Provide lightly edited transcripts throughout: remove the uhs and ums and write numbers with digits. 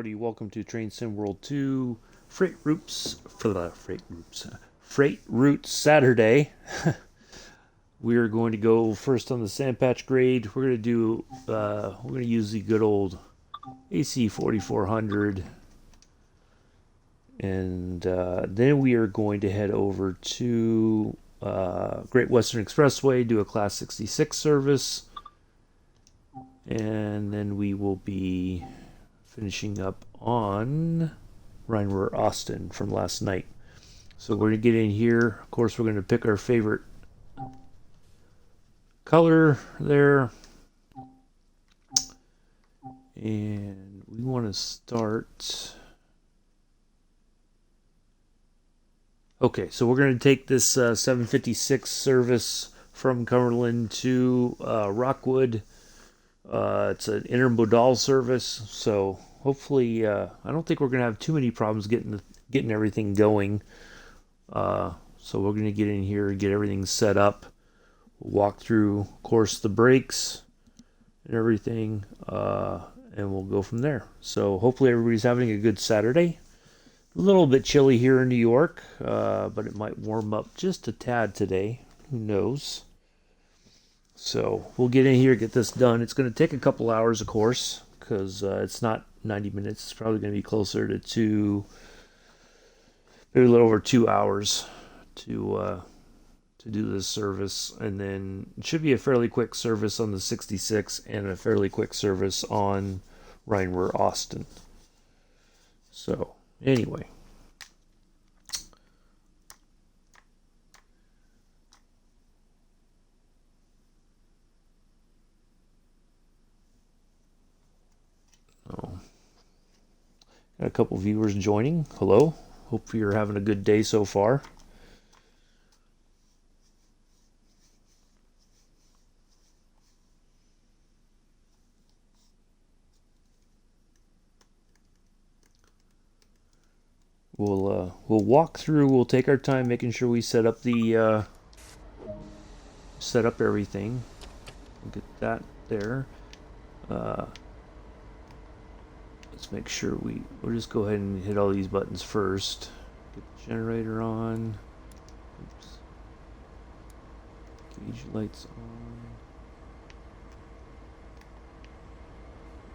everybody. Welcome to Train Sim World 2 Freight Routes for the Freight Route Saturday. We are going to go first on the sandpatch grade. We're going to do we're going to use the good old AC 4400, and then we are going to head over to Great Western Expressway, do a Class 66 service, and then we will be finishing up on Rhineware Austin from last night. So we're going to get in here. Of course, we're going to pick our favorite color there. And we want to start... Okay, so we're going to take this 756 service from Cumberland to Rockwood. It's an intermodal service, so hopefully I don't think we're going to have too many problems getting everything going. So we're going to get in here and get everything set up. We'll walk through, of course, the brakes and everything, and we'll go from there. So hopefully everybody's having a good Saturday. A little bit chilly here in New York, but it might warm up just a tad today. Who knows? So we'll get in here, get this done. It's going to take a couple hours, of course, because it's not 90 minutes. It's probably going to be closer to maybe a little over 2 hours to do this service. And then it should be a fairly quick service on the 66 and a fairly quick service on Rhineware Austin. So anyway. Got a couple viewers joining. Hello. Hope you're having a good day so far. We'll walk through. We'll take our time making sure we set up everything. We'll get that there. Let's make sure we'll just go ahead and hit all these buttons first. Get the generator on. Oops. Gauge lights on.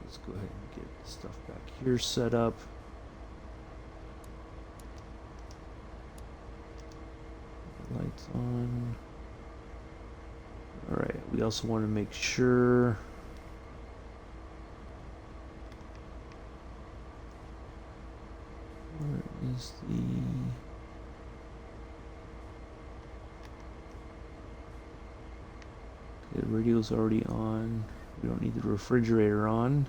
Let's go ahead and get the stuff back here set up. Lights on. Alright, we also want to make sure where is the radio's already on. We don't need the refrigerator on.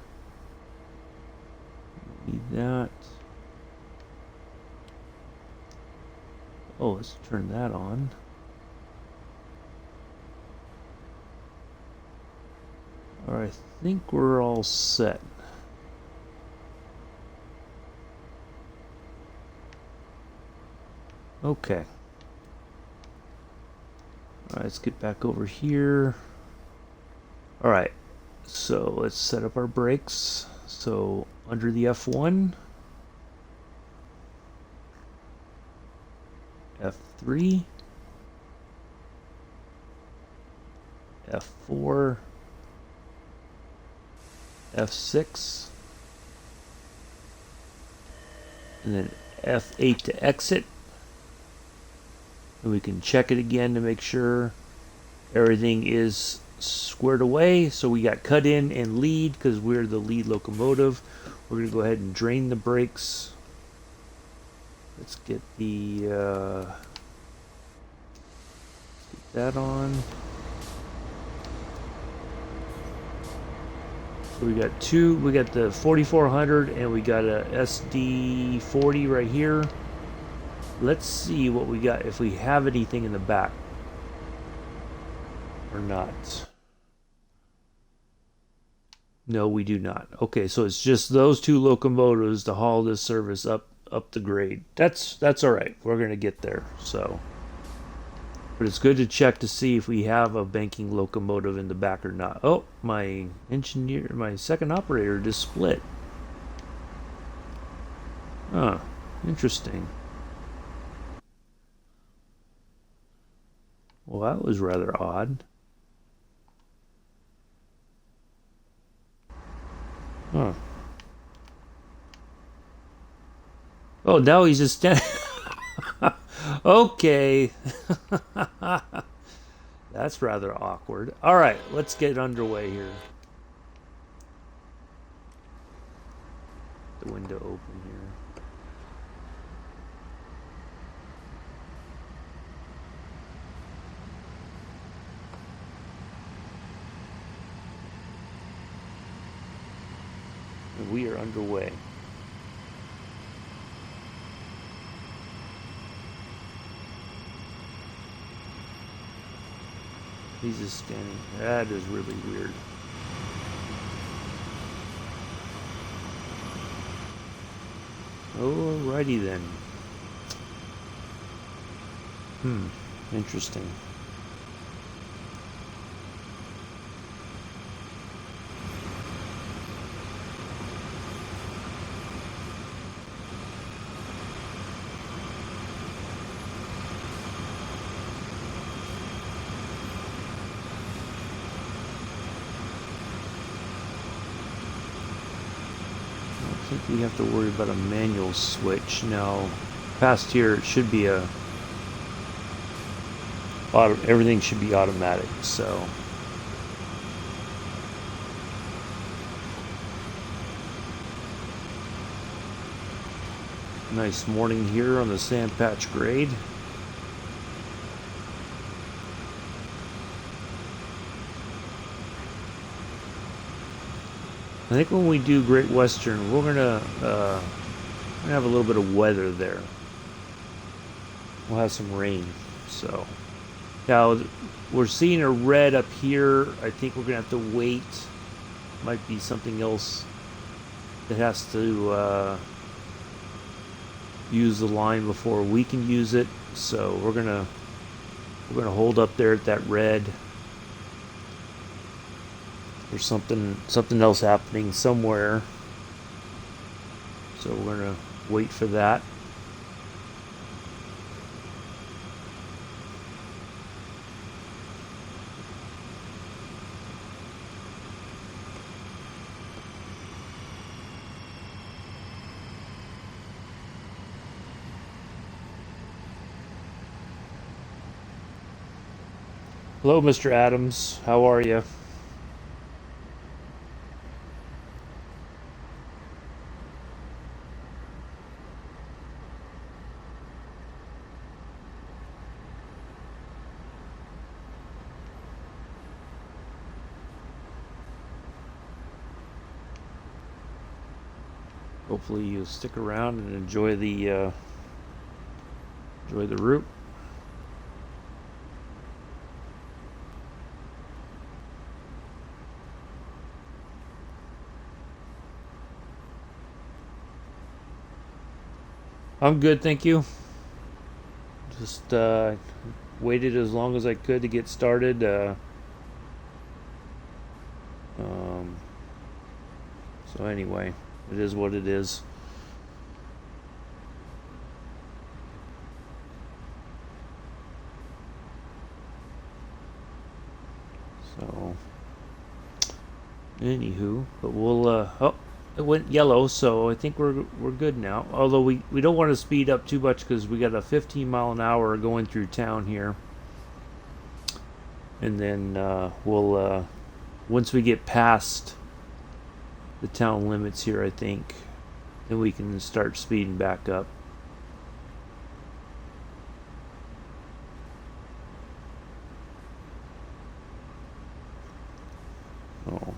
We don't need that. Oh, let's turn that on. Alright, I think we're all set. Okay. Alright, let's get back over here. Alright, so let's set up our brakes. So, under the F1, F3, F4, F6, and then F8 to exit. And we can check it again to make sure everything is squared away. So we got cut in and lead because we're the lead locomotive. We're going to go ahead and drain the brakes. Let's get that on. So we got the 4400 and we got a SD40 right here. Let's see what we got, if we have anything in the back or not. No, we do not. Okay, so it's just those two locomotives to haul this service up the grade. That's all right. We're going to get there. So But it's good to check to see if we have a banking locomotive in the back or not. Oh, my second operator just split. Huh. Interesting. Well, that was rather odd. Huh. Oh, now he's just standing. Okay. That's rather awkward. All right, let's get underway here. The window open here. And we are underway. He's just standing. That is really weird. Alrighty then. Interesting. I think we have to worry about a manual switch. Now, past here, it should be everything should be automatic, so. Nice morning here on the sand patch grade. I think when we do Great Western, we're gonna have a little bit of weather there. We'll have some rain. So now we're seeing a red up here. I think we're gonna have to wait. Might be something else that has to use the line before we can use it. So we're gonna hold up there at that red. There's something else happening somewhere. So we're gonna wait for that. Hello, Mr. Adams. How are you? Hopefully you stick around and enjoy the route. I'm good, thank you. Just waited as long as I could to get started. Um, so anyway, it is what it is. So, anywho, but we'll oh, it went yellow, so I think we're good now. Although we don't want to speed up too much because we got a 15 mile an hour going through town here, and then we'll once we get past the town limits here, I think, then we can start speeding back up. Oh.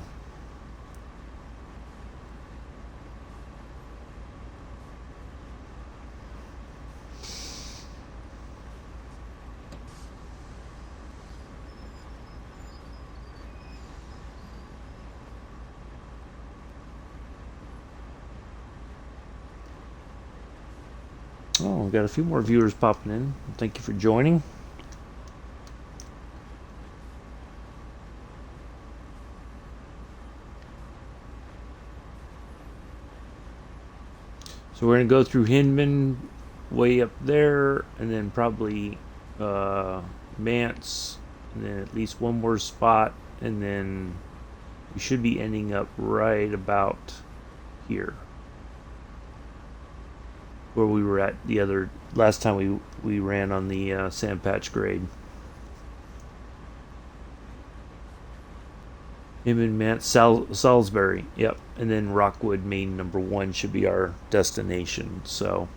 Oh, we've got a few more viewers popping in. Thank you for joining. So we're going to go through Hindman way up there, and then probably Mance, and then at least one more spot, and then we should be ending up right about here, where we were at the other last time we ran on the sand patch grade. Hindman, Mance, Salisbury, yep, and then Rockwood Main number 1 should be our destination. So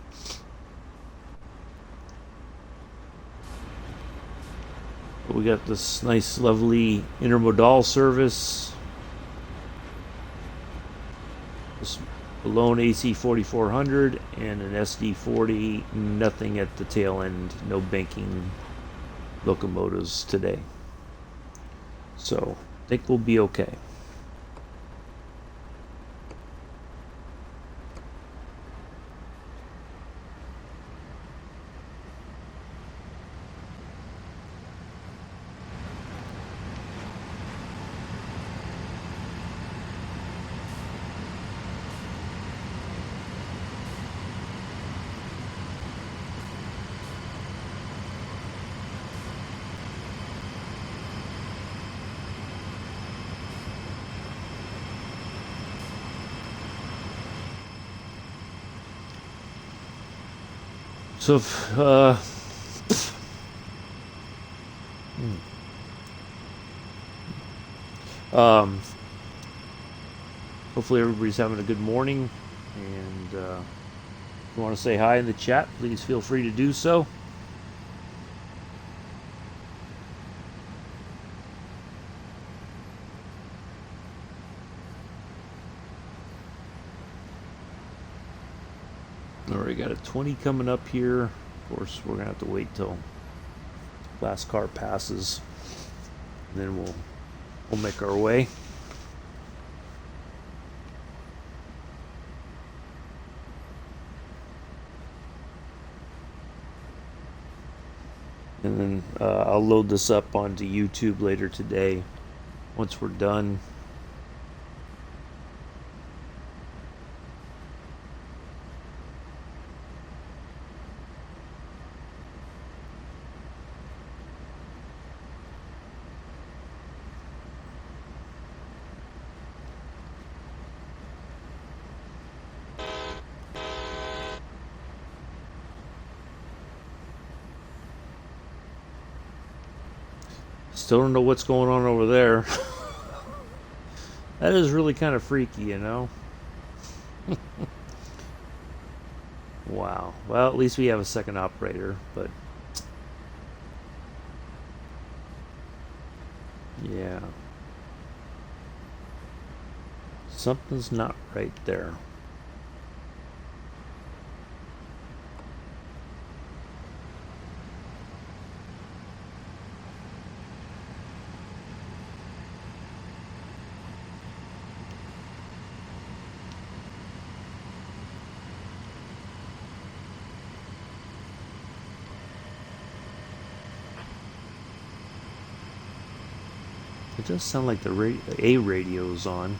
we got this nice, lovely intermodal service. This Alone AC 4400 and an SD 40. Nothing at the tail end. No banking locomotives today. So I think we'll be okay. So, hopefully everybody's having a good morning, and if you want to say hi in the chat, please feel free to do so. Alright, got a 20 coming up here. Of course, we're gonna have to wait till last car passes, and then we'll make our way. And then I'll load this up onto YouTube later today once we're done. Still don't know what's going on over there. That is really kind of freaky, you know? Wow. Well, at least we have a second operator, but yeah. Something's not right there. It does sound like the A radio is on.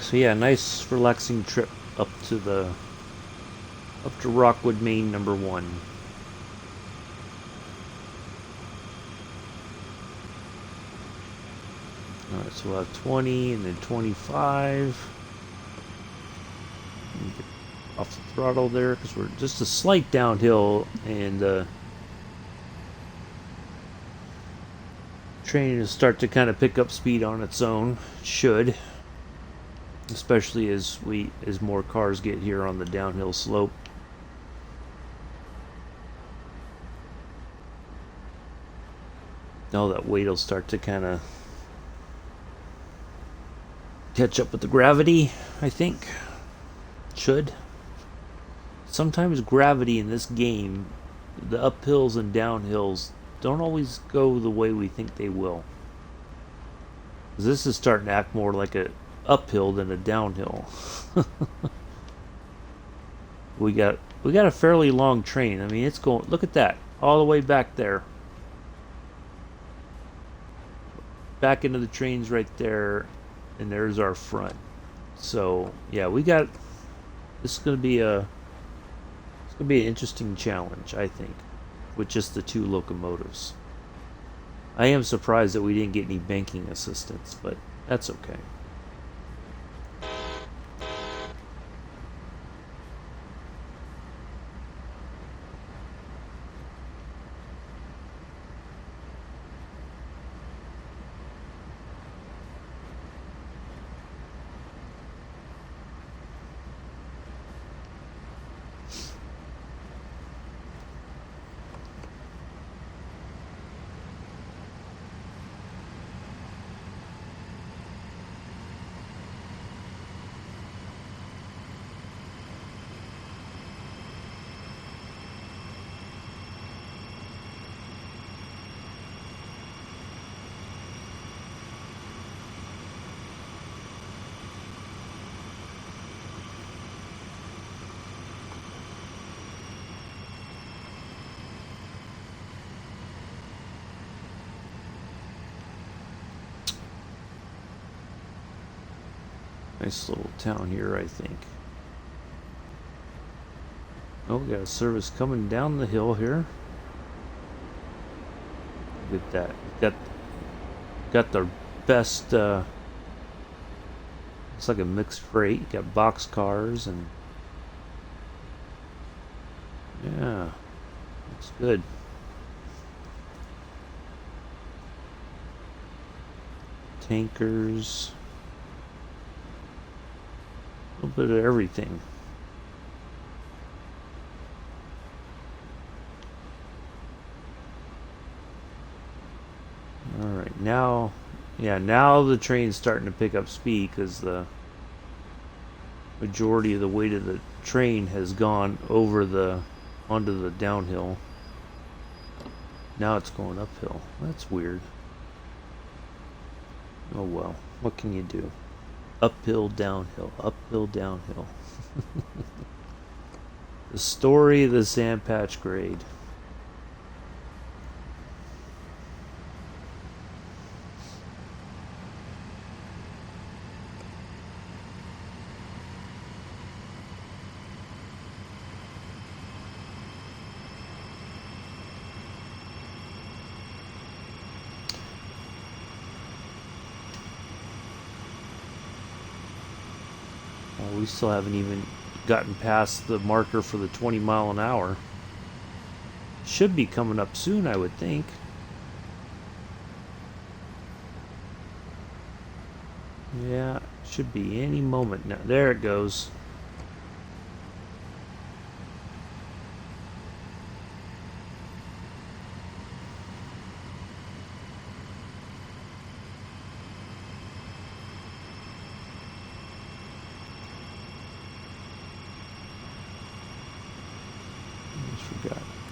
So yeah, nice relaxing trip up to Rockwood Main number 1. Alright, so we'll have 20 and then 25. Get off the throttle there because we're just a slight downhill, and train will start to kind of pick up speed on its own. Should. Especially as more cars get here on the downhill slope. Now that weight will start to kind of catch up with the gravity, I think. Should. Sometimes gravity in this game, the uphills and downhills, don't always go the way we think they will. This is starting to act more like a uphill than a downhill. we got a fairly long train. I mean, it's going, look at that, all the way back there. Back into the trains right there, and there's our front. So yeah, this is going to be an interesting challenge, I think, with just the two locomotives. I am surprised that we didn't get any banking assistance, but that's okay. Nice little town here, I think. Oh, we got a service coming down the hill here. Look at that. Got the best, it's like a mixed freight. You got box cars and yeah, looks good. Tankers. A little bit of everything. All right, now the train's starting to pick up speed because the majority of the weight of the train has gone onto the downhill. Now it's going uphill. That's weird. Oh well, what can you do? Uphill, downhill, uphill, downhill. The story of the sand patch grade. We still haven't even gotten past the marker for the 20 mile an hour. Should be coming up soon, I would think. Yeah, should be any moment now. There it goes.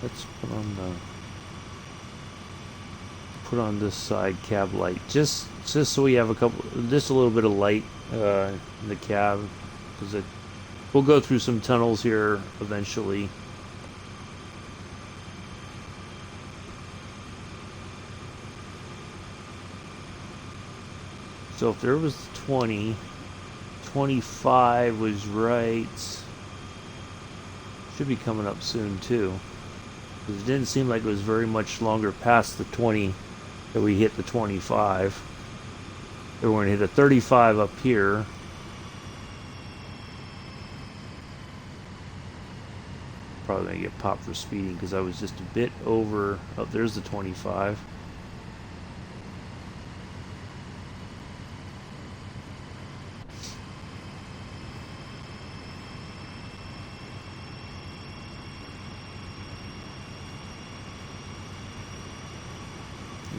Let's put on this side cab light, just so we have just a little bit of light in the cab, because we'll go through some tunnels here eventually. So if there was 20, 25 was right. Should be coming up soon too. Because it didn't seem like it was very much longer past the 20 that we hit the 25. We're going to hit a 35 up here. Probably going to get popped for speeding because I was just a bit over. Oh, there's the 25.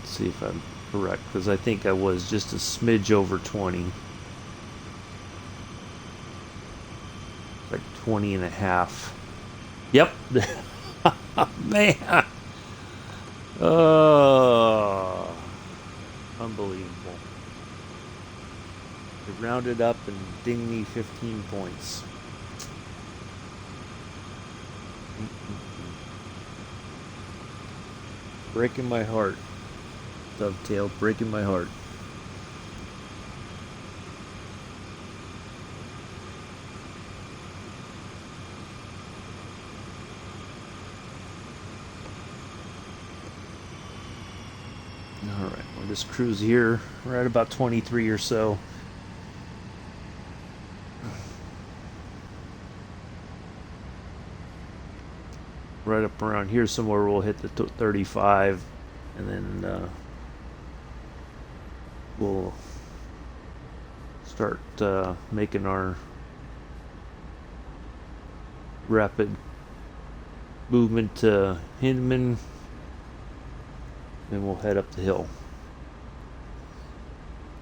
Let's see if I'm correct, because I think I was just a smidge over 20. Like 20 and a half. Yep. Man. Oh. Unbelievable. They rounded up and dinged me 15 points. Breaking my heart. Dovetail, breaking my heart. Alright, we'll just cruise here. We're at about 23 or so. Right up around here somewhere we'll hit the 35, and then we'll start making our rapid movement to Hinman, and we'll head up the hill.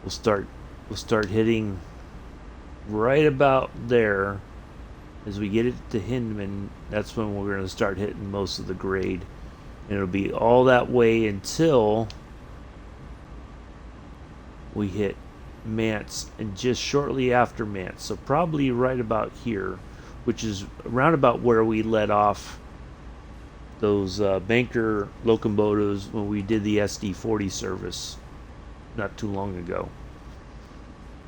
We'll start hitting right about there. As we get it to Hinman, that's when we're going to start hitting most of the grade. And it'll be all that way until we hit Mance, and just shortly after Mance. So probably right about here, which is around about where we let off those banker locomotives when we did the SD40 service not too long ago.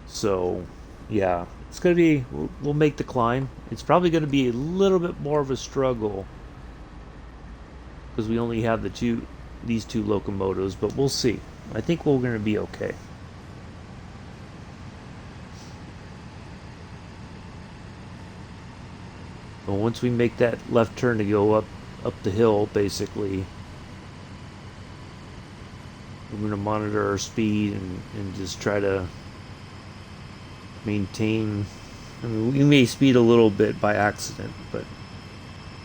So, yeah. It's going to be, we'll make the climb. It's probably going to be a little bit more of a struggle because we only have these two locomotives, but we'll see. I think we're going to be okay. But once we make that left turn to go up the hill, basically, we're going to monitor our speed and just try to maintain. I mean, we may speed a little bit by accident, but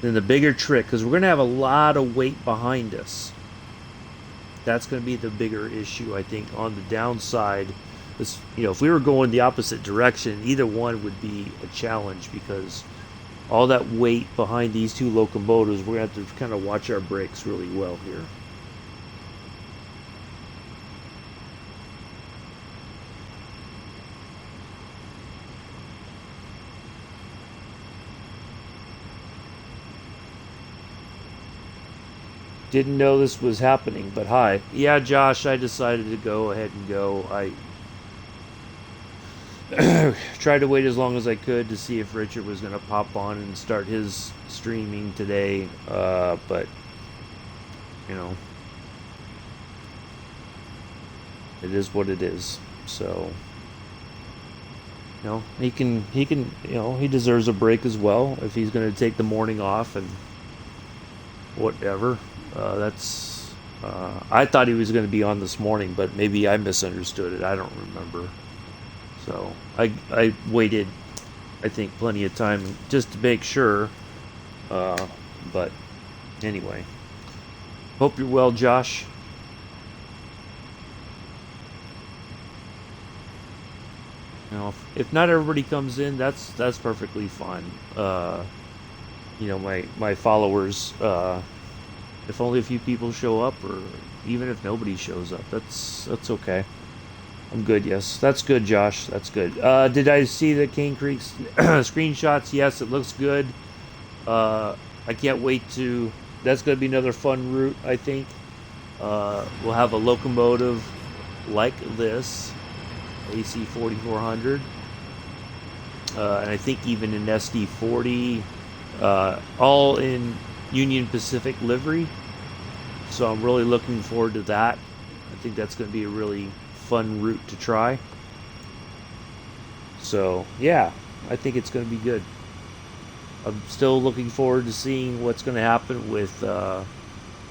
then the bigger trick, because we're going to have a lot of weight behind us, that's going to be the bigger issue, I think, on the downside. Is, if we were going the opposite direction, either one would be a challenge, because all that weight behind these two locomotives, we're going to have to kind of watch our brakes really well here. Didn't know this was happening, but hi. Yeah, Josh, I decided to go ahead and go. I tried to wait as long as I could to see if Richard was going to pop on and start his streaming today, but, it is what it is. So, he deserves a break as well if he's going to take the morning off and whatever. I thought he was going to be on this morning, but maybe I misunderstood it. I don't remember. So I waited, I think, plenty of time just to make sure. But anyway, hope you're well, Josh. If not everybody comes in, that's perfectly fine. My followers. If only a few people show up, or even if nobody shows up, that's okay. I'm good, yes. That's good, Josh. That's good. Did I see the Cane Creek screenshots? Yes, it looks good. I can't wait to... That's going to be another fun route, I think. We'll have a locomotive like this, AC 4400. And I think even an SD40, all in Union Pacific livery. So I'm really looking forward to that. I think that's going to be a really fun route to try. So yeah, I think it's going to be good. I'm still looking forward to seeing what's going to happen with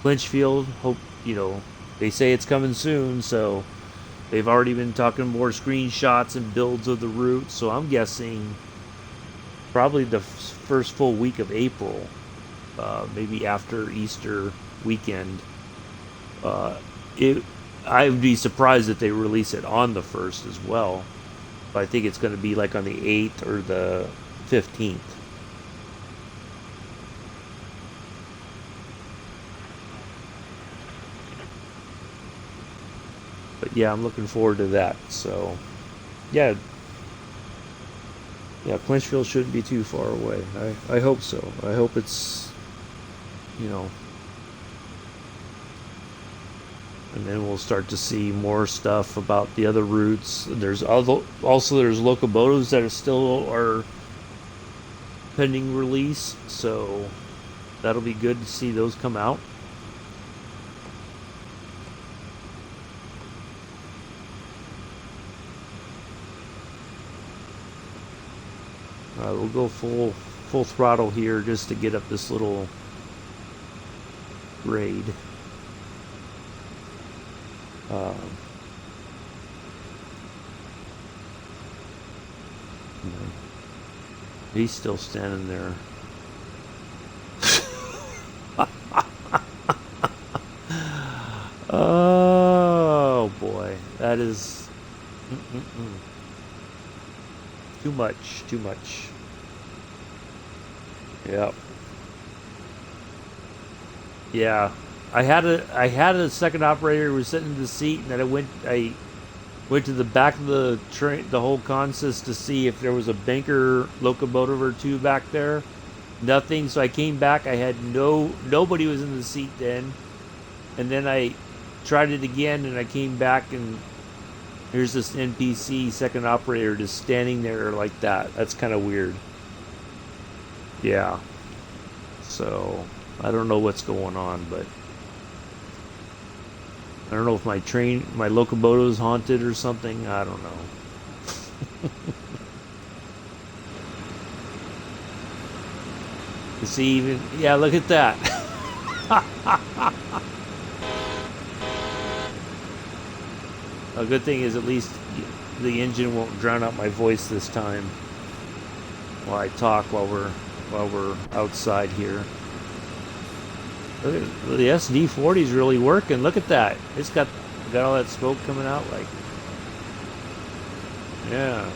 Clinchfield. Hope, they say it's coming soon, so they've already been talking more screenshots and builds of the route, so I'm guessing probably the first full week of April, maybe after Easter weekend. I'd be surprised if they release it on the 1st as well. But I think it's going to be like on the 8th or the 15th. But yeah, I'm looking forward to that. So, yeah, Clinchfield shouldn't be too far away. I hope so. I hope it's, you know, and then we'll start to see more stuff about the other routes. There's there's locomotives that are pending release, so that'll be good to see those come out. We'll go full throttle here just to get up this little grade. He's still standing there. Oh boy, that is too much. Yep. Yeah. I had a second operator who was sitting in the seat, and then I went to the back of the train, the whole consist, to see if there was a banker locomotive or two back there. Nothing. So I came back. I had nobody was in the seat then, and then I tried it again, and I came back, and here's this NPC second operator just standing there like that. That's kind of weird. Yeah. So I don't know what's going on, but I don't know if my locomotive is haunted or something. I don't know. You see, even, yeah, look at that. A good thing is at least the engine won't drown out my voice this time while I talk while we're outside here. Look at the SD40 is really working. Look at that. It's got all that smoke coming out, like, yeah.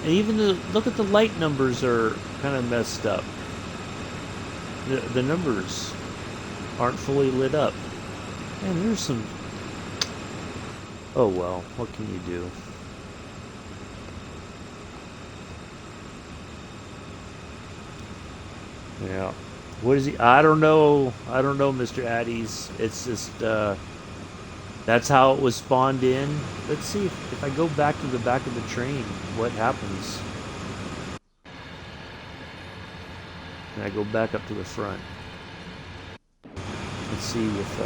And even look at the light numbers are kind of messed up. The numbers aren't fully lit up. And there's some. Oh well, what can you do? Yeah. What is he? I don't know, Mr. Addies. It's just, that's how it was spawned in. Let's see if I go back to the back of the train, what happens. And I go back up to the front. Let's see if,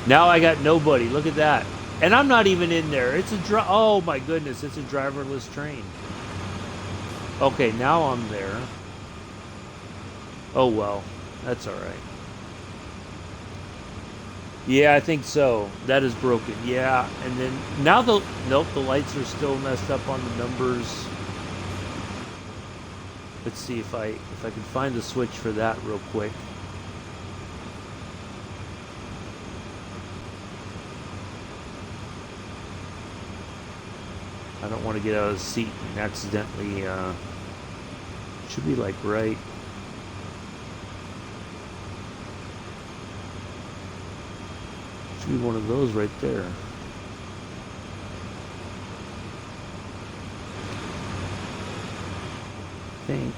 now I got nobody. Look at that. And I'm not even in there. It's oh my goodness, it's a driverless train. Okay, now I'm there. Oh well, that's alright. Yeah, I think so. That is broken. Yeah, and then now nope, the lights are still messed up on the numbers. Let's see if I can find the switch for that real quick. I don't want to get out of the seat and accidentally should be like right. Be one of those right there. I think.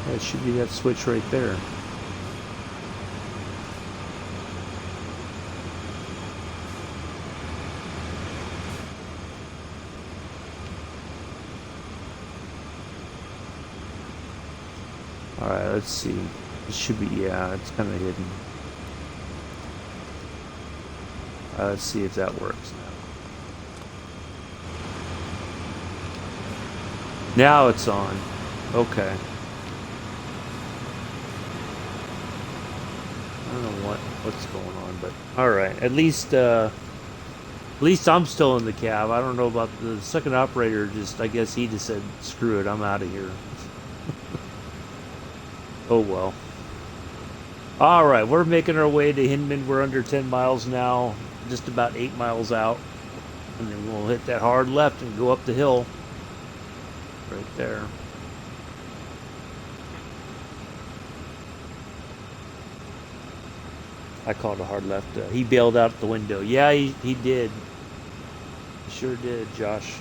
Yeah, it should be that switch right there. Alright, let's see. It should be, yeah, it's kind of hidden. Let's see if that works now. Now it's on. Okay. I don't know what's going on, but alright. At least At least I'm still in the cab. I don't know about the second operator. I guess he just said, "Screw it, I'm out of here." Oh well. All right, we're making our way to Hinman. We're under 10 miles now, just about 8 miles out, and then we'll hit that hard left and go up the hill. Right there. I called a hard left. He bailed out the window. Yeah, he did. He sure did, Josh.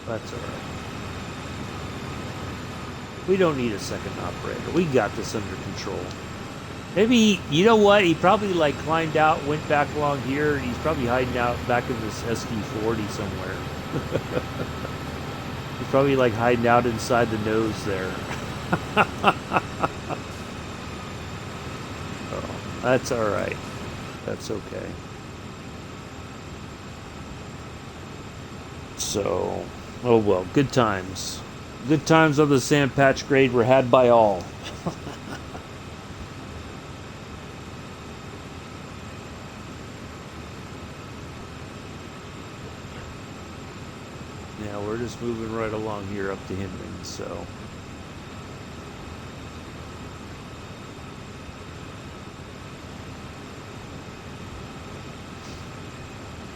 That's all right. We don't need a second operator. We got this under control. Maybe you know what? He probably like climbed out, went back along here, and he's probably hiding out back in this SD40 somewhere. He's probably like hiding out inside the nose there. Oh, that's all right. That's okay. So, oh well, good times. Good times on the sand patch grade were had by all. Yeah, we're just moving right along here up to Hinman, so.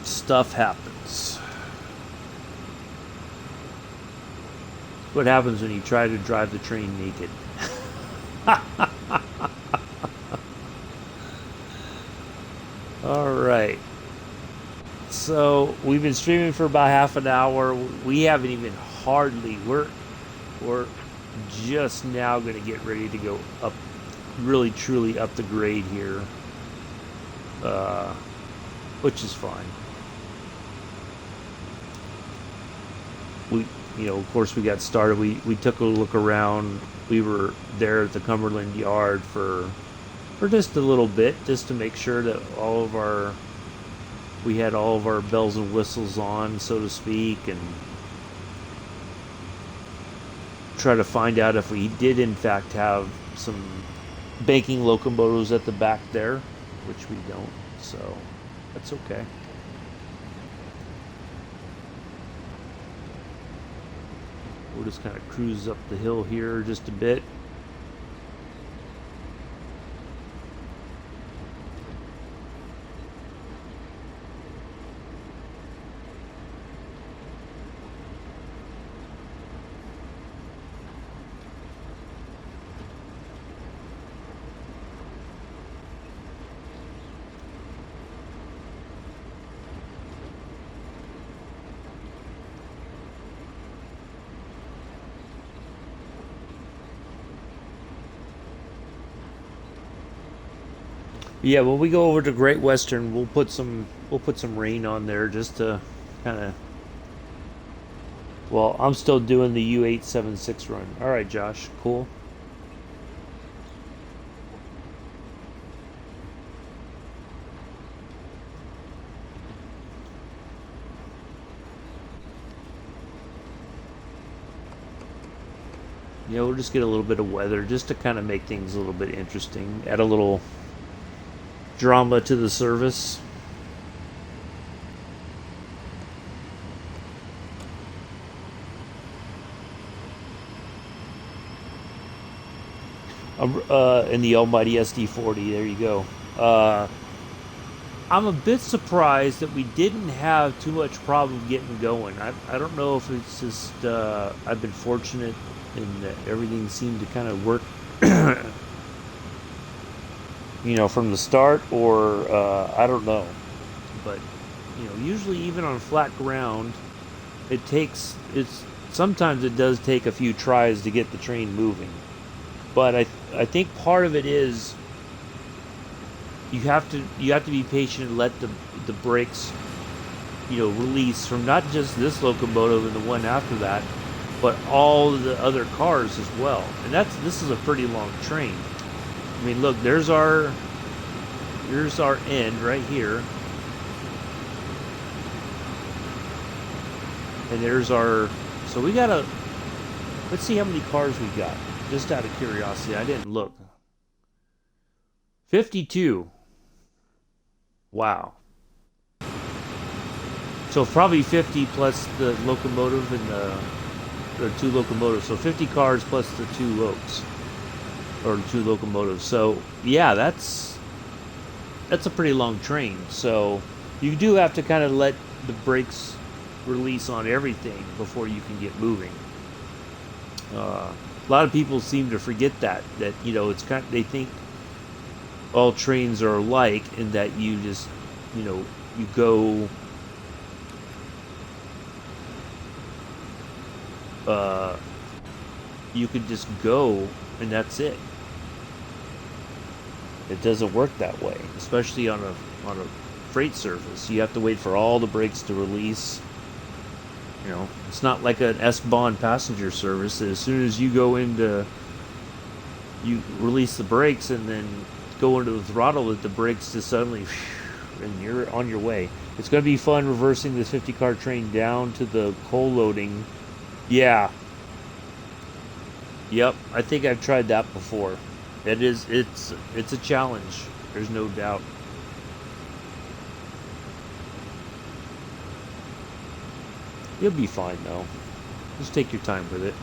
Stuff happens. What happens when you try to drive the train naked? All right. So we've been streaming for about half an hour. We haven't even hardly. We're just now going to get ready to go up, really truly up the grade here, which is fine. Of course, we got started. We took a look around. We were there at the Cumberland Yard for just a little bit, just to make sure that we had all of our bells and whistles on, so to speak, and try to find out if we did in fact have some banking locomotives at the back there, which we don't, so that's okay. We'll just kind of cruise up the hill here just a bit. Yeah, when we go over to Great Western, we'll put some rain on there just to kind of. Well, I'm still doing the U876 run. All right, Josh, cool. Yeah, we'll just get a little bit of weather just to kind of make things a little bit interesting, add a little drama to the service. In the almighty SD40, there you go. I'm a bit surprised that we didn't have too much problem getting going. I don't know if it's just I've been fortunate in that everything seemed to kind of work from the start, or I don't know. But usually even on flat ground, sometimes it does take a few tries to get the train moving. But I think part of it is you have to be patient and let the brakes release from not just this locomotive and the one after that, but all the other cars as well. And this is a pretty long train. I mean, look, here's our end right here, and there's our. So we got Let's see how many cars we got. Just out of curiosity, I didn't look. 52. Wow. So probably 50 plus the locomotive and the two locomotives. So 50 cars plus the two lokes, or the two locomotives. So yeah, that's a pretty long train. So you do have to kind of let the brakes release on everything before you can get moving. A lot of people seem to forget that it's kind of, they think all trains are alike, and that you just you go you could just go and that's it. It doesn't work that way, especially on a freight service. You have to wait for all the brakes to release. It's not like an S-Bahn passenger service. As soon as you release the brakes and then go into the throttle, that the brakes just suddenly, and you're on your way. It's going to be fun reversing this 50-car train down to the coal loading. Yeah. Yep, I think I've tried that before. It's a challenge. There's no doubt. You'll be fine though. Just take your time with it.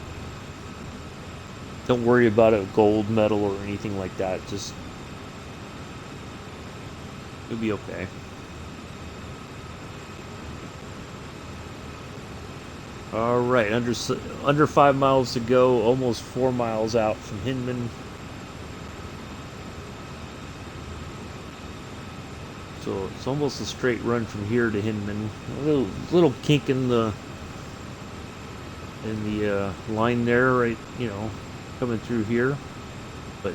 Don't worry about a gold medal or anything like that. Just you'll be okay. All right, under 5 miles to go, almost 4 miles out from Hinman. So it's almost a straight run from here to Hinman. A little kink in the line there, right? Coming through here, but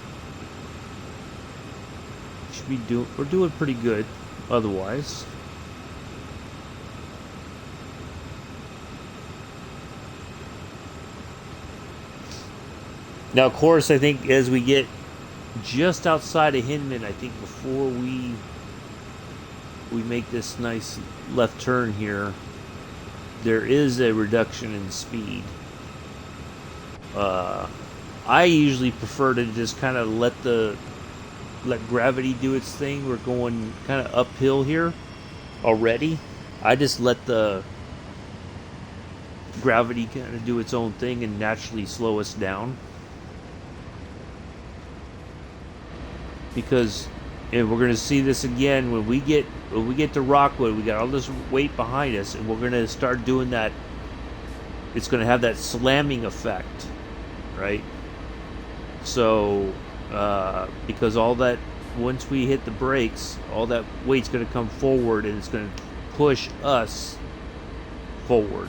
we're doing pretty good otherwise. Now, of course, I think as we get just outside of Hinman, I think before we make this nice left turn here, there is a reduction in speed. I usually prefer to just kind of let gravity do its thing. We're going kind of uphill here already. I just let the gravity kind of do its own thing and naturally slow us down. Because, and we're going to see this again when we get to Rockwood, we got all this weight behind us, and we're going to start doing that. It's going to have that slamming effect, right? So, because all that, once we hit the brakes, all that weight's going to come forward, and it's going to push us forward.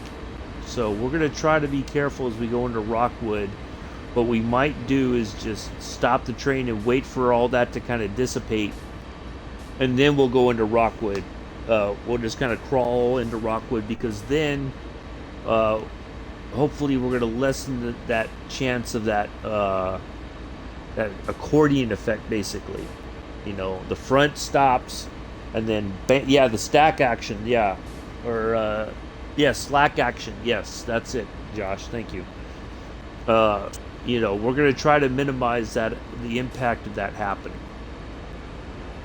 So we're going to try to be careful as we go into Rockwood. What we might do is just stop the train and wait for all that to kind of dissipate, and then we'll go into Rockwood. We'll just kind of crawl into Rockwood, because then hopefully we're going to lessen that chance of that accordion effect, basically. The front stops, and then the stack action, or slack action. Yes, that's it, Josh. Thank you. We're going to try to minimize the impact of that happening,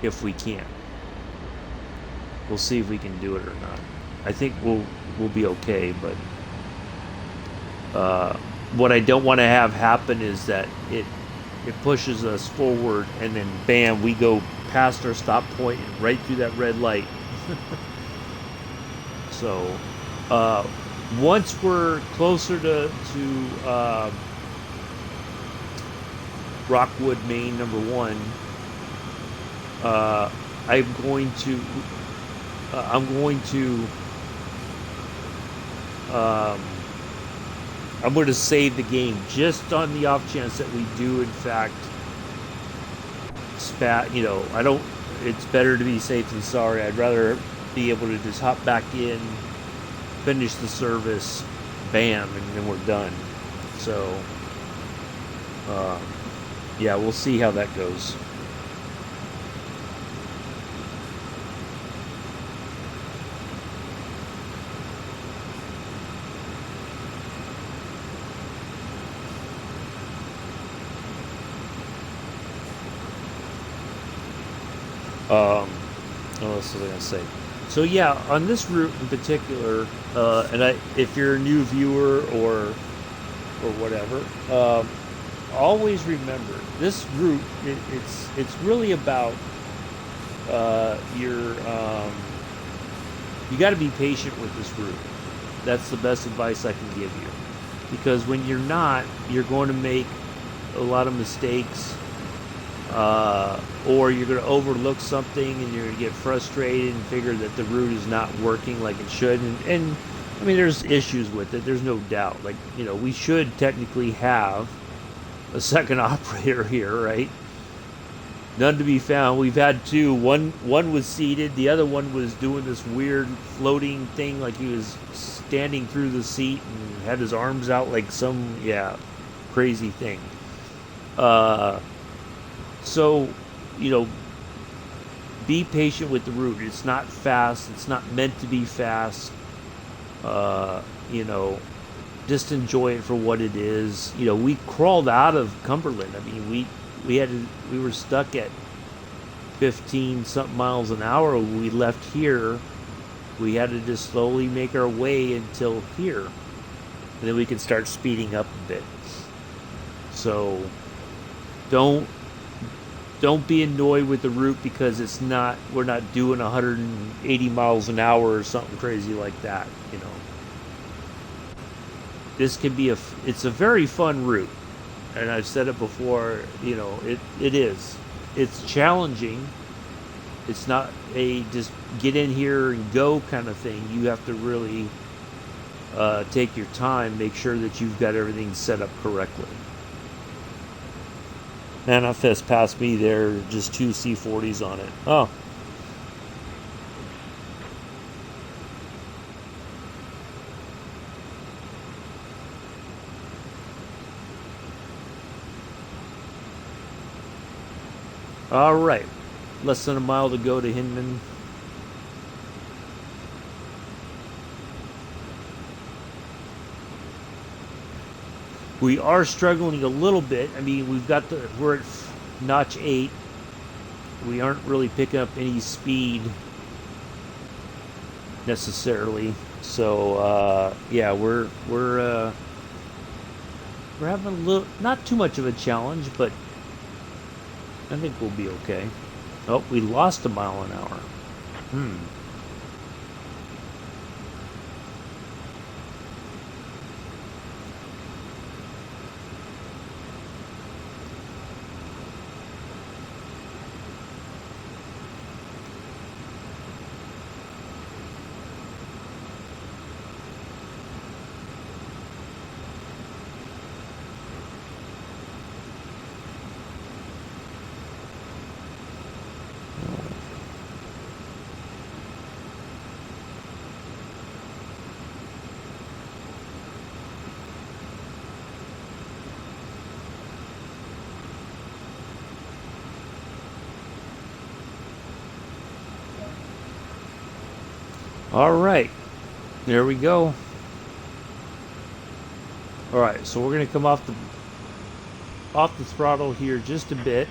if we can. We'll see if we can do it or not. I think we'll be okay, but what I don't want to have happen is that it pushes us forward, and then bam, we go past our stop point and right through that red light. So once we're closer to Rockwood Main No. 1, I'm going to save the game, just on the off chance that we do in fact it's better to be safe than sorry. I'd rather be able to just hop back in, finish the service, bam, and then we're done. So we'll see how that goes. Um, what else was I gonna say? So yeah, on this route in particular, if you're a new viewer or whatever, always remember this route. It's really about your you got to be patient with this route. That's the best advice I can give you, because when you're not, you're going to make a lot of mistakes, or you're going to overlook something and you're going to get frustrated and figure that the route is not working like it should. And I mean, there's issues with it. There's no doubt. Like, we should technically have a second operator here, right? None to be found. We've had two. One was seated. The other one was doing this weird floating thing, like he was standing through the seat and had his arms out like some crazy thing. So, be patient with the route. It's not fast. It's not meant to be fast. Just enjoy it for what it is. We crawled out of Cumberland. I mean, we were stuck at 15 something miles an hour when we left here. We had to just slowly make our way until here, and then we could start speeding up a bit. So don't be annoyed with the route because we're not doing 180 miles an hour or something crazy like that. This can be it's a very fun route. And I've said it before, it is. It's challenging. It's not a just get in here and go kind of thing. You have to really take your time, make sure that you've got everything set up correctly. Manifest passed me there, just two C40s on it. Oh. All right, less than a mile to go to Hinman. We are struggling a little bit. I mean, we're at notch 8. We aren't really picking up any speed necessarily. So we're having a little, not too much of a challenge, but I think we'll be okay. Oh, we lost a mile an hour. All right, there we go. All right, so we're gonna come off the throttle here just a bit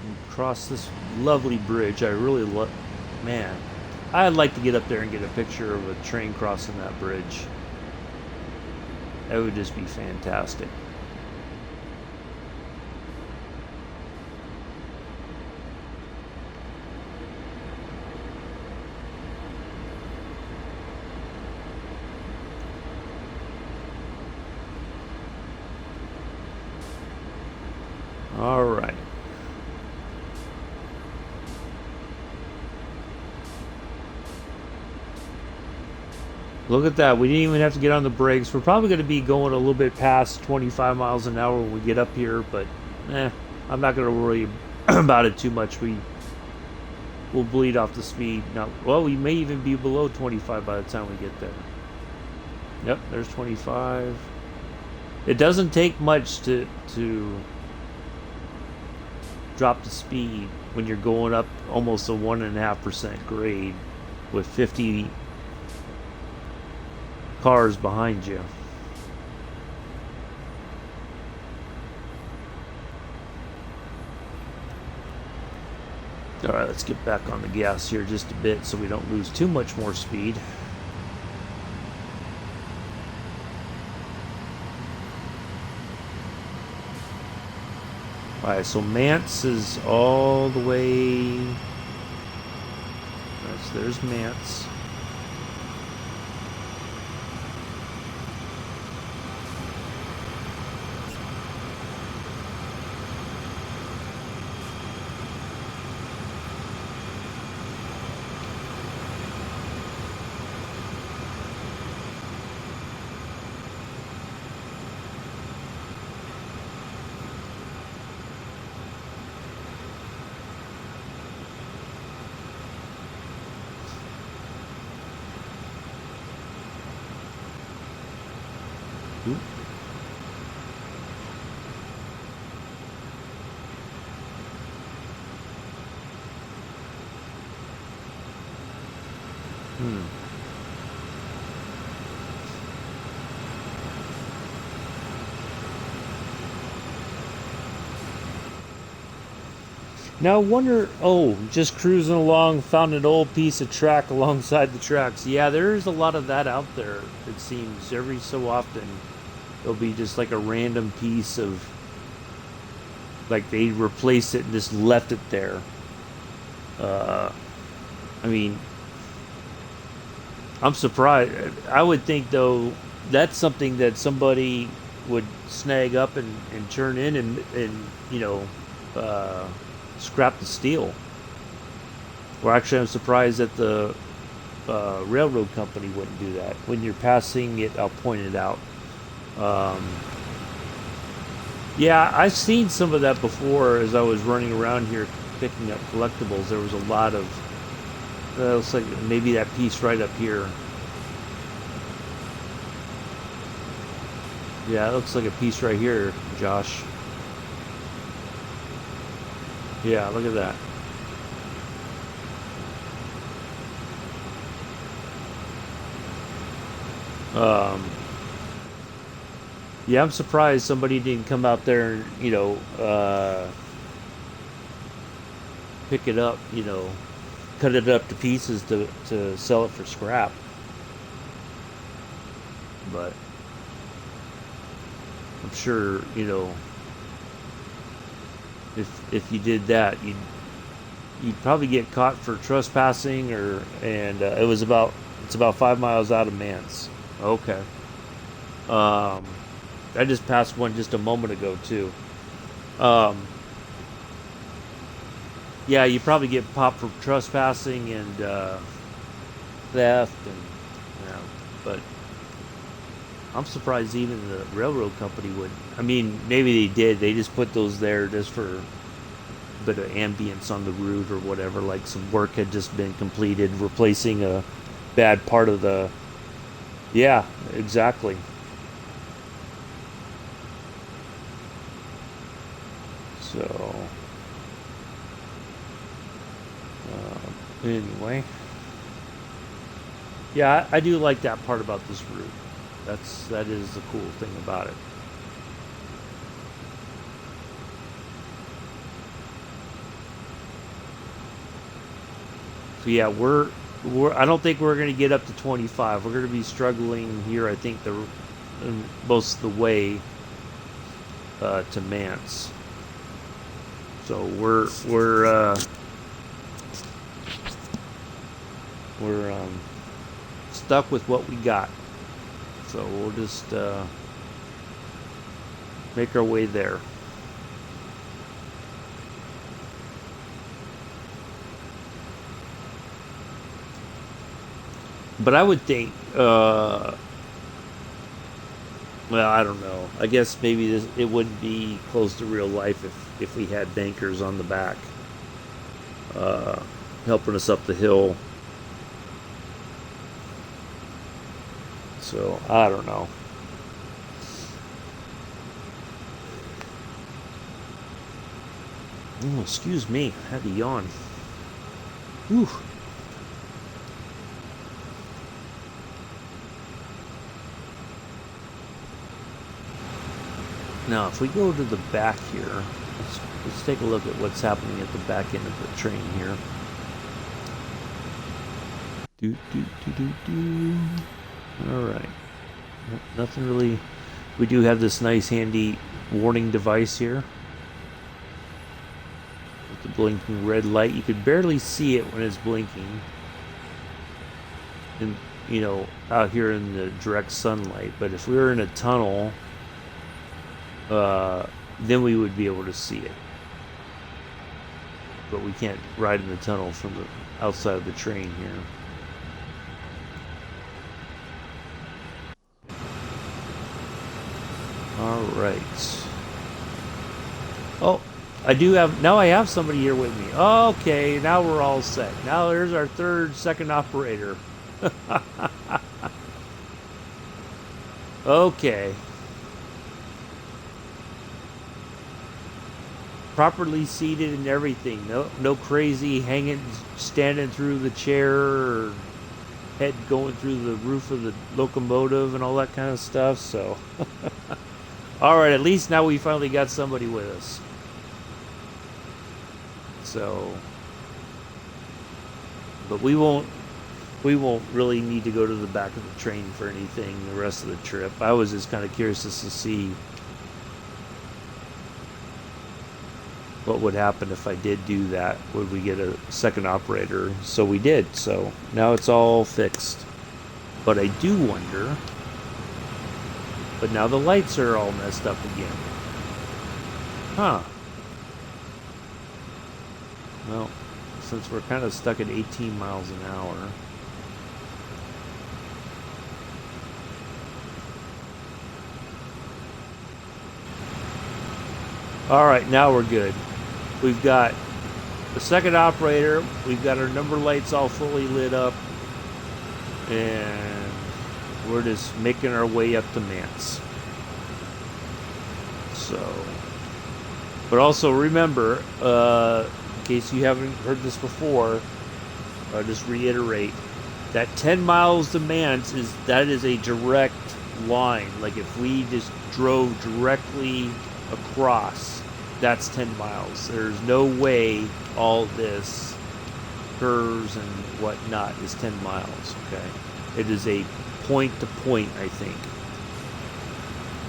and cross this lovely bridge. I really love, man. I'd like to get up there and get a picture of a train crossing that bridge. That would just be fantastic. All right. Look at that. We didn't even have to get on the brakes. We're probably going to be going a little bit past 25 miles an hour when we get up here, but I'm not going to worry about it too much. We'll bleed off the speed. Now, well, we may even be below 25 by the time we get there. Yep, there's 25. It doesn't take much to drop the speed when you're going up almost a 1.5% grade with 50 cars behind you. All right, let's get back on the gas here just a bit so we don't lose too much more speed. All right, so Mance is all the way. There's Mance. Oop. Now I wonder, just cruising along, found an old piece of track alongside the tracks. Yeah, there's a lot of that out there, it seems. Every so often, there'll be just like a random piece of, like they replaced it and just left it there. Uh, I mean, I'm surprised. I would think, though, that's something that somebody would snag up and turn in and you know, uh, scrap the steel. Or actually, I'm surprised that the railroad company wouldn't do that. When you're passing it, I'll point it out. Um, yeah, I've seen some of that before as I was running around here picking up collectibles. There was a lot of, looks like maybe that piece right up here. Yeah, it looks like a piece right here, Josh. Yeah, look at that. Um, yeah, I'm surprised somebody didn't come out there and, pick it up, cut it up to pieces to sell it for scrap. But I'm sure, if you did that, you'd probably get caught for trespassing and it's about 5 miles out of Mance. Okay. Um, I just passed one just a moment ago too. Um, yeah, you probably get popped for trespassing and theft and but I'm surprised even the railroad company would. I mean, maybe they did. They just put those there just for a bit of ambience on the route or whatever. Like some work had just been completed, replacing a bad part of the. Yeah, exactly. So, anyway, yeah, I do like that part about this route. That is the cool thing about it. So yeah, we're I don't think we're going to get up to 25. We're going to be struggling here. I think most of the way to Mance. So we're stuck with what we got. So we'll just make our way there. But I would think, well, I don't know. I guess maybe it wouldn't be close to real life if we had bankers on the back uh, helping us up the hill. So I don't know. Oh, excuse me, I had to yawn. Whew. Now, if we go to the back here, let's take a look at what's happening at the back end of the train here. All right. Nothing really. We do have this nice handy warning device here with the blinking red light. You could barely see it when it's blinking, and out here in the direct sunlight. But if we were in a tunnel, then we would be able to see it. But we can't ride in the tunnel from the outside of the train here. All right. Oh, I have somebody here with me. Okay, now we're all set. Now there's our second operator. Okay. Properly seated and everything. No crazy standing through the chair, or head going through the roof of the locomotive and all that kind of stuff. So, all right. At least now we finally got somebody with us. So, but we won't really need to go to the back of the train for anything the rest of the trip. I was just kind of curious just to see what would happen if I did do that. Would we get a second operator? So we did. So now it's all fixed. But I do wonder. But now the lights are all messed up again. Huh. Well, since we're kind of stuck at 18 miles an hour. All right, now we're good. We've got the second operator. We've got our number lights all fully lit up. And we're just making our way up to Mance. So, but also remember, in case you haven't heard this before, I'll just reiterate that 10 miles to Mance is a direct line. Like if we just drove directly across, that's 10 miles. There's no way all this curves and whatnot is 10 miles. Okay, it is a point to point, I think.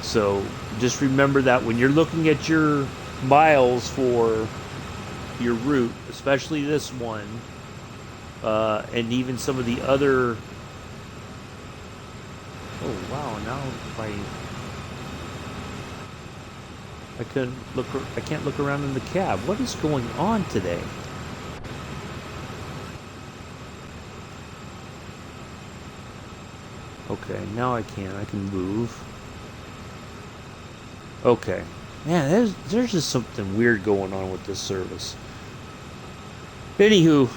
So just remember that when you're looking at your miles for your route, especially this one, and even some of the other. Oh wow! Now I can't look around in the cab. What is going on today? Okay, now I can move. Okay. Man, there's just something weird going on with this service. Anywho,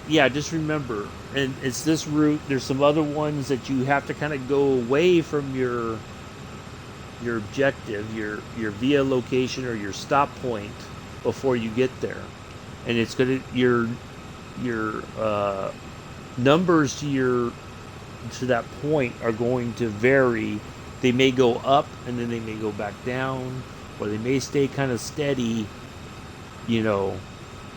yeah, just remember, and it's this route. There's some other ones that you have to kind of go away from your objective, your via location or your stop point before you get there, and it's gonna your numbers to that point are going to vary. They may go up and then they may go back down, or they may stay kind of steady,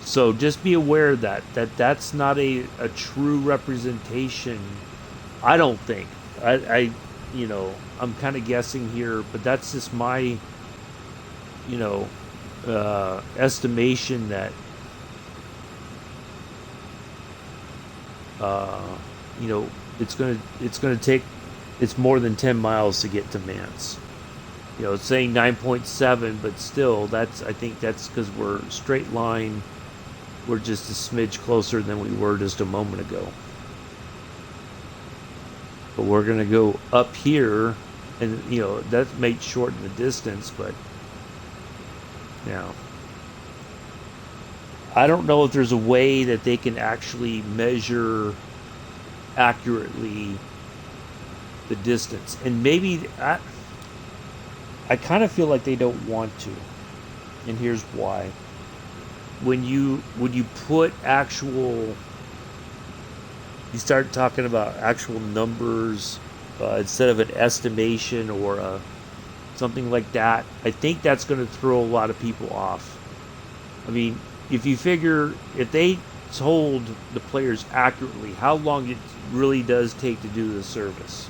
So just be aware that's not a true representation. I don't think. I'm kind of guessing here, but that's just my, estimation that, it's gonna take. It's more than 10 miles to get to Mance. It's saying 9.7, but still, I think that's because we're straight line. We're just a smidge closer than we were just a moment ago. But we're going to go up here, and, that may shorten the distance, but, I don't know if there's a way that they can actually measure accurately the distance, and maybe I kind of feel like they don't want to, and here's why. When you put you start talking about actual numbers instead of an estimation or something like that. I think that's going to throw a lot of people off. I mean, if you figure if they told the players accurately how long it really does take to do the service,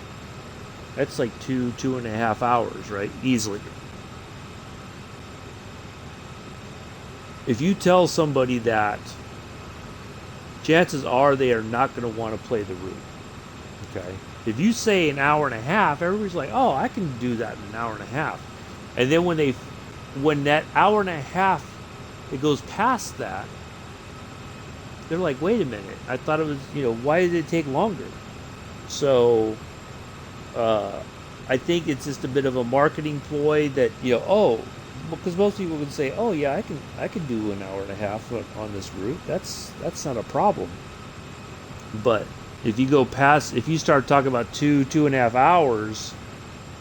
that's like 2.5 hours, right? Easily. If you tell somebody that, chances are they are not going to want to play the route. Okay. If you say an hour and a half, everybody's like, "Oh, I can do that in an hour and a half." And then when that hour and a half it goes past that, they're like, "Wait a minute! I thought it was, why did it take longer?" So, I think it's just a bit of a marketing ploy that because most people would say, "Oh yeah, I can do an hour and a half on this route. That's not a problem." But if you start talking about 2.5 hours,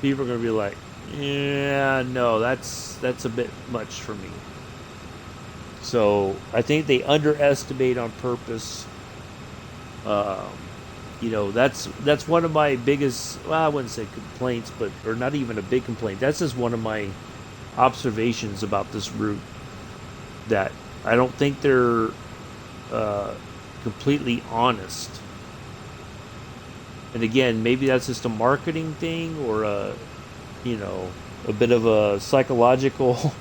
people are going to be like, "Yeah, no, that's a bit much for me." So I think they underestimate on purpose. That's one of my biggest. Well, I wouldn't say complaints, or not even a big complaint. That's just one of my observations about this route, that I don't think they're completely honest. And again, maybe that's just a marketing thing, or a bit of a psychological,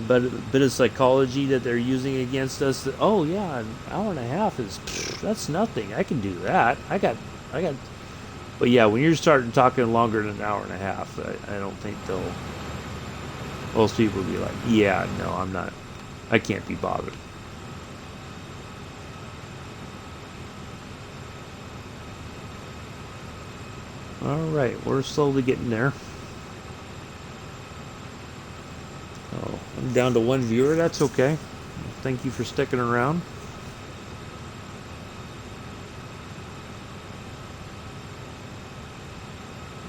but a bit of psychology that they're using against us. That, oh yeah, an hour and a half that's nothing. I can do that. I got. But yeah, when you're starting talking longer than an hour and a half, I don't think most people will be like, yeah, no, I'm not. I can't be bothered. All right, we're slowly getting there. Oh, I'm down to one viewer. That's okay. Thank you for sticking around.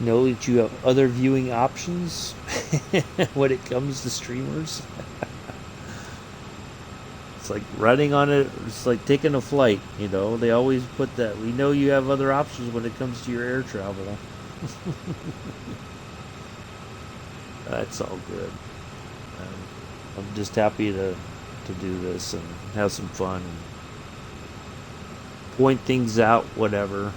Know that you have other viewing options when it comes to streamers. It's like riding on it. It's like taking a flight. They always put that. We know you have other options when it comes to your air travel. That's all good. I'm just happy to do this and have some fun and point things out, whatever.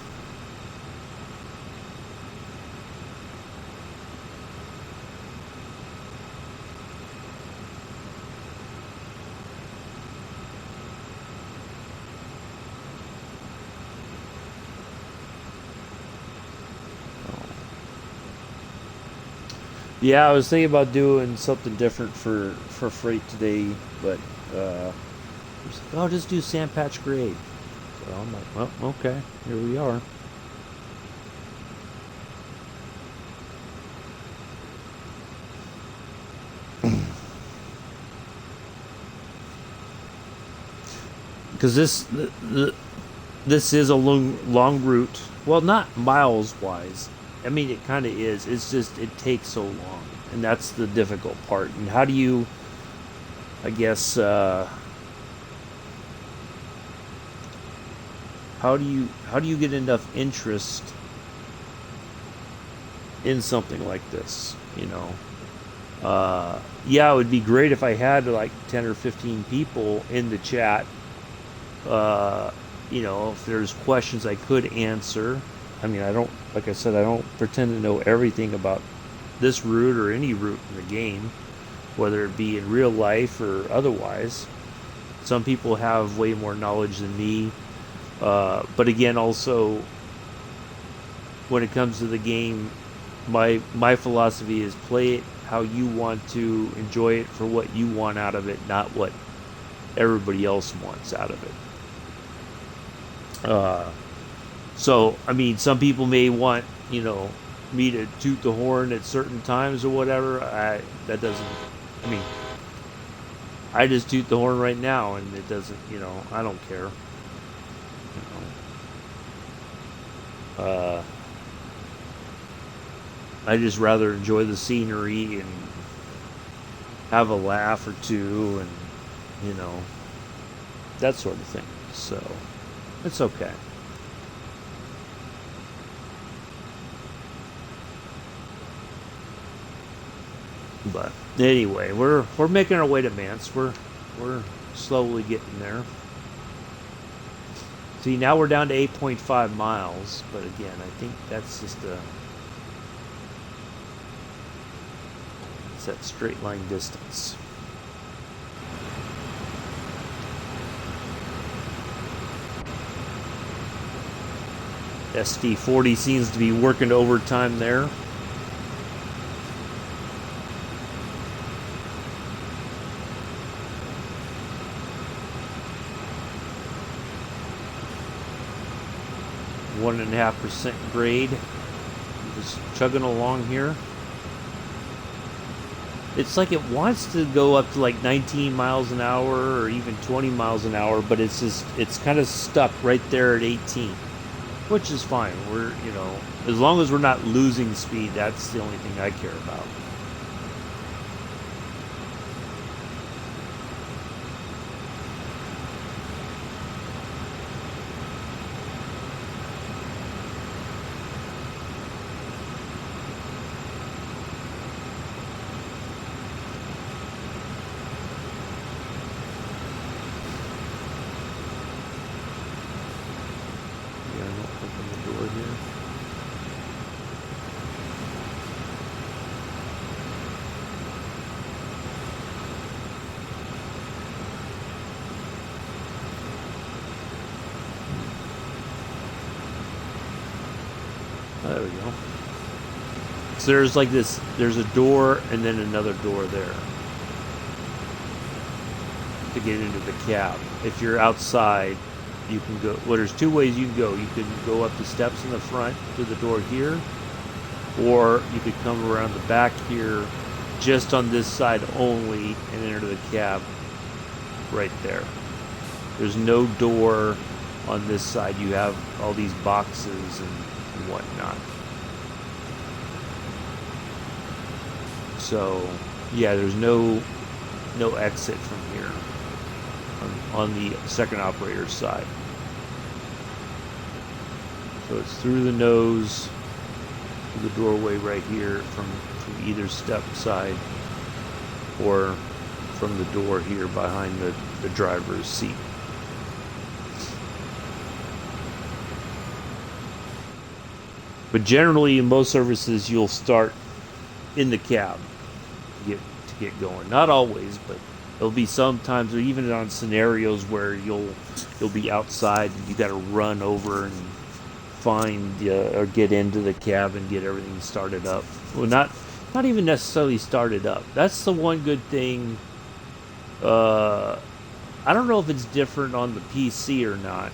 Yeah, I was thinking about doing something different for freight today, but I'll just do sand patch grade. So I'm like, well, okay, here we are. Because this is a long route. Well, not miles wise. I mean, it kind of is. It's just it takes so long, and that's the difficult part. And how do you, I guess, how do you get enough interest in something like this? Yeah, it would be great if I had like 10 or 15 people in the chat. If there's questions I could answer. I mean, like I said, I don't pretend to know everything about this route or any route in the game, whether it be in real life or otherwise. Some people have way more knowledge than me. But again, also, when it comes to the game, my philosophy is play it how you want to, enjoy it for what you want out of it, not what everybody else wants out of it. So, I mean, some people may want, me to toot the horn at certain times or whatever. That doesn't, I mean, I just toot the horn right now and it doesn't, I don't care. I just rather enjoy the scenery and have a laugh or two and, that sort of thing. So, it's okay. But anyway, we're making our way to Mance. We're slowly getting there. See, now we're down to 8.5 miles, but again, I think that's just it's that straight line distance. SD40 seems to be working overtime there. One and a half percent grade. Just chugging along here. It's like it wants to go up to like 19 miles an hour or even 20 miles an hour, but it's kind of stuck right there at 18, which is fine. We're, as long as we're not losing speed, that's the only thing I care about. There we go. So there's like this, there's a door and then another door there to get into the cab. If you're outside, you can go, well, there's two ways you can go. You can go up the steps in the front to the door here, or you could come around the back here just on this side only and enter the cab right there. There's no door on this side. You have all these boxes and whatnot. So yeah, there's no exit from here on the second operator's side. So it's through the nose to the doorway right here from either step side, or from the door here behind the driver's seat. But generally, in most services, you'll start in the cab to get going. Not always, but there'll be some times, or even on scenarios where you'll be outside and you got to run over and find or get into the cab and get everything started up. Well, not even necessarily started up. That's the one good thing. I don't know if it's different on the PC or not,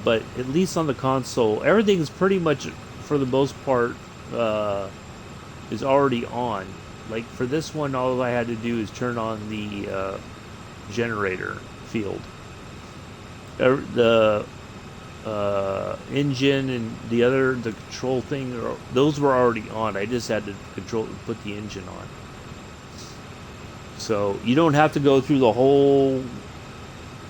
but at least on the console, everything's pretty much, for the most part, is already on. Like for this one, all I had to do is turn on the generator field. The engine and the control thing, those were already on. I just had to put the engine on. So you don't have to go through the whole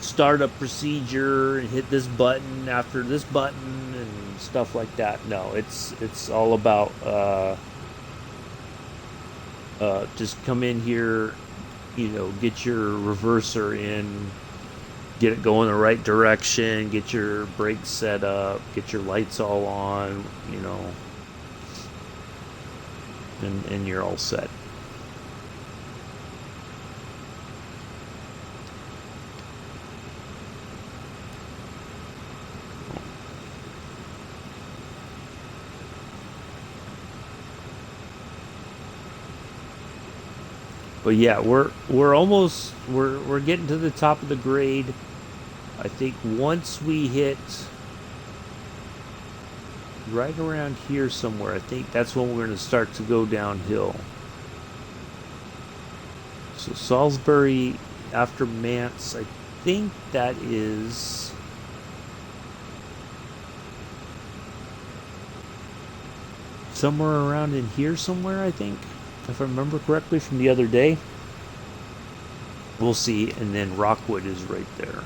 startup procedure and hit this button after this button and stuff like that. No, it's all about just come in here, get your reverser in, get it going the right direction, get your brakes set up, get your lights all on, and you're all set. But yeah, we're almost we're getting to the top of the grade. I think once we hit right around here somewhere, I think that's when we're going to start to go downhill. So Salisbury after Mance, I think that is somewhere around in here somewhere, I think, if I remember correctly from the other day. We'll see. And then Rockwood is right there.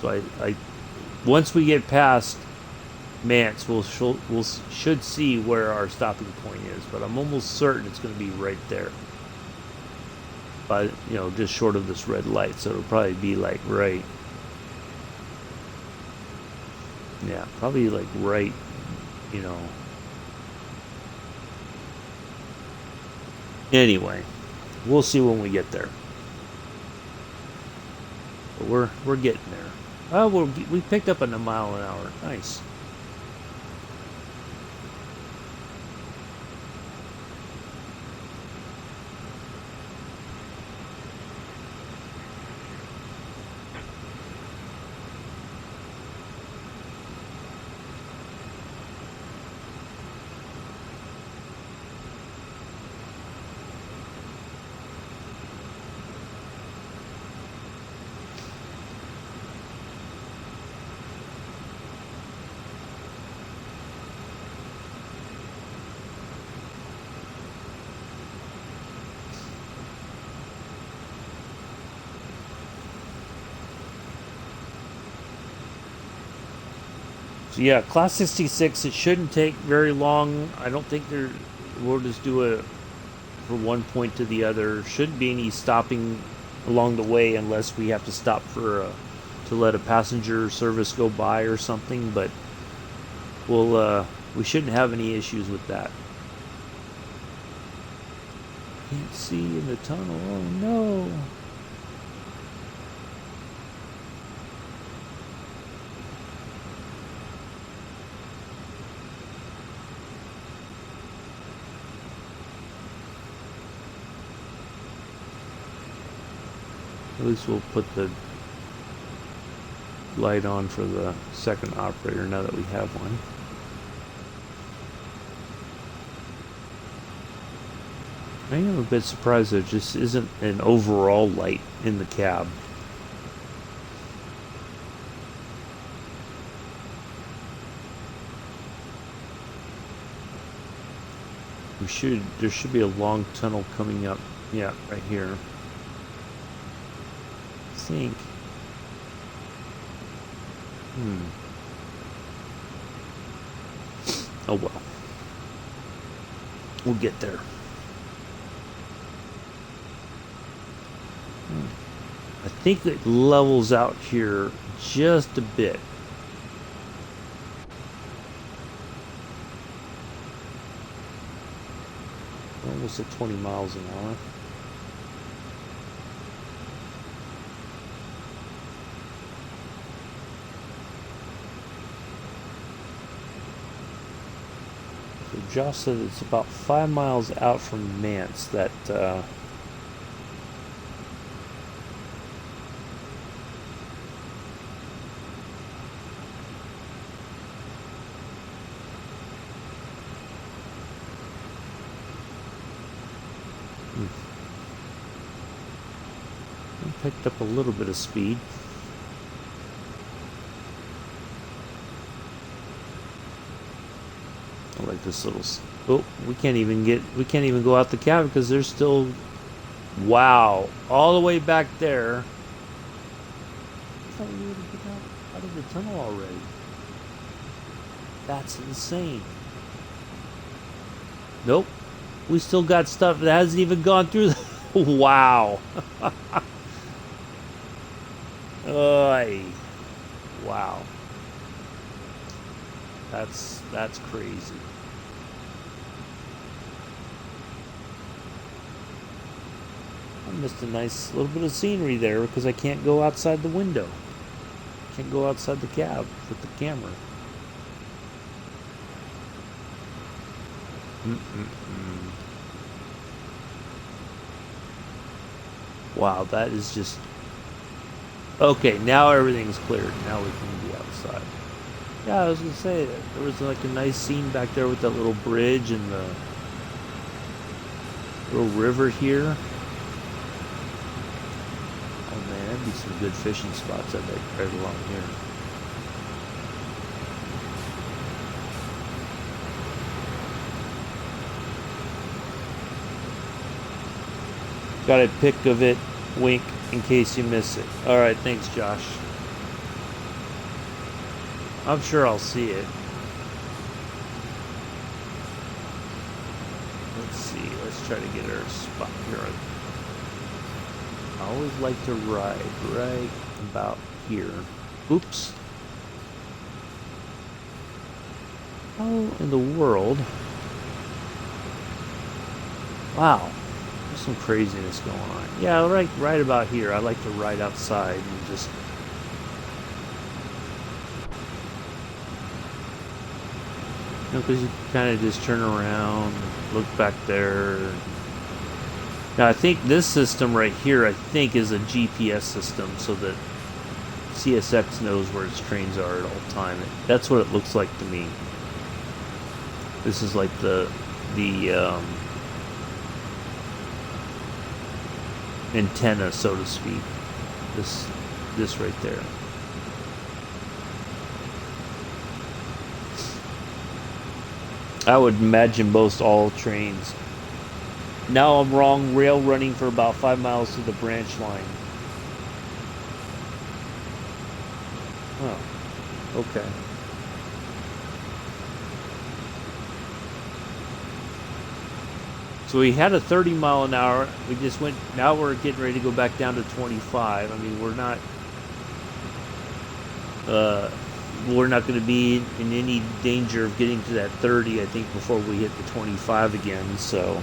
So I once we get past Mance, we should see where our stopping point is, but I'm almost certain it's going to be right there. by, just short of this red light, so it'll probably be like right, yeah, probably like right, you know. Anyway, we'll see when we get there. But we're getting there. Oh, we picked up a mile an hour. Nice. So yeah, Class 66. It shouldn't take very long. I don't think we'll just do it from one point to the other. Shouldn't be any stopping along the way unless we have to stop to let a passenger service go by or something. But we shouldn't have any issues with that. Can't see in the tunnel. Oh no. At least we'll put the light on for the second operator now that we have one. I am a bit surprised there just isn't an overall light in the cab. There should be a long tunnel coming up. Yeah, right here. Think. Oh well. We'll get there. I think it levels out here just a bit. Almost at 20 miles an hour. Josh said it's about 5 miles out from Mance that picked up a little bit of speed. I like this little. Oh, we can't even go out the cab because there's still. Wow, all the way back there. I thought we would have been out of the tunnel already. That's insane. Nope, we still got stuff that hasn't even gone through. Wow. Wow. That's crazy. I missed a nice little bit of scenery there because I can't go outside the window. Can't go outside the cab with the camera. Wow, that is just... Okay, now everything's cleared. Now we can be outside. Yeah, I was going to say, there was like a nice scene back there with that little bridge and the little river here. Oh man, that'd be some good fishing spots, I bet, right along here. Got a pic of it, wink, in case you miss it. Alright, thanks Josh. I'm sure I'll see it. Let's see, let's try to get our spot here. I always like to ride right about here. Oops. How in the world? Wow. There's some craziness going on. Yeah, right about here. I like to ride outside and just... You know, because you kind of just turn around, look back there. Now, I think this system right here, I think, is a GPS system so that CSX knows where its trains are at all time. That's what it looks like to me. This is like the antenna, so to speak. This right there. I would imagine most all trains. Now I'm wrong. Rail running for about 5 miles to the branch line. Oh, okay. So we had a 30 mile an hour. We just went. Now we're getting ready to go back down to 25. I mean, we're not. We're not going to be in any danger of getting to that 30, I think, before we hit the 25 again, so...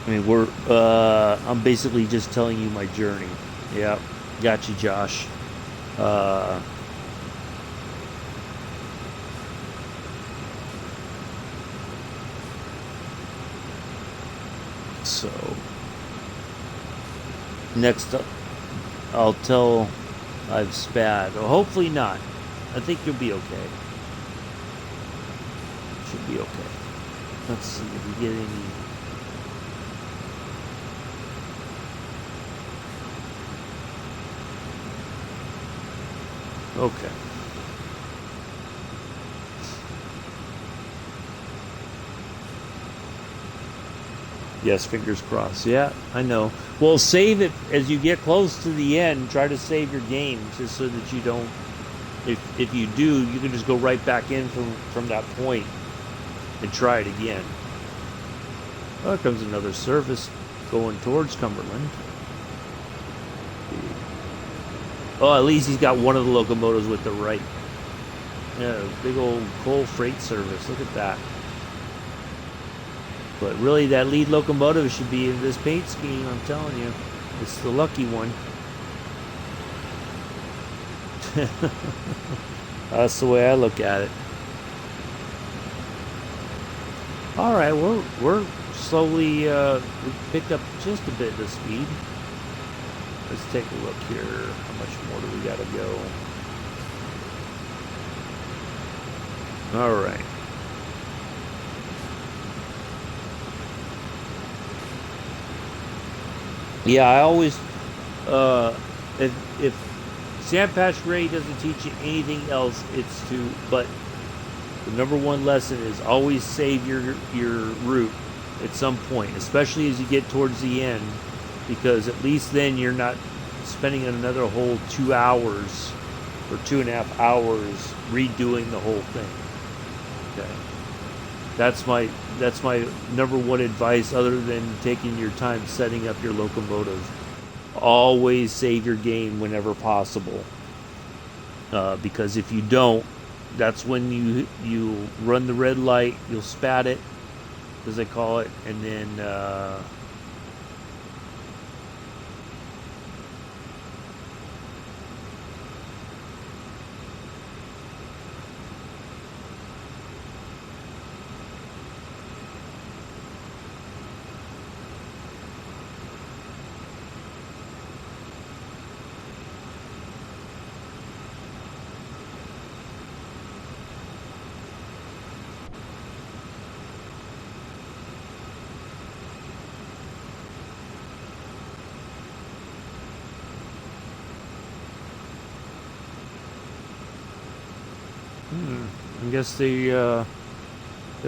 I mean, I'm basically just telling you my journey. Yeah, got you, Josh. So next up, I'll tell I've spat. Well, hopefully not. I think you'll be okay. Should be okay. Let's see if we get any. Okay. Yes, fingers crossed. Yeah, I know. Well, save it as you get close to the end. Try to save your game just so that you don't. If you do, you can just go right back in from that point and try it again. Oh, here comes another service going towards Cumberland. Oh, at least he's got one of the locomotives with the right. Yeah, big old coal freight service. Look at that. But really, that lead locomotive should be in this paint scheme, I'm telling you. It's the lucky one. That's the way I look at it. Alright, we're slowly, we picked up just a bit of speed. Let's take a look here. How much more do we got to go? Alright. Yeah, I always, if Sandpatch Ray doesn't teach you anything else, it's to, but the number one lesson is always save your route at some point, especially as you get towards the end, because at least then you're not spending another whole 2 hours or 2.5 hours redoing the whole thing. Okay. That's my number one advice, other than taking your time setting up your locomotive. Always save your game whenever possible, because if you don't, that's when you run the red light. You'll spat it, as they call it, and then I guess they're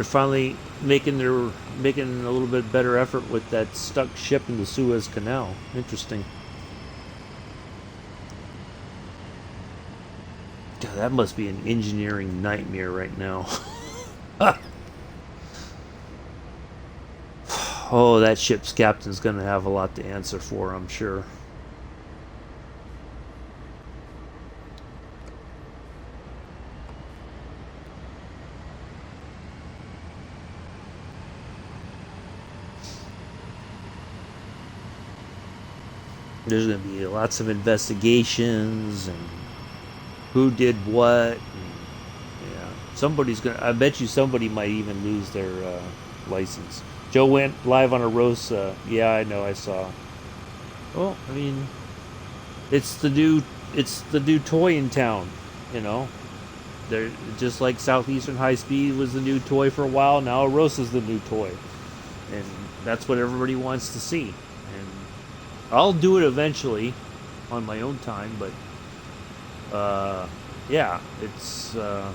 finally making a little bit better effort with that stuck ship in the Suez Canal. Interesting. That must be an engineering nightmare right now. Oh, that ship's captain's gonna have a lot to answer for, I'm sure. There's gonna be lots of investigations and who did what. And, yeah, somebody's gonna. I bet you somebody might even lose their license. Joe went live on a roast. Yeah, I know. I saw. Well, I mean, it's the new. It's the new toy in town. You know, they're just like Southeastern High Speed was the new toy for a while. Now Rosa's the new toy, and that's what everybody wants to see. And I'll do it eventually, on my own time. But yeah, it's the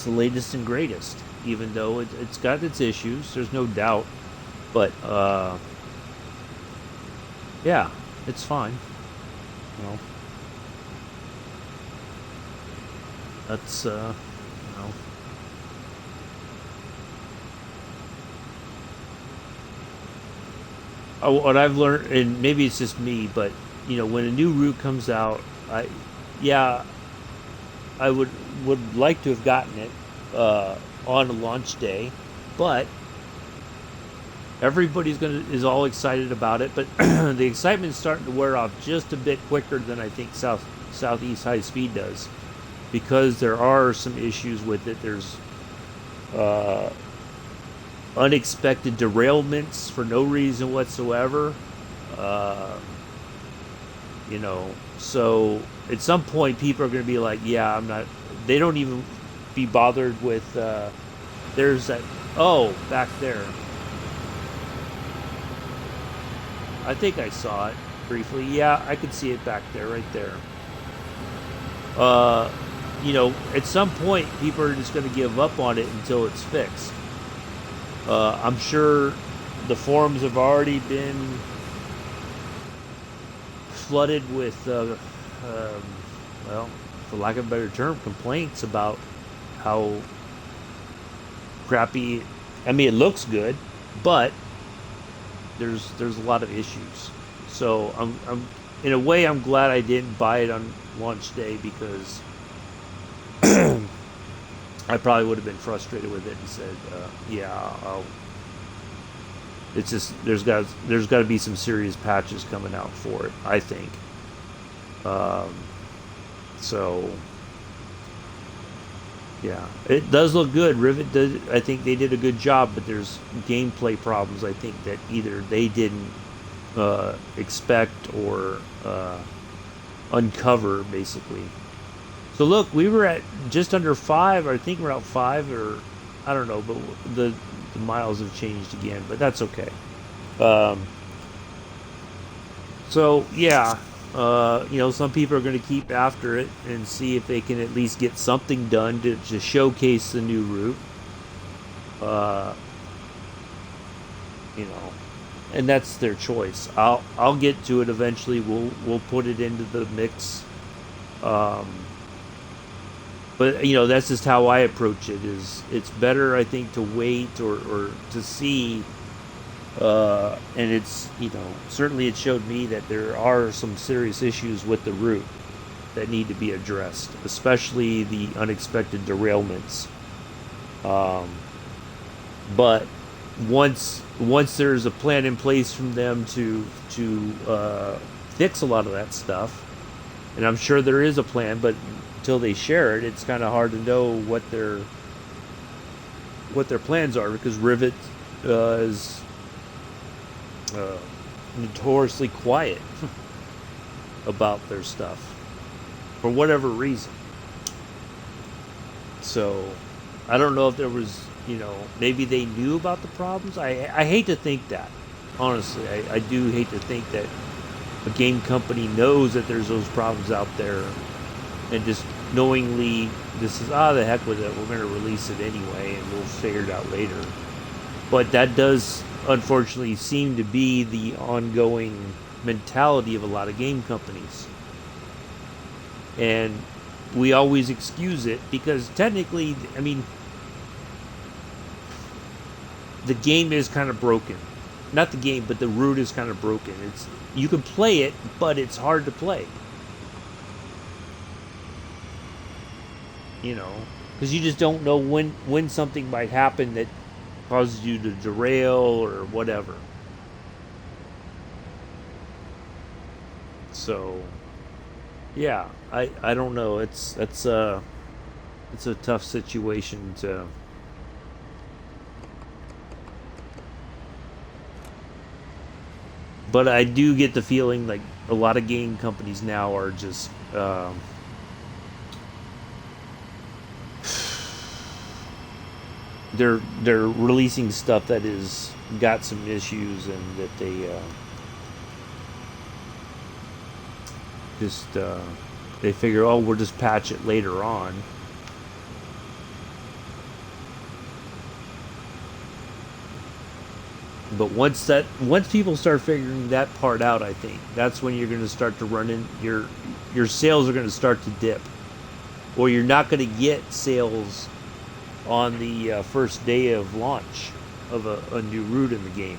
latest and greatest. Even though it's got its issues, there's no doubt. But yeah, it's fine. You know, that's you know. What I've learned, and maybe it's just me, but when a new route comes out, yeah, I would like to have gotten it on a launch day, but is all excited about it. But the excitement's starting to wear off just a bit quicker than I think Southeast High Speed does, because there are some issues with it. There's uh, unexpected derailments for no reason whatsoever. Uh, so at some point people are going to be like, yeah, I'm not. They don't even be bothered with. There's that. Oh, back there. I think I saw it briefly. Yeah, I could see it back there, right there. Uh, at some point people are just going to give up on it until it's fixed. I'm sure the forums have already been flooded with, well, for lack of a better term, complaints about how crappy. I mean, it looks good, but there's a lot of issues. So I'm in a way I'm glad I didn't buy it on launch day, because I probably would have been frustrated with it and said, "Yeah, it's just there's got to be some serious patches coming out for it, I think." Um, so yeah, it does look good. Rivet did. I think they did a good job, but there's gameplay problems. I think that either they didn't expect or uncover, basically. So look, we were at just under 5. I think we're at 5, or I don't know, but the miles have changed again, but that's okay. Um, so yeah, some people are going to keep after it and see if they can at least get something done to showcase the new route. Uh, you know, and that's their choice. I'll get to it eventually. We'll put it into the mix. Um, but that's just how I approach it. Is it's better, I think, to wait or to see. And it's certainly it showed me that there are some serious issues with the route that need to be addressed, especially the unexpected derailments. Um, but once there's a plan in place from them to fix a lot of that stuff, and I'm sure there is a plan, but until they share it, it's kind of hard to know what their plans are, because Rivet is uh, notoriously quiet about their stuff for whatever reason. So I don't know if there was, maybe they knew about the problems. I hate to think that, honestly. I do hate to think that a game company knows that there's those problems out there and just knowingly this is, the heck with it, we're going to release it anyway and we'll figure it out later. But that does unfortunately seem to be the ongoing mentality of a lot of game companies. And we always excuse it because technically, I mean, the game is kind of broken. Not the game, but the root is kind of broken. It's you can play it, but it's hard to play. You know, because you just don't know when something might happen that causes you to derail or whatever. So, yeah, I don't know. It's a tough situation to. But I do get the feeling like a lot of game companies now are just they're releasing stuff that is got some issues and that they just they figure, oh, we'll just patch it later on. But once people start figuring that part out, I think that's when you're going to start to run in your sales are going to start to dip, or you're not going to get sales on the first day of launch of a new route in the game.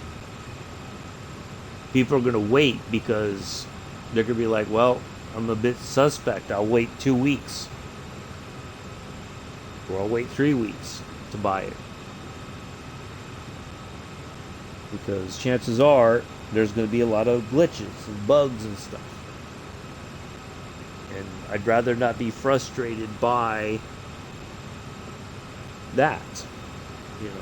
People are going to wait because they're going to be like, well, I'm a bit suspect. I'll wait 2 weeks, or I'll wait 3 weeks to buy it. Because chances are there's going to be a lot of glitches and bugs and stuff. And I'd rather not be frustrated by that, you know.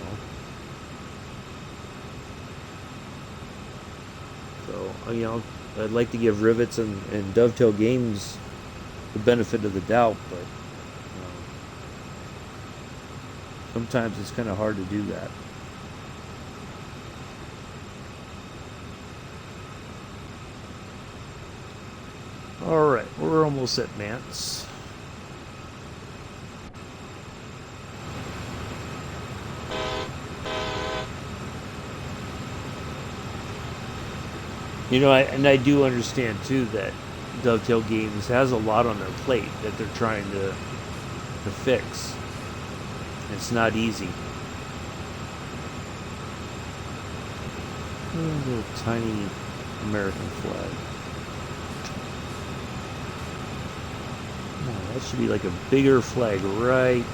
So, you know, I'd like to give Rivets and Dovetail Games the benefit of the doubt, but sometimes it's kind of hard to do that. Alright, we're almost at Mance. You know, I do understand too that Dovetail Games has a lot on their plate that they're trying to fix. It's not easy. A little tiny American flag. Oh, that should be like a bigger flag right,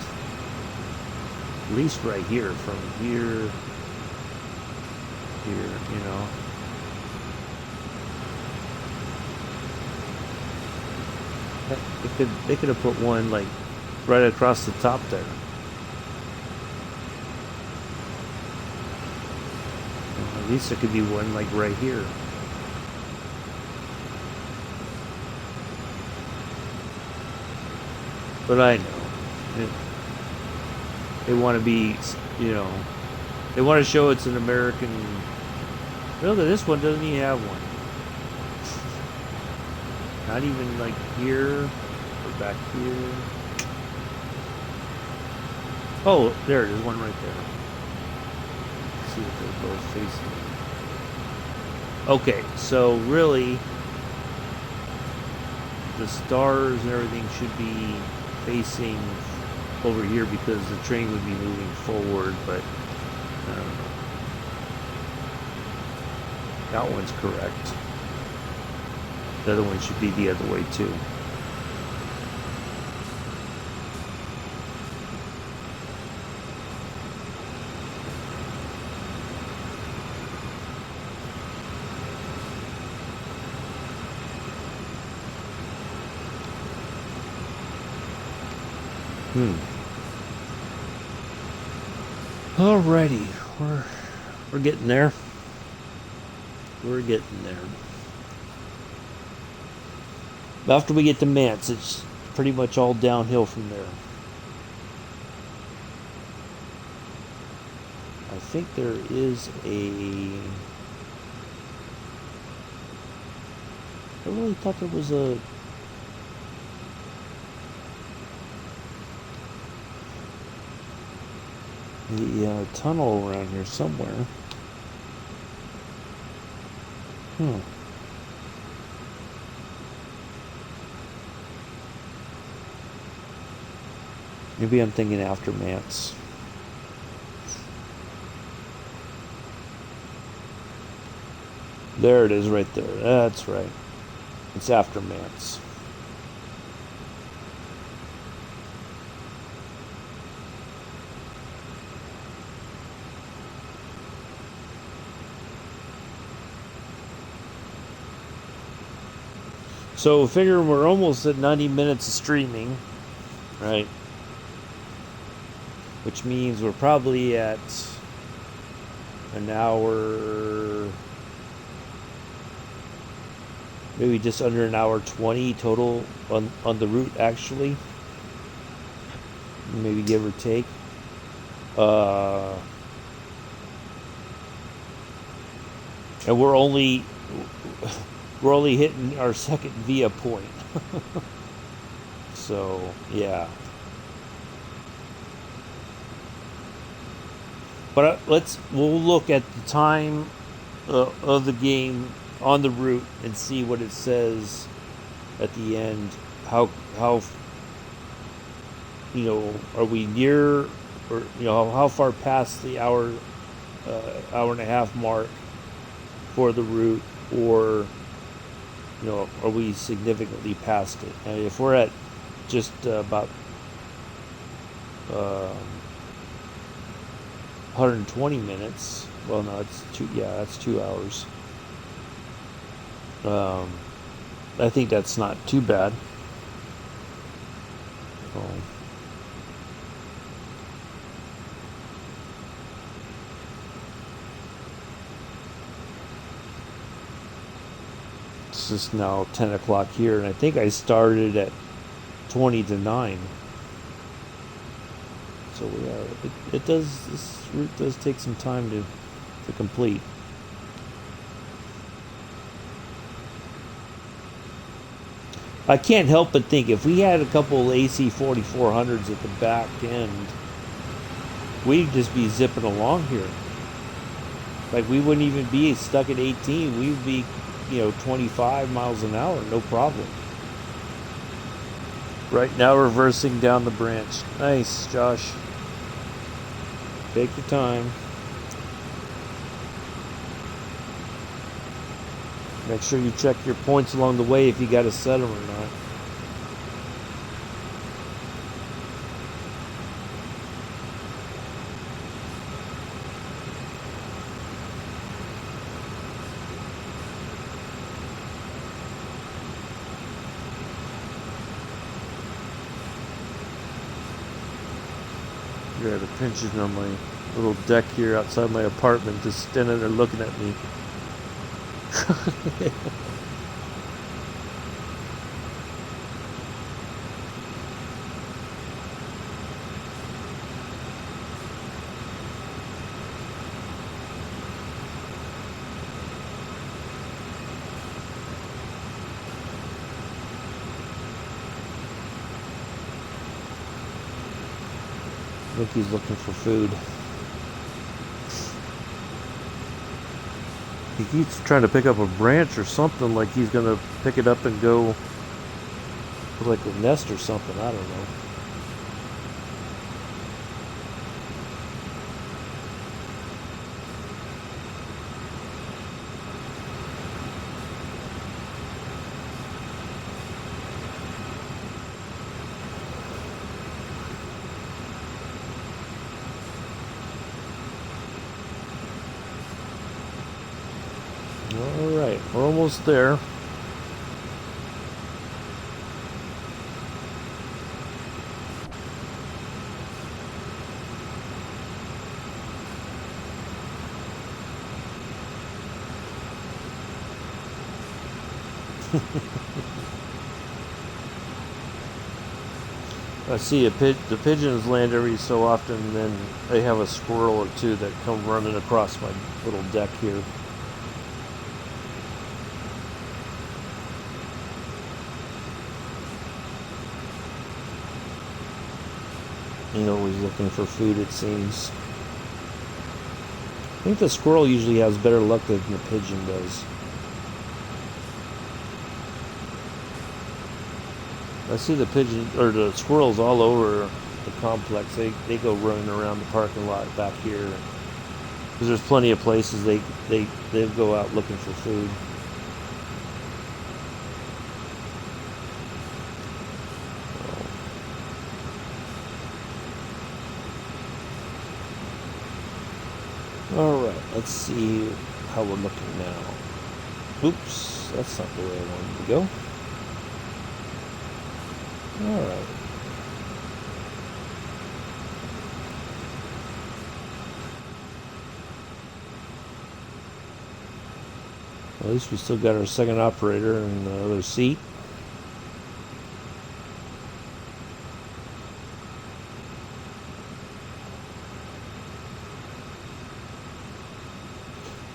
at least right here, from here, you know. They could have put one like right across the top there. At least there could be one like right here. But I know they want to be, you know, they want to show it's an American. No, this one doesn't even have one. Not even like here or back here. Oh, there it is, one right there. Let's see if they're both facing. Okay, so really, the stars and everything should be facing over here because the train would be moving forward, but I don't know. That one's correct. The other one should be the other way too. Alrighty, we're getting there. We're getting there. After we get to Mance, it's pretty much all downhill from there. I think there is I really thought there was a tunnel around here somewhere. Maybe I'm thinking Aftermaths. There it is right there. That's right. It's Aftermaths. So figure we're almost at 90 minutes of streaming, right? Which means we're probably at an hour, maybe just under an hour 20 total on the route actually, maybe give or take. And we're only hitting our second via point. So yeah, but we'll look at the time of the game on the route and see what it says at the end. How are we near, or how far past the hour and a half mark for the route, or are we significantly past it? And if we're at just about 120 minutes, well, no, that's 2 hours. I think that's not too bad. It's just now 10 o'clock here, and I think I started at 20 to 9. So this route does take some time to complete. I can't help but think if we had a couple AC 4400s at the back end, we'd just be zipping along here. Like, we wouldn't even be stuck at 18. We'd be 25 miles an hour, no problem. Right now, reversing down the branch. Nice, Josh. Take your time. Make sure you check your points along the way if you got to set them or not. I got a pigeon on my little deck here outside my apartment, just standing there looking at me. I think he's looking for food. He keeps trying to pick up a branch or something, like he's gonna pick it up and go to like a nest or something. I don't know. Alright, we're almost there. I see the pigeons land every so often, and then they have a squirrel or two that come running across my little deck here. Always looking for food, it seems. I think the squirrel usually has better luck than the pigeon does. I see the pigeon or the squirrels all over the complex. They go running around the parking lot back here because there's plenty of places they go out looking for food. All right, let's see how we're looking now. Oops, that's not the way I wanted to go. All right. Well, at least we still got our second operator in the other seat.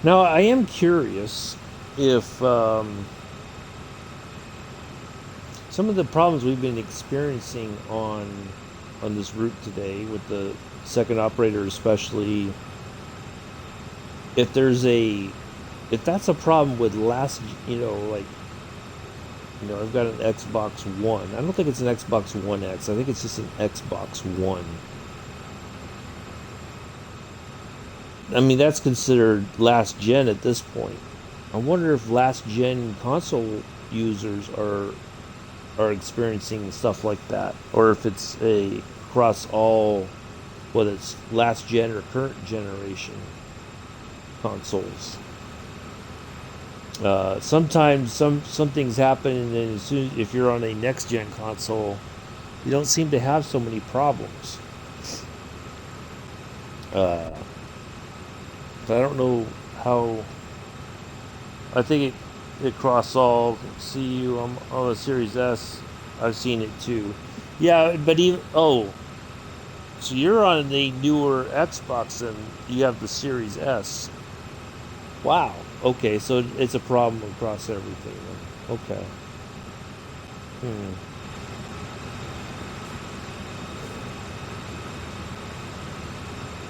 Now, I am curious if some of the problems we've been experiencing on this route today with the second operator, especially, if that's a problem with last, I've got an Xbox One. I don't think it's an Xbox One X. I think it's just an Xbox One. I mean, that's considered last gen at this point. I wonder if last gen console users are experiencing stuff like that, or if it's a across all, whether it's last gen or current generation consoles. Sometimes some things happen, and then as soon if you're on a next gen console, you don't seem to have so many problems. I don't know how. I think it cross all. See you. I'm on the Series S. I've seen it too. Yeah, but even so you're on the newer Xbox and you have the Series S. Wow. Okay, so it's a problem across everything. Okay.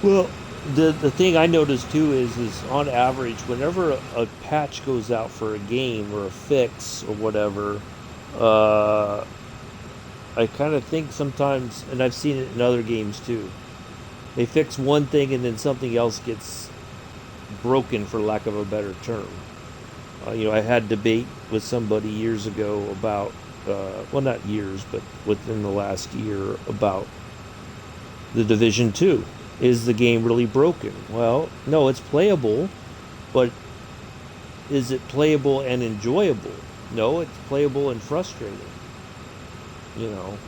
Well, the thing I noticed too is on average, whenever a patch goes out for a game or a fix or whatever, uh, I kind of think sometimes, and I've seen it in other games too. They fix one thing and then something else gets broken, for lack of a better term. I had debate with somebody years ago about, well, not years, but within the last year about the Division 2. Is the game really broken? Well, no, it's playable, but is it playable and enjoyable? No, it's playable and frustrating. You know,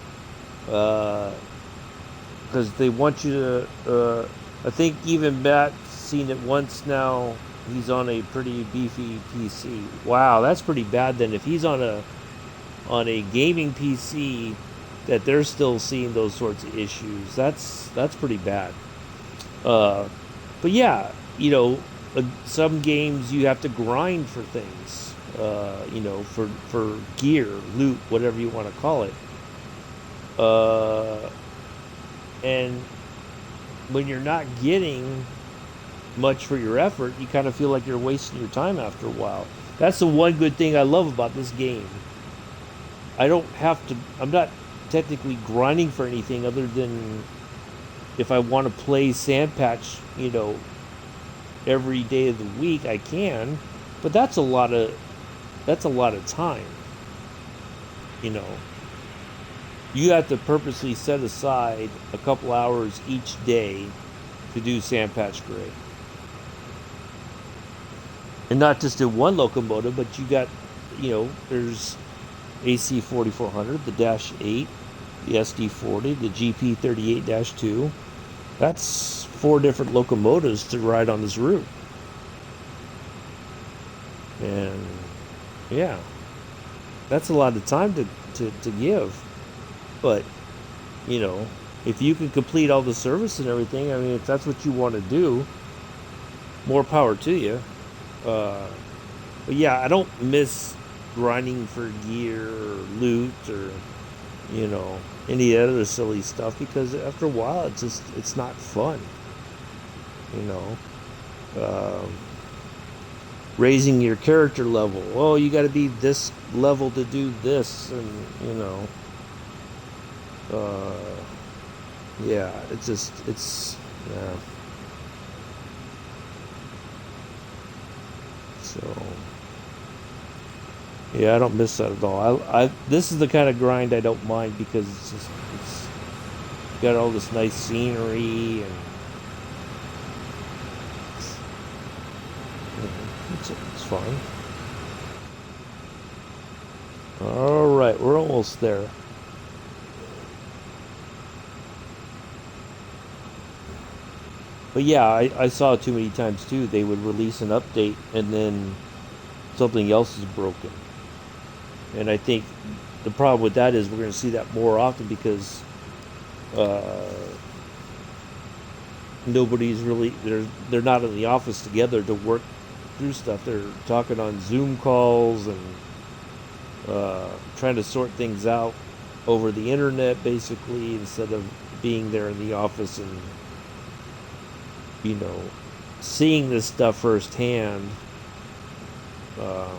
because they want you to. I think even Matt's seen it once now. He's on a pretty beefy PC. Wow, that's pretty bad. Then if he's on a gaming PC, that they're still seeing those sorts of issues. That's pretty bad. But yeah, some games you have to grind for things. For gear, loot, whatever you want to call it. And when you're not getting much for your effort, you kind of feel like you're wasting your time after a while. That's the one good thing I love about this game. I'm not technically grinding for anything other than if I want to play Sand Patch, every day of the week, I can. But that's a lot of time. You have to purposely set aside a couple hours each day to do Sand Patch Gray. And not just in one locomotive, but you got, there's AC 4400, the Dash 8, the SD 40, the GP 38-2. That's 4 different locomotives to ride on this route. And yeah, that's a lot of time to give. But, if you can complete all the service and everything, I mean, if that's what you want to do, more power to you. But yeah, I don't miss grinding for gear or loot or, any other silly stuff, because after a while it's not fun. Raising your character level. Oh, you got to be this level to do this, and Yeah, it's yeah. So yeah, I don't miss that at all. I this is the kind of grind I don't mind because it's got all this nice scenery and it's fun. All right, we're almost there. But yeah, I saw it too many times too. They would release an update and then something else is broken. And I think the problem with that is we're going to see that more often because uh, nobody's really they're not in the office together to work through stuff. They're talking on Zoom calls and trying to sort things out over the internet basically instead of being there in the office and you know seeing this stuff firsthand. Um,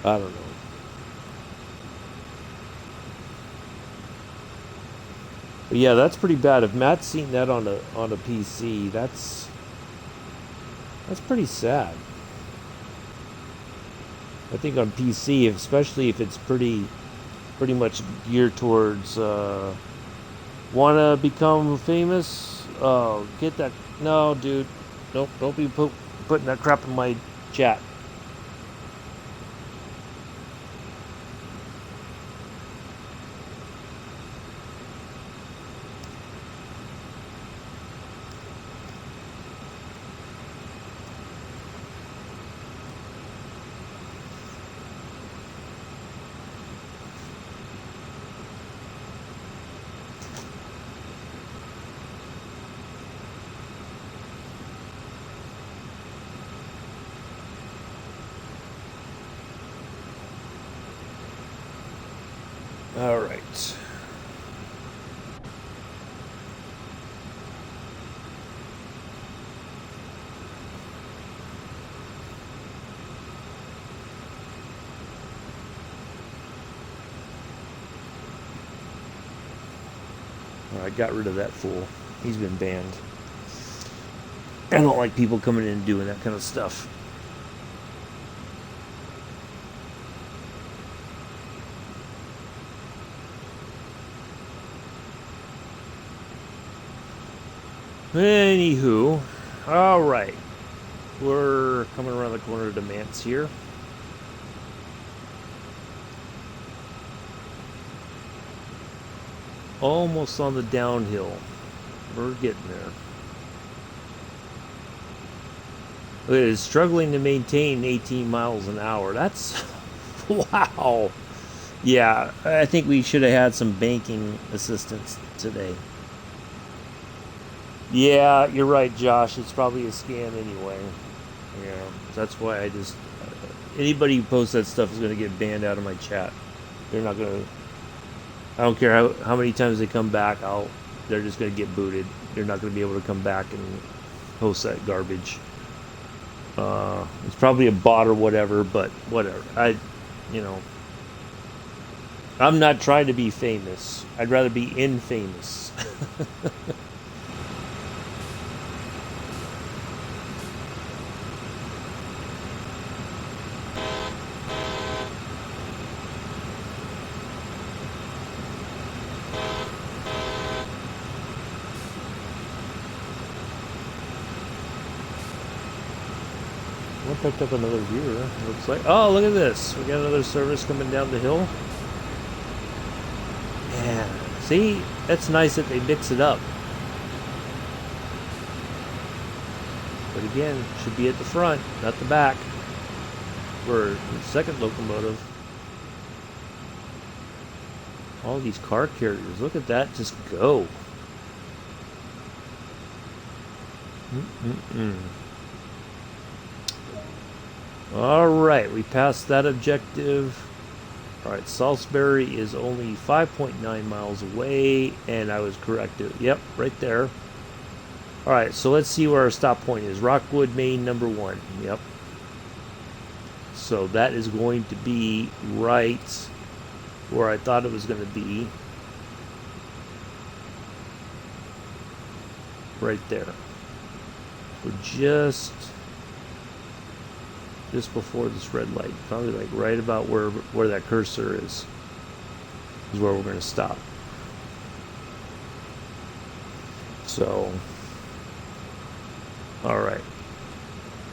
I don't know. But yeah, that's pretty bad. If Matt's seen that on a PC, that's pretty sad. I think on PC, especially if it's pretty much geared towards wanna become famous. Oh, get that? No, dude. Nope. Don't be putting that crap in my chat. All right. I got rid of that fool. He's been banned. I don't like people coming in and doing that kind of stuff. Anywho, all right. We're coming around the corner to Mance here. Almost on the downhill. We're getting there. It is struggling to maintain 18 miles an hour. That's wow. Yeah, I think we should have had some banking assistance today. Yeah, you're right, Josh. It's probably a scam anyway. Yeah, that's why I just anybody who posts that stuff is going to get banned out of my chat. They're not going to. I don't care how many times they come back. They're just going to get booted. They're not going to be able to come back and post that garbage. It's probably a bot or whatever, but whatever. You know, I'm not trying to be famous. I'd rather be infamous. I picked up another viewer. Looks like. Oh, look at this. We got another service coming down the hill. Yeah. See, that's nice that they mix it up. But again, should be at the front, not the back. For the second locomotive. All these car carriers. Look at that. Just go. Mm-mm-mm. All right, we passed that objective. All right, Salisbury is only 5.9 miles away, and I was corrected. Yep, right there. All right, so let's see where our stop point is. Rockwood Main No. 1. Yep. So that is going to be right where I thought it was going to be. right there. We're just before this red light, probably like right about where that cursor is where we're going to stop. So, all right,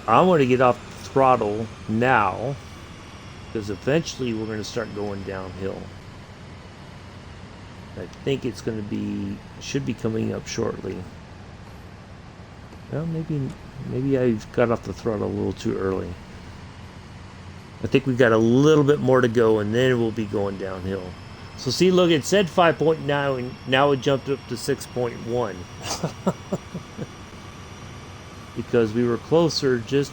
I want to get off the throttle now because eventually we're going to start going downhill. I think it's going to should be coming up shortly. Well, maybe I got off the throttle a little too early. I think we got a little bit more to go, and then we'll be going downhill. So see, look, it said 5.9, and now it jumped up to 6.1. Because we were closer just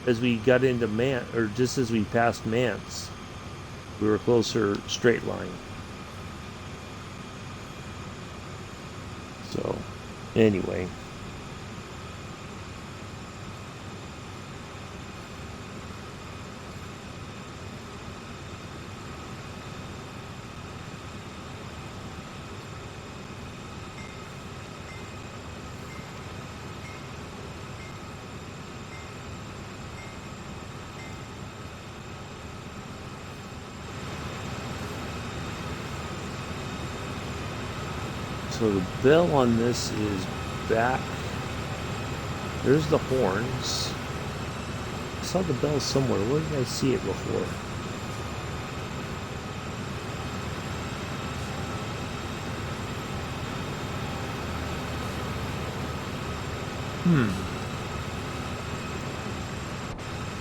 as we got into or just as we passed Mance. We were closer straight line. So, anyway. So the bell on this is back. There's the horns. I saw the bell somewhere. Where did I see it before?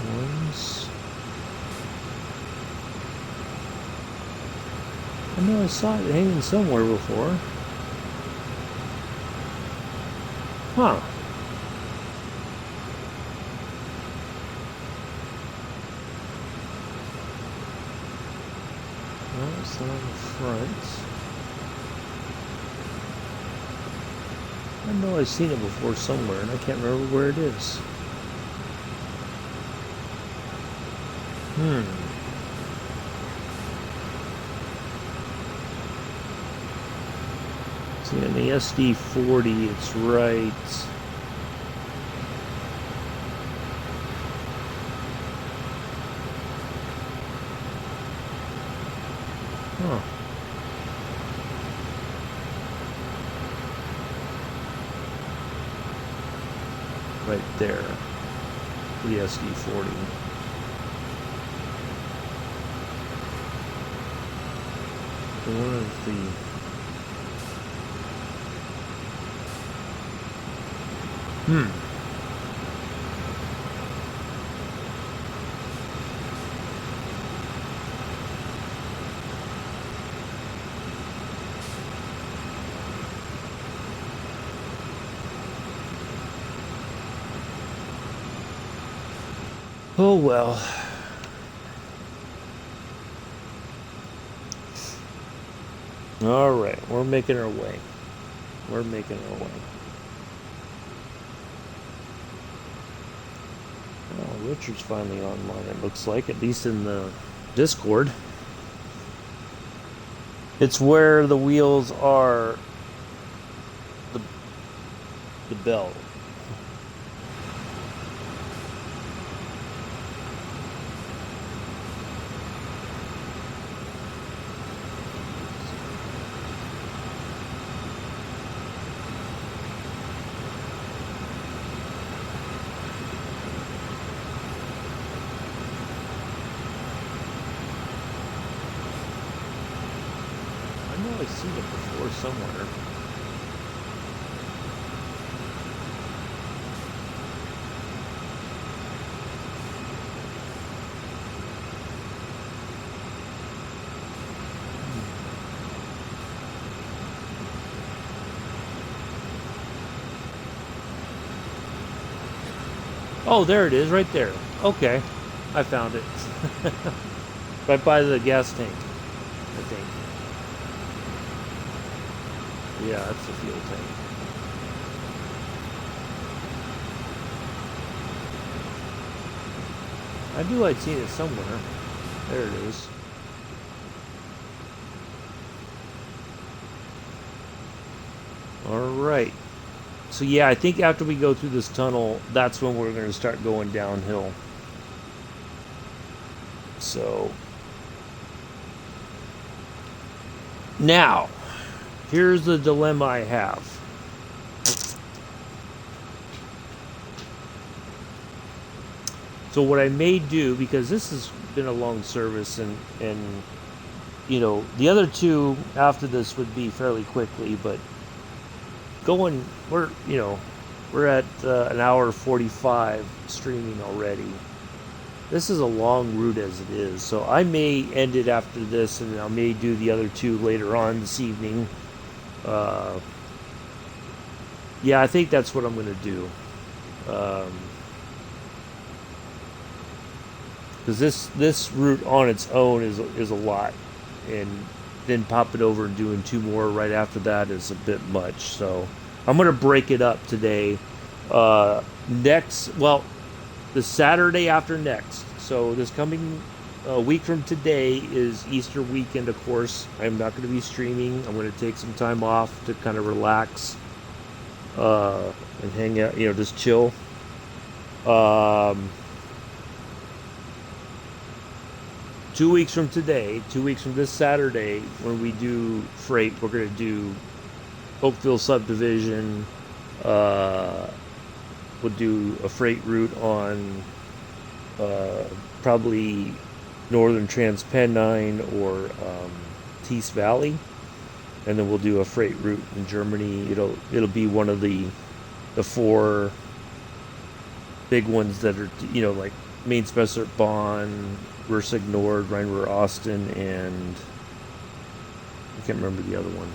Horns. I know I saw it hanging somewhere before. Huh. Well, it's not on the front. I know I've seen it before somewhere, and I can't remember where it is. See, on the SD40, it's right. Huh. Right there. For the SD40. One of the Oh well. All right, we're making our way. We're making our way. Well, Richard's finally online, it looks like, at least in the Discord. It's where the wheels are the bell. I've seen it before somewhere. Oh, there it is, right there. Okay, I found it. Right by the gas tank, I think. Yeah, that's the fuel tank. I knew I'd seen it somewhere. There it is. All right. So yeah, I think after we go through this tunnel, that's when we're going to start going downhill. So now, here's the dilemma I have. So what I may do, because this has been a long service, and you know, the other two after this would be fairly quickly, but we're at an hour 45 streaming already. This is a long route as it is, so I may end it after this, and I may do the other two later on this evening. Yeah, I think that's what I'm going to do. Because this route on its own is a lot, and then pop it over and doing two more right after that is a bit much. So I'm gonna break it up today. The Saturday after next. So this coming week from today is Easter weekend, of course. I'm not going to be streaming. I'm going to take some time off to kind of relax and hang out, just chill. 2 weeks from today, 2 weeks from this Saturday, when we do freight, we're going to do Oakville subdivision. We'll do a freight route on probably Northern Transpennine or Tees Valley, and then we'll do a freight route in Germany. It'll be one of the four big ones that are like Main Spessart Bonn, Versig Nord, Rhein Austin, and I can't remember the other one.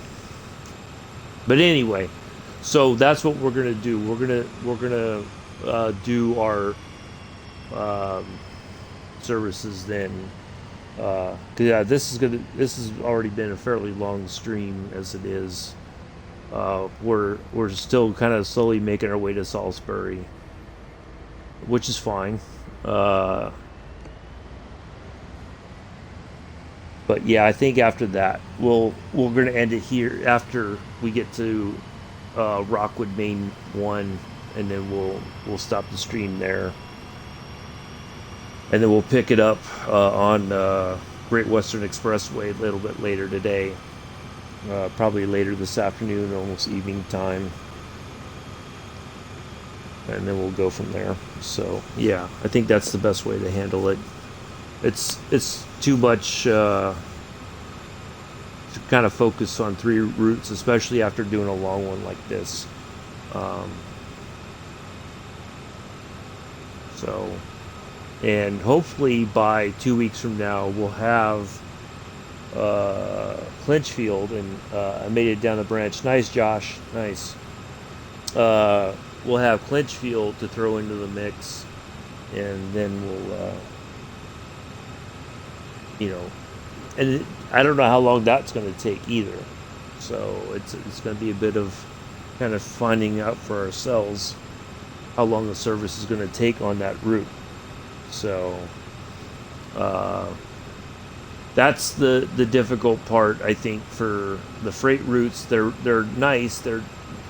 But anyway, so that's what we're gonna do. We're gonna do our services then. Yeah, this has already been a fairly long stream as it is. We're still kind of slowly making our way to Salisbury, which is fine. But yeah, I think after that we're gonna end it here after we get to Rockwood Main 1, and then we'll stop the stream there, and then we'll pick it up on Great Western Expressway a little bit later today, probably later this afternoon, almost evening time, and then we'll go from there. So yeah, I think that's the best way to handle it. It's too much to kind of focus on three routes, especially after doing a long one like this. So, and hopefully by 2 weeks from now we'll have Clinchfield, and I made it down the branch. Nice, Josh. Nice. We'll have Clinchfield to throw into the mix, and then we'll and I don't know how long that's going to take either. So it's going to be a bit of kind of finding out for ourselves how long the service is going to take on that route. So that's the difficult part, I think, for the freight routes. They're nice, they're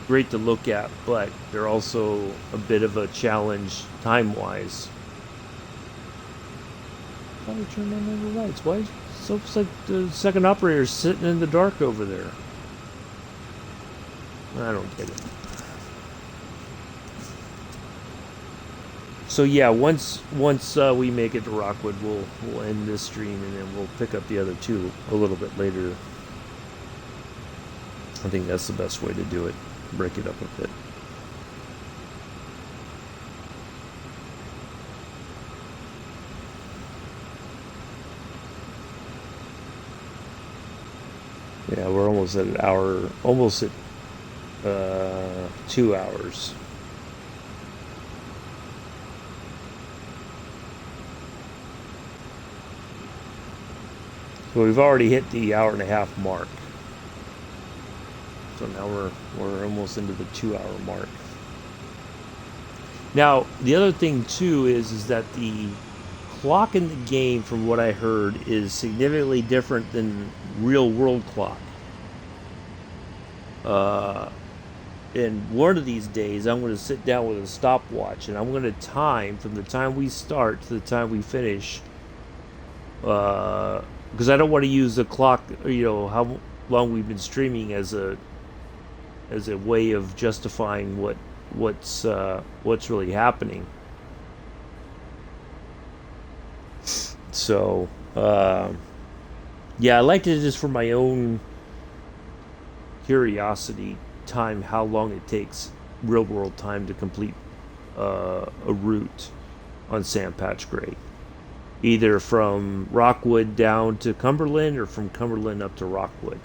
great to look at, but they're also a bit of a challenge time-wise. Why would turn on the lights? Why? So it's like the second operator's sitting in the dark over there. I don't get it. So yeah, once we make it to Rockwood, we'll end this stream, and then we'll pick up the other two a little bit later. I think that's the best way to do it. Break it up a bit. Yeah, we're almost at an hour, almost at 2 hours. So we've already hit the hour and a half mark. So now we're almost into the 2 hour mark. Now, the other thing too is that the clock in the game, from what I heard, is significantly different than real world clock. And one of these days, I'm going to sit down with a stopwatch and I'm going to time from the time we start to the time we finish. Because I don't want to use the clock, how long we've been streaming as a way of justifying what's really happening. So, yeah, I like to just for my own curiosity time how long it takes real world time to complete a route on Sandpatch Grade, either from Rockwood down to Cumberland or from Cumberland up to Rockwood.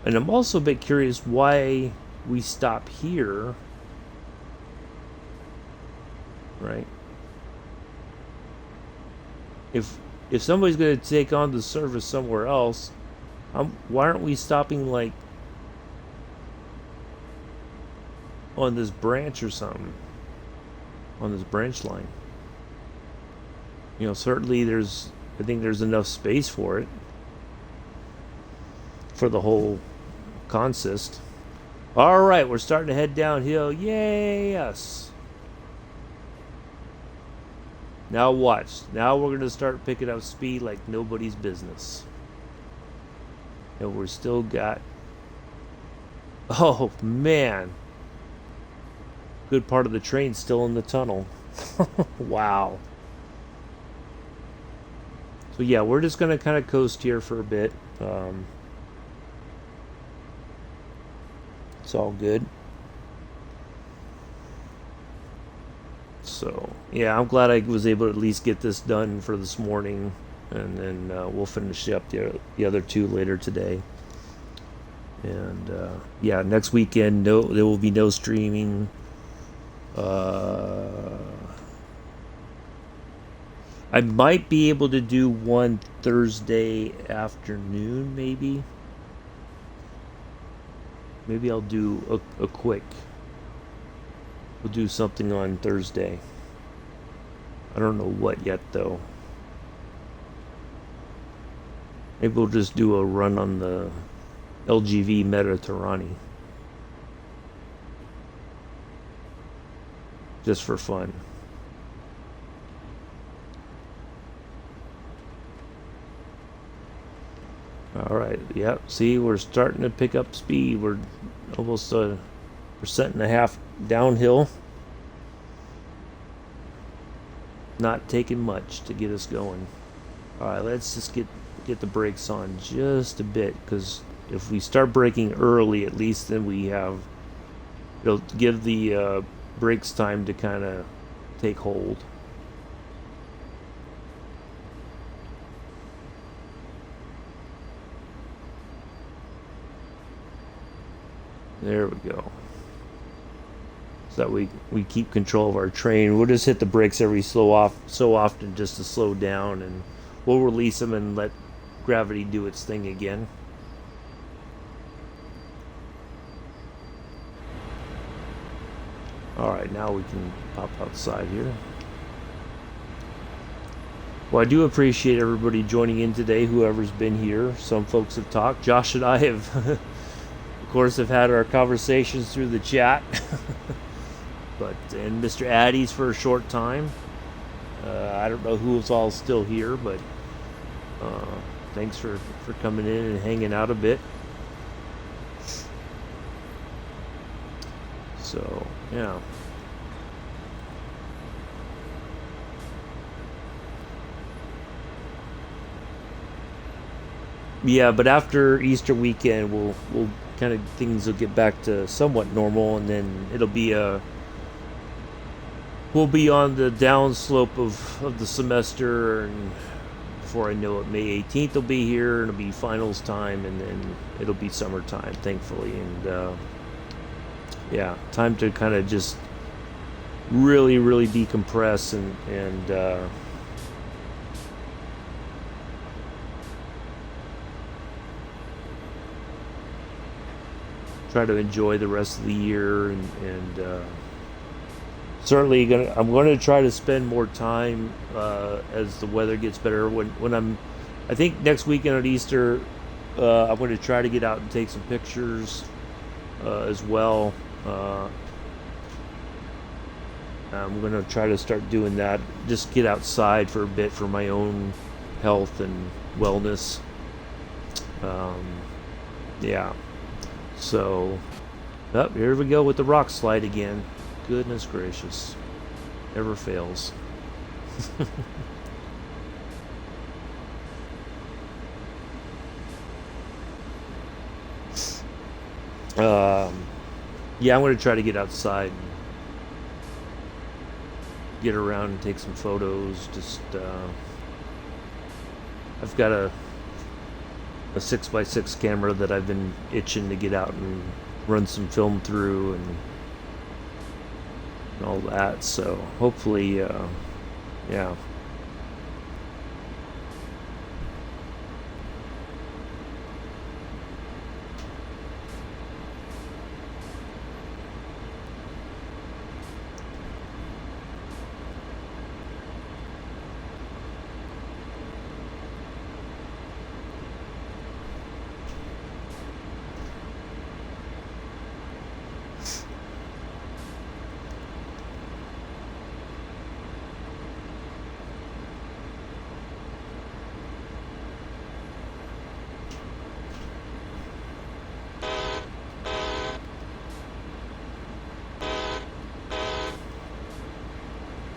And I'm also a bit curious why we stop here, right? If somebody's going to take on the service somewhere else, why aren't we stopping like on this branch or something? On this branch line. Certainly I think there's enough space for it. For the whole consist. Alright, we're starting to head downhill. Yay, us. Now watch. Now we're going to start picking up speed like nobody's business. And we're still got... Oh, man. Good part of the train's still in the tunnel. Wow. So yeah, we're just going to kind of coast here for a bit. It's all good. So yeah, I'm glad I was able to at least get this done for this morning, and then we'll finish up the other two later today. And yeah, next weekend there will be no streaming. I might be able to do one Thursday afternoon, maybe. Maybe I'll do a quick. We'll do something on Thursday. I don't know what yet, though. Maybe we'll just do a run on the LGV Mediterranean. Just for fun. Alright, yep, see, we're starting to pick up speed. We're almost a 1.5% downhill. Not taking much to get us going. Alright, let's just get the brakes on just a bit, because if we start braking early, at least then it'll give the brakes time to kind of take hold. There we go. So that we keep control of our train. We'll just hit the brakes so often just to slow down, and we'll release them and let gravity do its thing again. Alright, now we can pop outside here. Well, I do appreciate everybody joining in today, whoever's been here. Some folks have talked. Josh and I have, of course, have had our conversations through the chat. And Mr. Addy's for a short time. I don't know who's all still here, but thanks for coming in and hanging out a bit. So, yeah. Yeah, but after Easter weekend, we'll kind of, things will get back to somewhat normal, and then we'll be on the downslope of the semester, and before I know it, May 18th will be here, and it'll be finals time, and then it'll be summertime, thankfully. And yeah, time to kind of just really, really decompress and try to enjoy the rest of the year, and certainly I'm going to try to spend more time as the weather gets better. When I think next weekend at Easter, I'm going to try to get out and take some pictures as well. I'm going to try to start doing that. Just get outside for a bit for my own health and wellness. Um, yeah. So, here we go with the rock slide again. Goodness gracious. Never fails. Yeah, I'm going to try to get outside and get around and take some photos. Just, I've got a 6x6 camera that I've been itching to get out and run some film through and all that. So hopefully, yeah.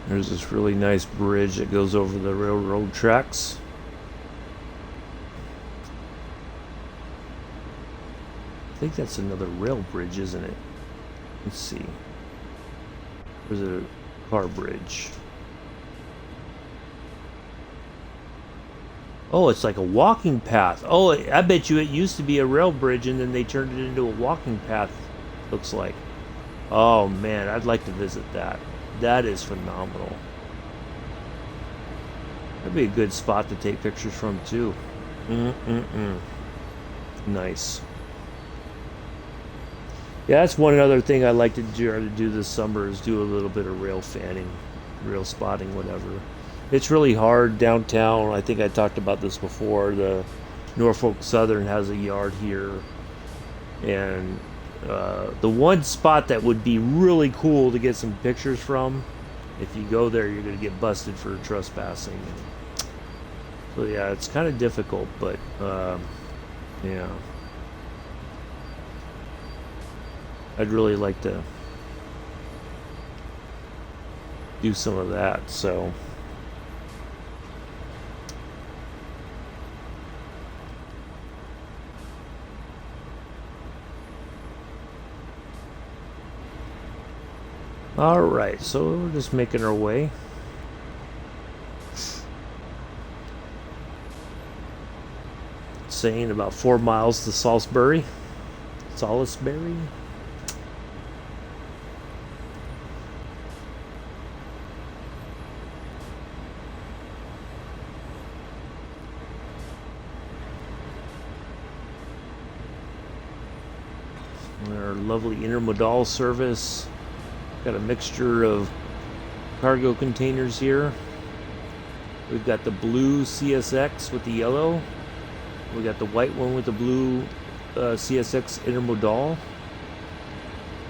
There's this really nice bridge that goes over the railroad tracks. I think that's another rail bridge, isn't it? Let's see. There's a car bridge. Oh, it's like a walking path. Oh, I bet you it used to be a rail bridge and then they turned it into a walking path, looks like. Oh man, I'd like to visit that. That is phenomenal. That'd be a good spot to take pictures from too. Nice. Yeah, that's one other thing I like to do this summer is do a little bit of rail fanning, rail spotting, whatever. It's really hard downtown. I think I talked about this before. The Norfolk Southern has a yard here, and the one spot that would be really cool to get some pictures from, if you go there, you're going to get busted for trespassing. So yeah, it's kind of difficult, but yeah, I'd really like to do some of that. So. Alright, so we're just making our way. It's saying about 4 miles to Salisbury. Salisbury? Our lovely intermodal service. Got a mixture of cargo containers here. We've got the blue CSX with the yellow. We got the white one with the blue CSX intermodal.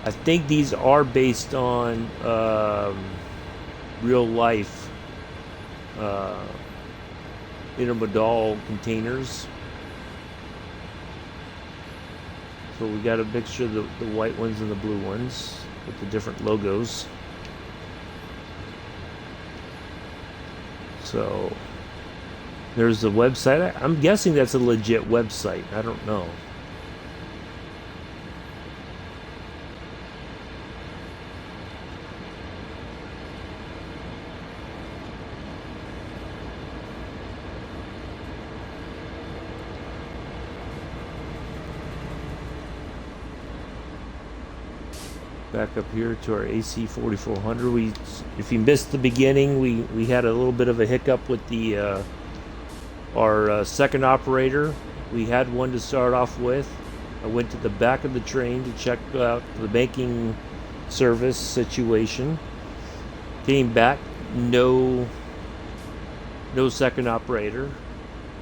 I think these are based on real life intermodal containers. So we got a mixture of the white ones and the blue ones with the different logos. So there's the website. I'm guessing that's a legit website. I don't know. Back up here to our AC 4400. If you missed the beginning, we had a little bit of a hiccup with the our second operator. We had one to start off with. I went to the back of the train to check out the banking service situation. Came back, no second operator.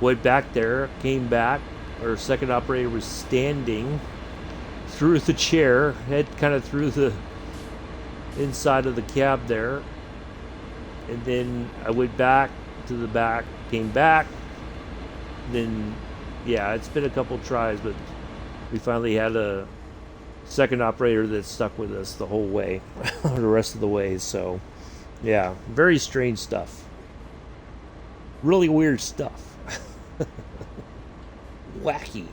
Went back there, came back, our second operator was standing through the chair, head kind of through the inside of the cab there. And then I went back to the back, came back. Then, yeah, it's been a couple tries, but we finally had a second operator that stuck with us the whole way, the rest of the way. So, yeah, very strange stuff. Really weird stuff. Wacky,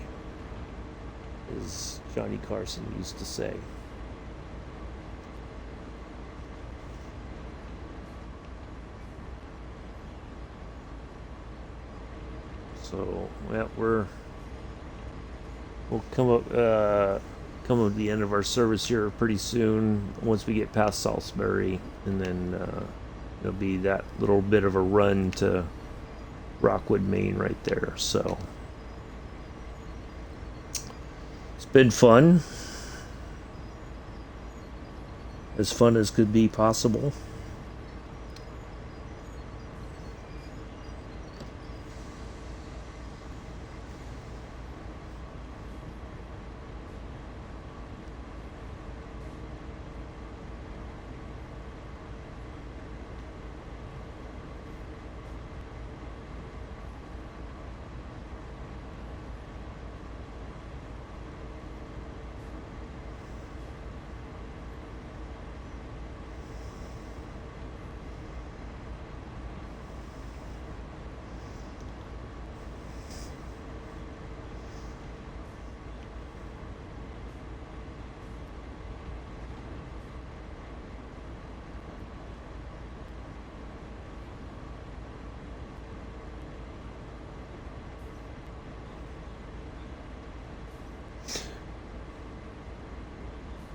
as Johnny Carson used to say. So, yeah, we'll come up to the end of our service here pretty soon. Once we get past Salisbury, and then it'll be that little bit of a run to Rockwood, Maine, right there. So it's been fun as could be possible.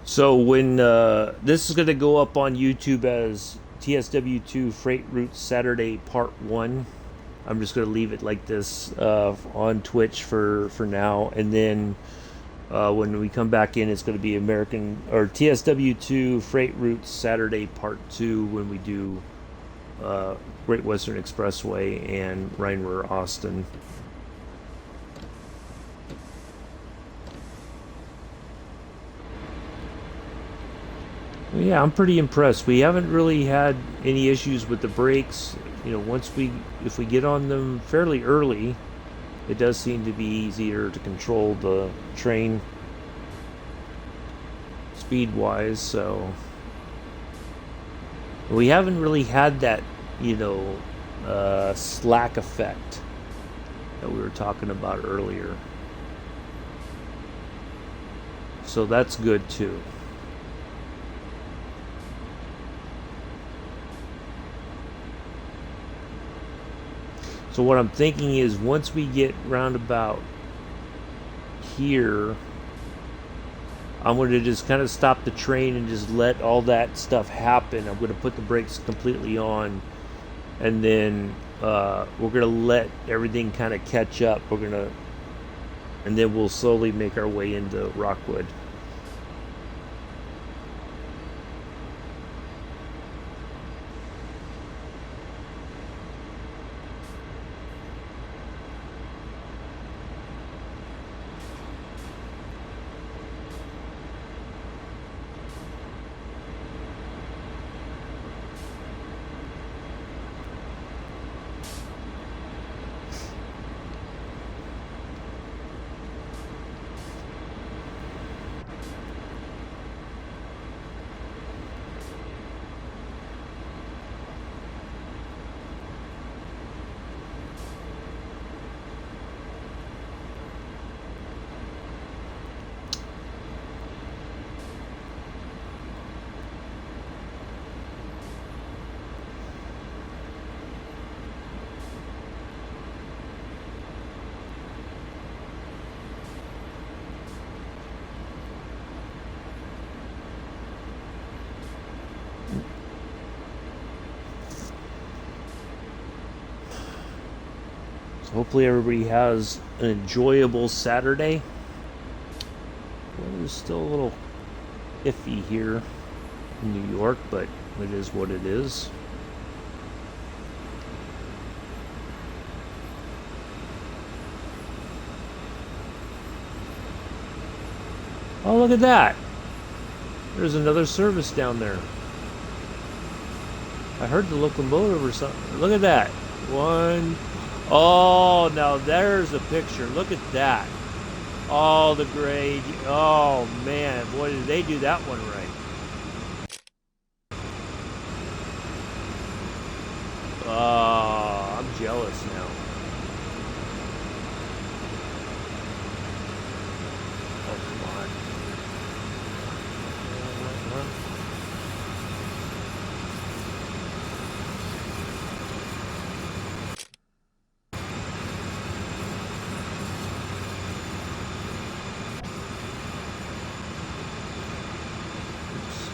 So when this is going to go up on YouTube as TSW2 Freight Route Saturday Part 1. I'm just going to leave it like this on Twitch for now. And then when we come back in, it's going to be American or TSW2 Freight Route Saturday Part 2 when we do Great Western Expressway and Rhine-Ruhr Austin. Yeah, I'm pretty impressed. We haven't really had any issues with the brakes. You know, if we get on them fairly early, it does seem to be easier to control the train speed-wise. So we haven't really had that, slack effect that we were talking about earlier. So that's good too. So what I'm thinking is once we get roundabout here, I'm going to just kind of stop the train and just let all that stuff happen. I'm going to put the brakes completely on, and then we're going to let everything kind of catch up. And then we'll slowly make our way into Rockwood. So hopefully everybody has an enjoyable Saturday. Weather's still a little iffy here in New York, but it is what it is. Oh, look at that. There's another service down there. I heard the locomotive or something. Look at that. One. Oh, now there's a picture. Look at that. Oh, the grade. Oh, man. Boy, did they do that one right. Oh, I'm jealous now. Oh, come on. Oops.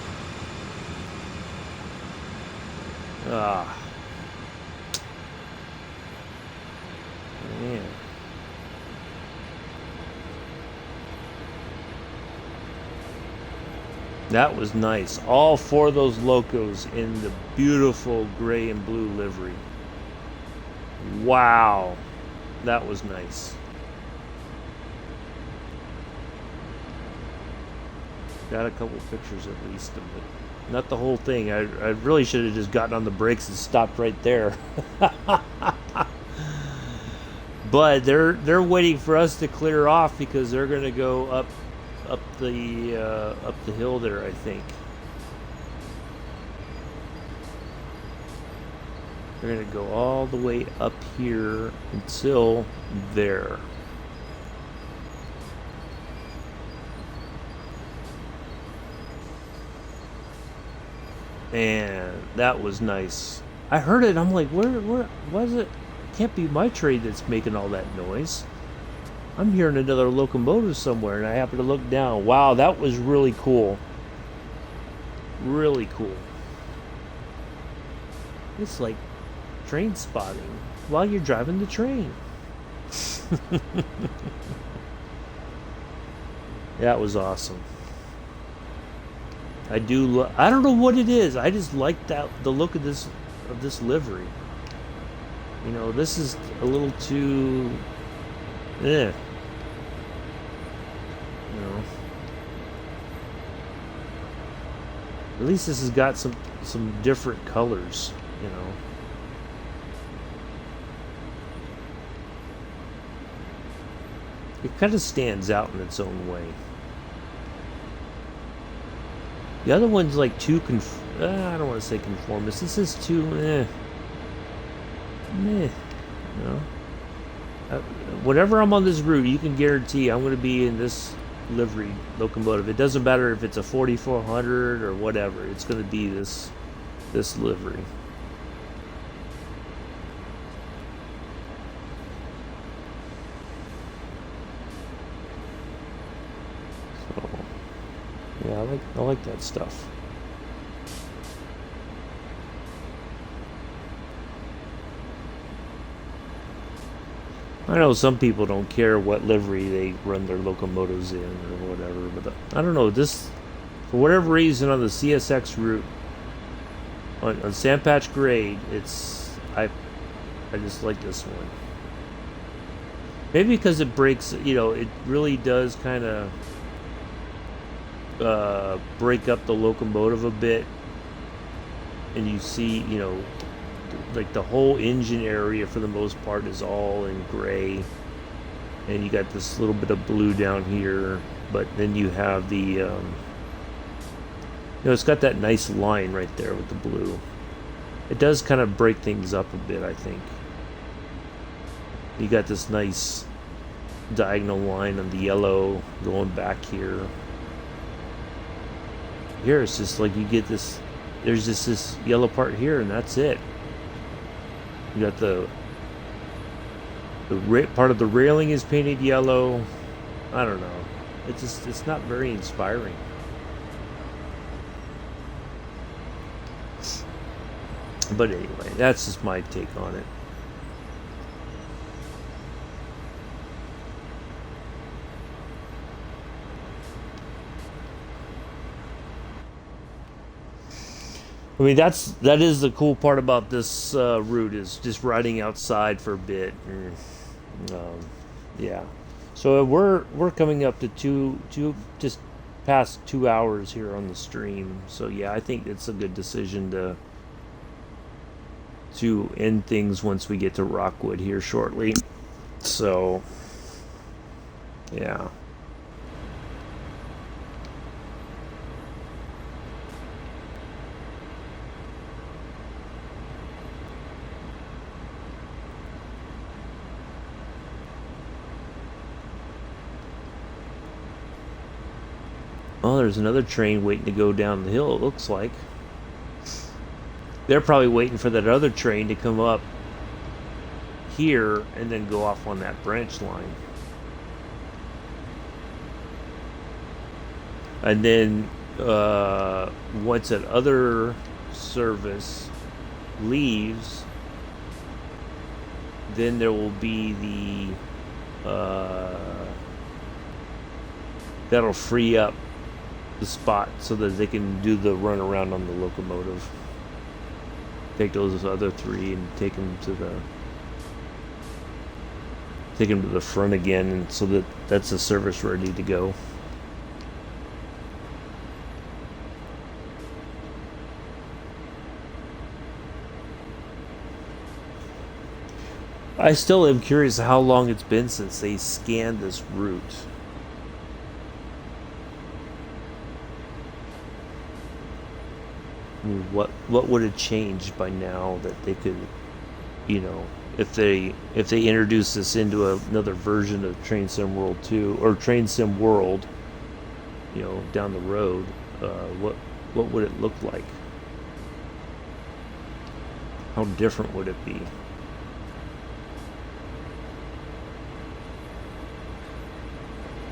Ah. Man. That was nice. All four of those locos in the beautiful gray and blue livery. Wow. That was nice. Got a couple pictures at least of it. Not the whole thing. I really should have just gotten on the brakes and stopped right there. But they're waiting for us to clear off because they're going to go up the hill there, I think. They're going to go all the way up here until there. And that was nice. I heard it. I'm like, where was it? Can't be my trade that's making all that noise. I'm hearing another locomotive somewhere, and I happen to look down. Wow, that was really cool. Really cool. It's like train spotting while you're driving the train. That was awesome. I don't know what it is. I just like the look of this livery. You know, this is a little too you know. At least this has got some different colors, you know. It kind of stands out in its own way. The other one's like too I don't want to say conformist. This is too you know. Whenever I'm on this route, you can guarantee I'm going to be in this livery locomotive. It doesn't matter if it's a 4400 or whatever. It's going to be this livery. So, yeah, I like that stuff. I know some people don't care what livery they run their locomotives in or whatever, but I don't know, this, for whatever reason on the CSX route, on Sandpatch Grade, I just like this one. Maybe because it breaks, you know, it really does kind of break up the locomotive a bit, and you see, you know, like the whole engine area for the most part is all in gray, and you got this little bit of blue down here, but then you have the you know, it's got that nice line right there with the blue. It does kind of break things up a bit, I think. You got this nice diagonal line on the yellow going back here. Here it's just like you get this, there's just this yellow part here, and that's it. You got the part of the railing is painted yellow. I don't know. It's not very inspiring. But anyway, that's just my take on it. I mean, that is the cool part about this route, is just riding outside for a bit. Yeah. So we're coming up to two just past 2 hours here on the stream. So yeah, I think it's a good decision to end things once we get to Rockwood here shortly. So yeah. Oh, there's another train waiting to go down the hill, it looks like. They're probably waiting for that other train to come up here and then go off on that branch line. And then once that other service leaves, then there will be the that'll free up the spot so that they can do the run around on the locomotive. Take those other three and take them to the front again, and so that that's the service ready to go. I still am curious how long it's been since they scanned this route. I mean, what would have changed by now that they could, if they introduce this into another version of Train Sim World 2 or Train Sim World, down the road, what would it look like? How different would it be?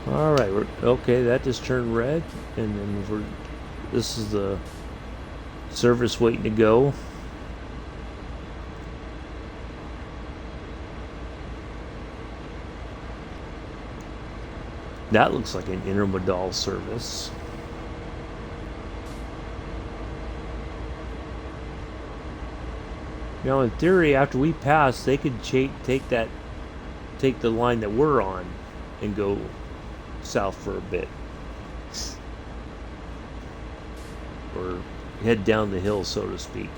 All right, okay. That just turned red, and then this is the service waiting to go. That looks like an intermodal service. Now, in theory, after we pass, they could take the line that we're on and go south for a bit, or head down the hill, so to speak.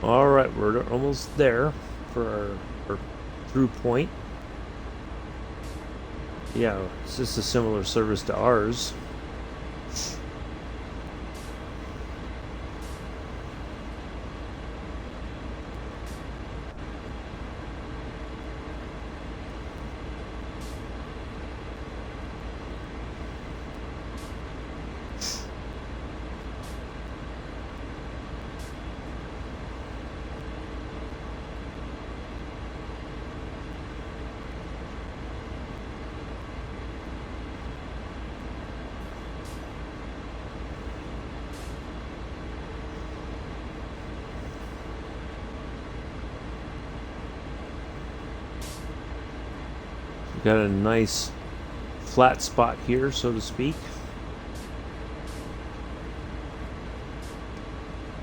All right, we're almost there for our through point. Yeah, it's just a similar service to ours. Got a nice flat spot here, so to speak.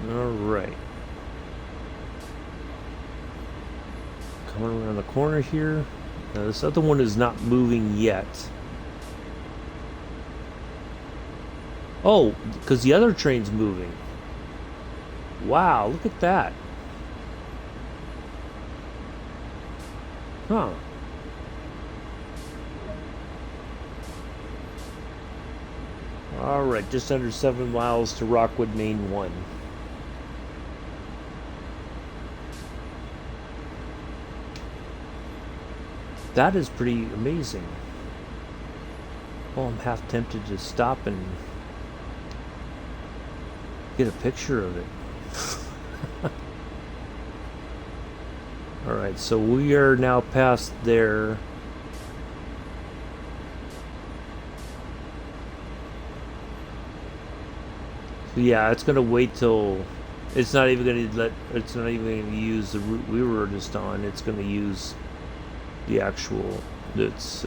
All right. Coming around the corner here. This other one is not moving yet. Oh, because the other train's moving. Wow, look at that. Huh. Alright, just under 7 miles to Rockwood Main 1. That is pretty amazing. Oh, I'm half tempted to stop and get a picture of it. Alright, so we are now past there. Yeah, it's gonna wait till it's not even gonna use the route we were just on. It's gonna use the actual it's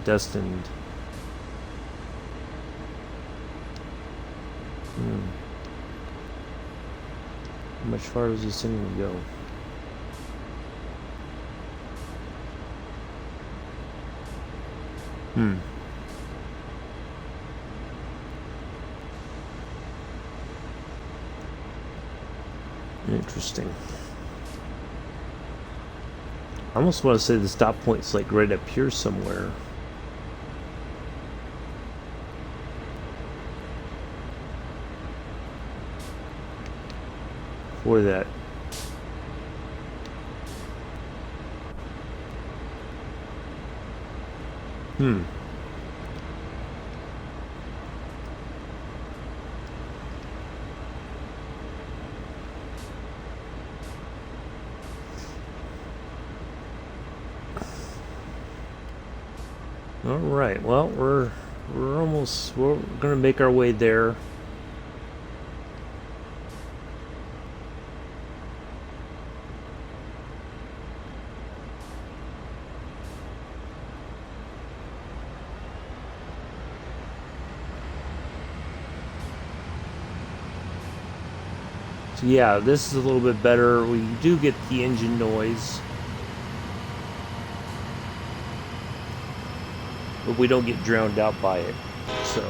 destined. How much farther does this thing go? Hmm. Interesting. I almost want to say the stop point's like right up here somewhere. For that. Hmm. All right. Well, we're gonna make our way there. So yeah, this is a little bit better. We do get the engine noise, but we don't get drowned out by it. So.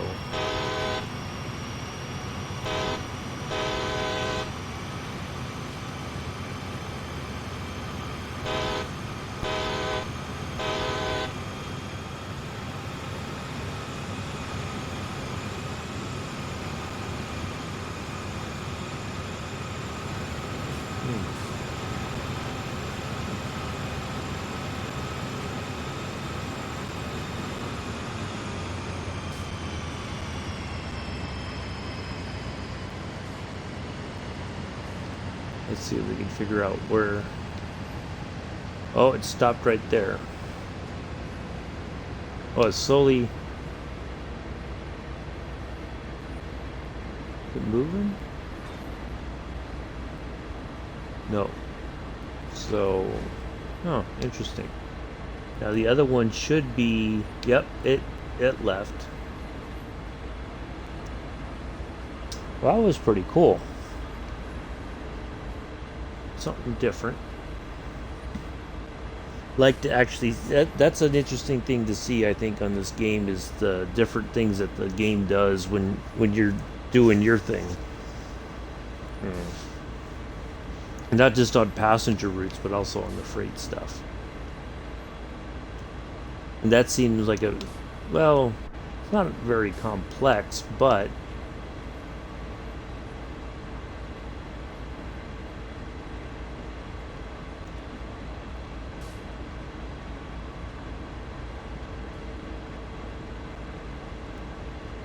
Let's see if we can figure out where. Oh, it stopped right there. Oh, it's slowly. Is it moving? No. So, oh, interesting. Now the other one should be. Yep, it left. Well, that was pretty cool. Something different. Like to actually, that's an interesting thing to see. I think on this game is the different things that the game does when you're doing your thing. Not just on passenger routes, but also on the freight stuff. And that seems like a, well, it's not very complex, but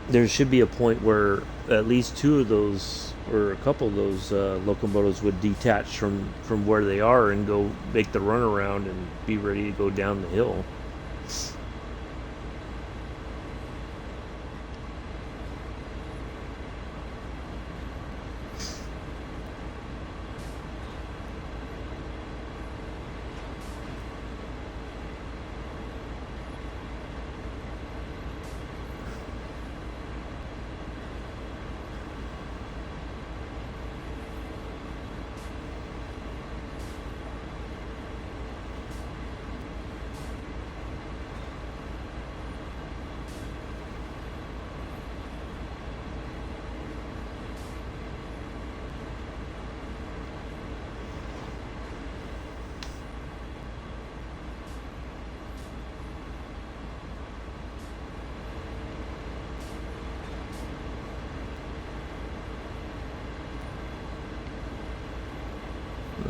there should be a point where at least two of those or a couple of those locomotives would detach from where they are and go make the runaround and be ready to go down the hill.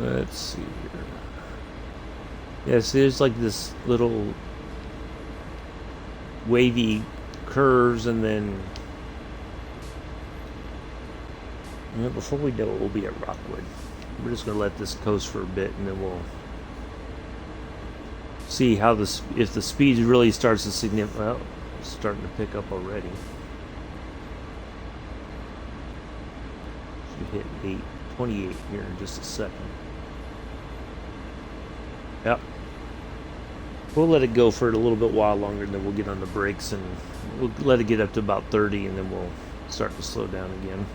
Let's see here. Yeah, so there's like this little wavy curves, and then before we know it, we'll be at Rockwood. We're just gonna let this coast for a bit, and then we'll see how this if the speed really starts to significant. Well, it's starting to pick up already. Should hit 28 here in just a second. Yep. We'll let it go for a little bit while longer, and then we'll get on the brakes, and we'll let it get up to about 30, and then we'll start to slow down again.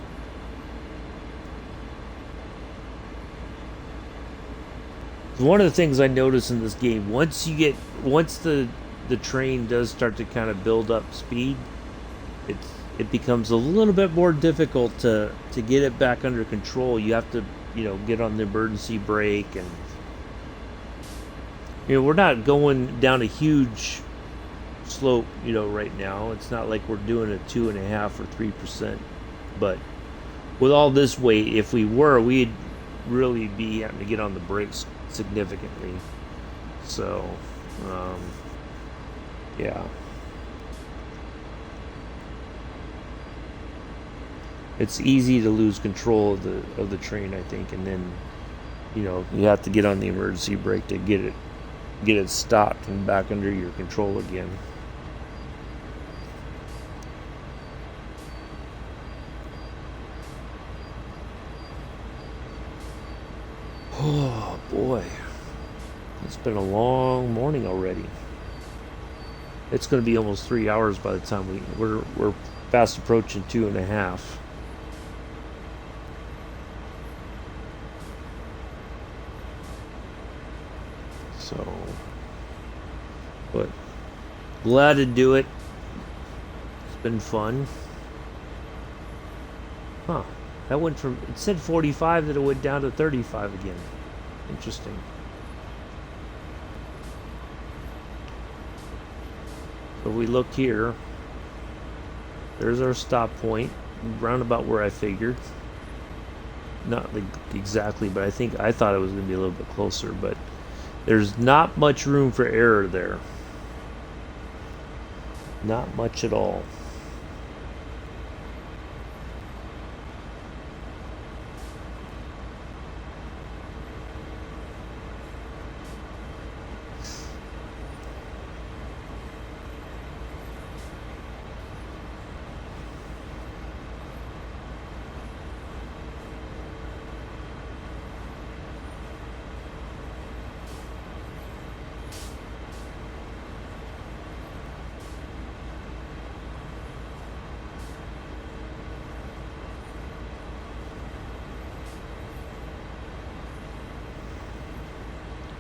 One of the things I noticed in this game, once the the train does start to kind of build up speed, it becomes a little bit more difficult to get it back under control. You have to, get on the emergency brake, and we're not going down a huge slope, right now. It's not like we're doing a 2.5 or 3%, but with all this weight, if we were, we'd really be having to get on the brakes significantly. So, yeah. It's easy to lose control of the train, I think, and then you have to get on the emergency brake to get it stopped and back under your control again. Oh boy, it's been a long morning already. It's going to be almost 3 hours by the time we're fast approaching 2.5. So, but glad to do it. It's been fun. Huh. That went from, it said 45, that it went down to 35 again. Interesting. So we look here. There's our stop point, round about where I figured. Not like exactly, but I thought it was going to be a little bit closer, but there's not much room for error there. Not much at all.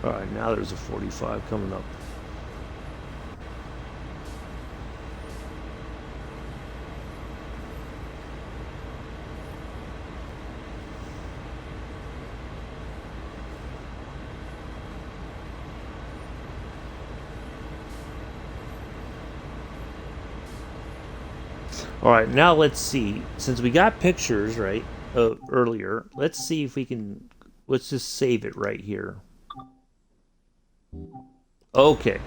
Alright, now there's a 45 coming up. Alright, now let's see. Since we got pictures, right, earlier, let's see if we can, let's just save it right here. Okay,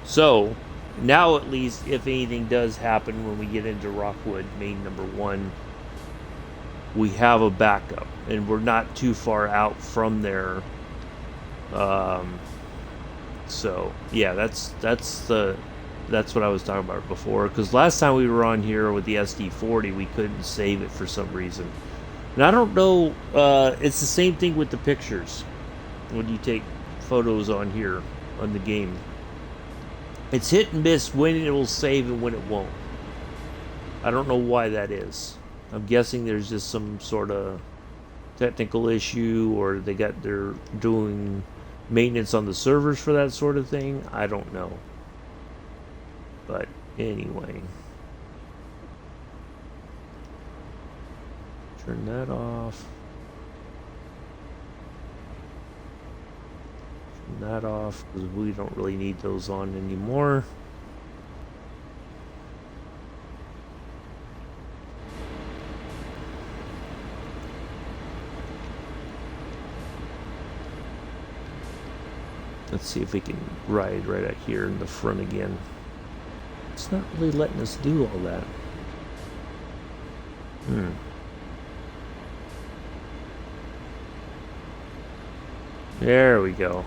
so now at least if anything does happen when we get into Rockwood Main No. 1, we have a backup, and we're not too far out from there. So yeah, that's what I was talking about before. Because last time we were on here with the SD40, we couldn't save it for some reason, and I don't know. It's the same thing with the pictures when you take photos on here on the game. It's hit and miss when it will save and when it won't. I don't know why that is. I'm guessing there's just some sort of technical issue, or they're doing maintenance on the servers for that sort of thing. I don't know. But anyway, turn that off. That off, because we don't really need those on anymore. Let's see if we can ride right out here in the front again. It's not really letting us do all that. There we go.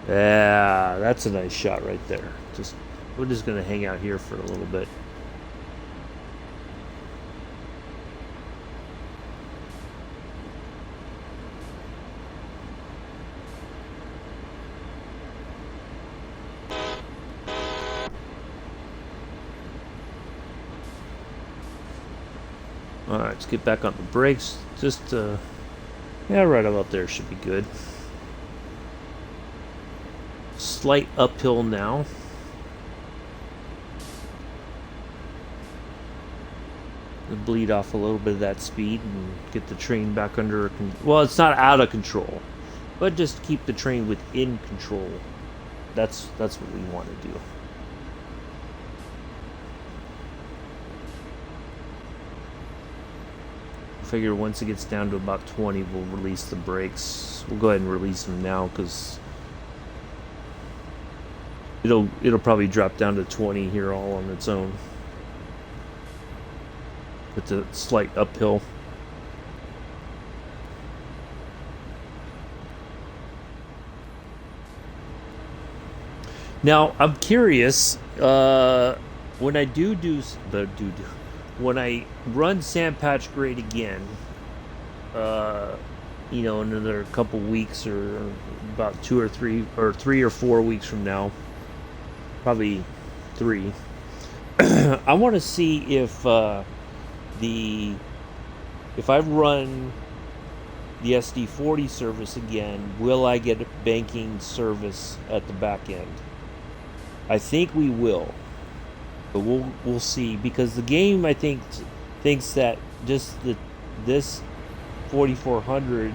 Yeah, that's a nice shot right there. We're just gonna hang out here for a little bit. Alright, let's get back on the brakes. Yeah, right about there should be good. slight uphill now. To bleed off a little bit of that speed and get the train back under. Well, it's not out of control, but just keep the train within control. That's what we want to do. I figure once it gets down to about 20, we'll release the brakes. We'll go ahead and release them now because it'll probably drop down to 20 here all on its own with the slight uphill. Now I'm curious when I when I run sand patch grade again, in another couple weeks or about 3 or 4 weeks from now, probably 3. I want to see if if I run the SD40 service again, will I get a banking service at the back end? I think we will, but we'll see, because the game, I think, thinks that just this 4400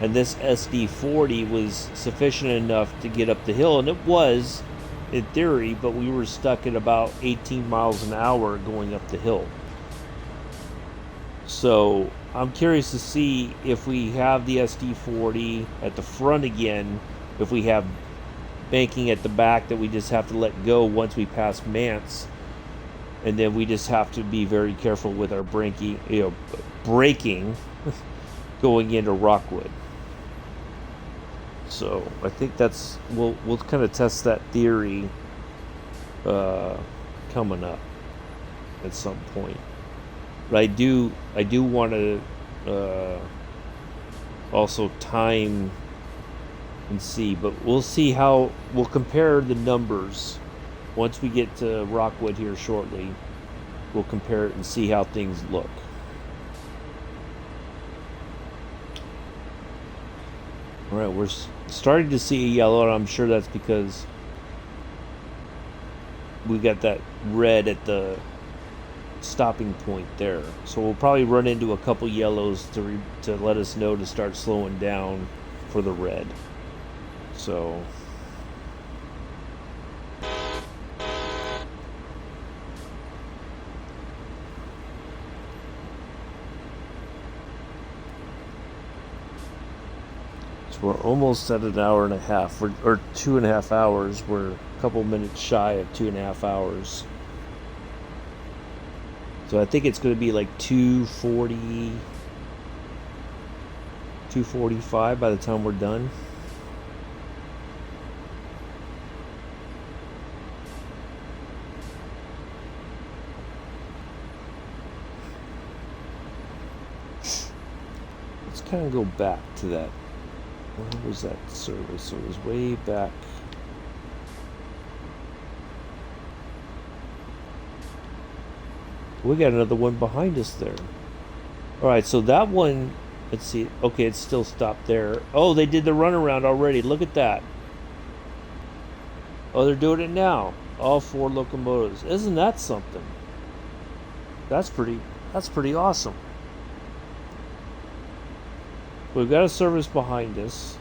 and this SD40 was sufficient enough to get up the hill, and it was in theory, but we were stuck at about 18 miles an hour going up the hill. So I'm curious to see if we have the SD40 at the front again, if we have banking at the back that we just have to let go once we pass Mance, and then we just have to be very careful with our braking going into Rockwood. So I think that's we'll kind of test that theory coming up at some point. But I do want to also time and see, but we'll see how we'll compare the numbers once we get to Rockwood here shortly. We'll compare it and see how things look. All right, we're starting to see a yellow, and I'm sure that's because we got that red at the stopping point there. So we'll probably run into a couple yellows to let us know to start slowing down for the red. So we're almost at an hour and a half, or 2.5 hours. We're a couple minutes shy of 2.5 hours. So I think it's going to be like 2:40, 2:45 by the time we're done. Let's kind of go back to that. Where was that service? It was way back. We got another one behind us there. Alright, so that one, let's see. Okay, it's still stopped there. Oh, they did the runaround already. Look at that. Oh, they're doing it now. All 4 locomotives. Isn't that something? That's pretty awesome. We've got a service behind us.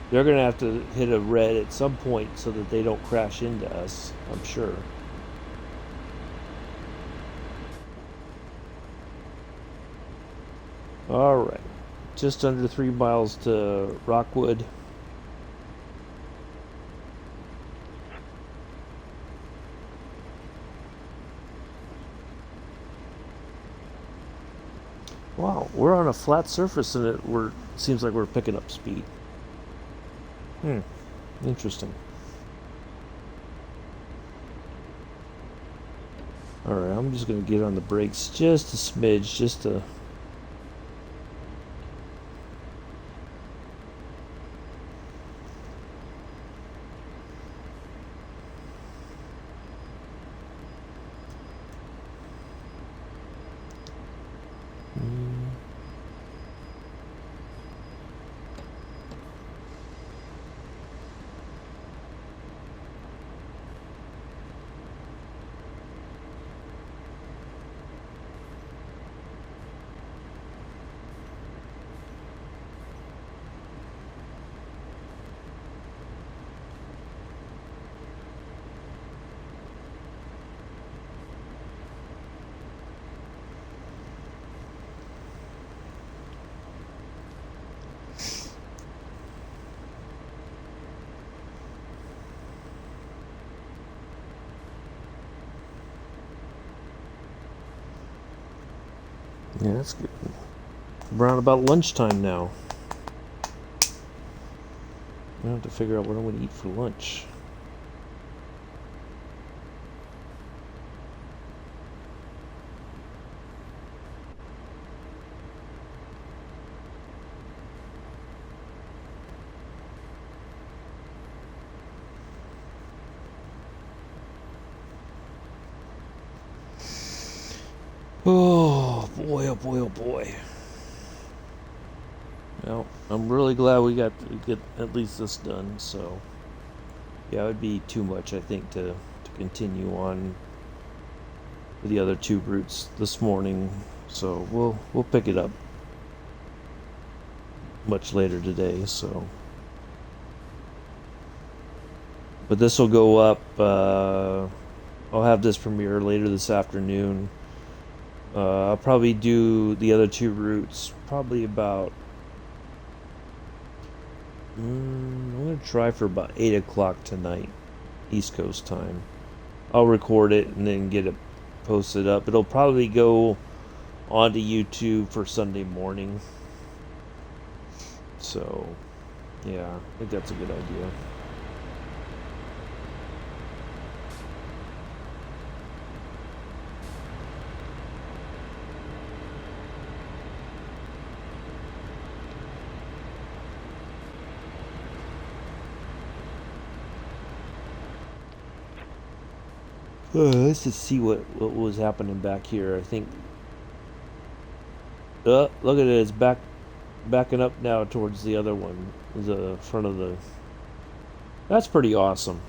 They're going to have to hit a red at some point so that they don't crash into us, I'm sure. Alright, just under 3 miles to Rockwood. Wow, we're on a flat surface and it seems like we're picking up speed. Interesting. Alright, I'm just going to get on the brakes just a smidge, just to... Yeah, that's good. Around about lunchtime now. I have to figure out what I'm going to eat for lunch. Oh boy, oh boy, oh boy. Well, I'm really glad we got to get at least this done, so yeah, it would be too much, I think, to continue on with the other two routes this morning. So we'll pick it up much later today, so but this will go up I'll have this premiere later this afternoon. I'll probably do the other two routes probably about I'm gonna try for about 8 o'clock tonight, East Coast time. I'll record it and then get it posted up. It'll probably go onto YouTube for Sunday morning. So, yeah, I think that's a good idea. Let's just see what was happening back here. I think. Look at it. It's backing up now towards the other one, the front of the. That's pretty awesome.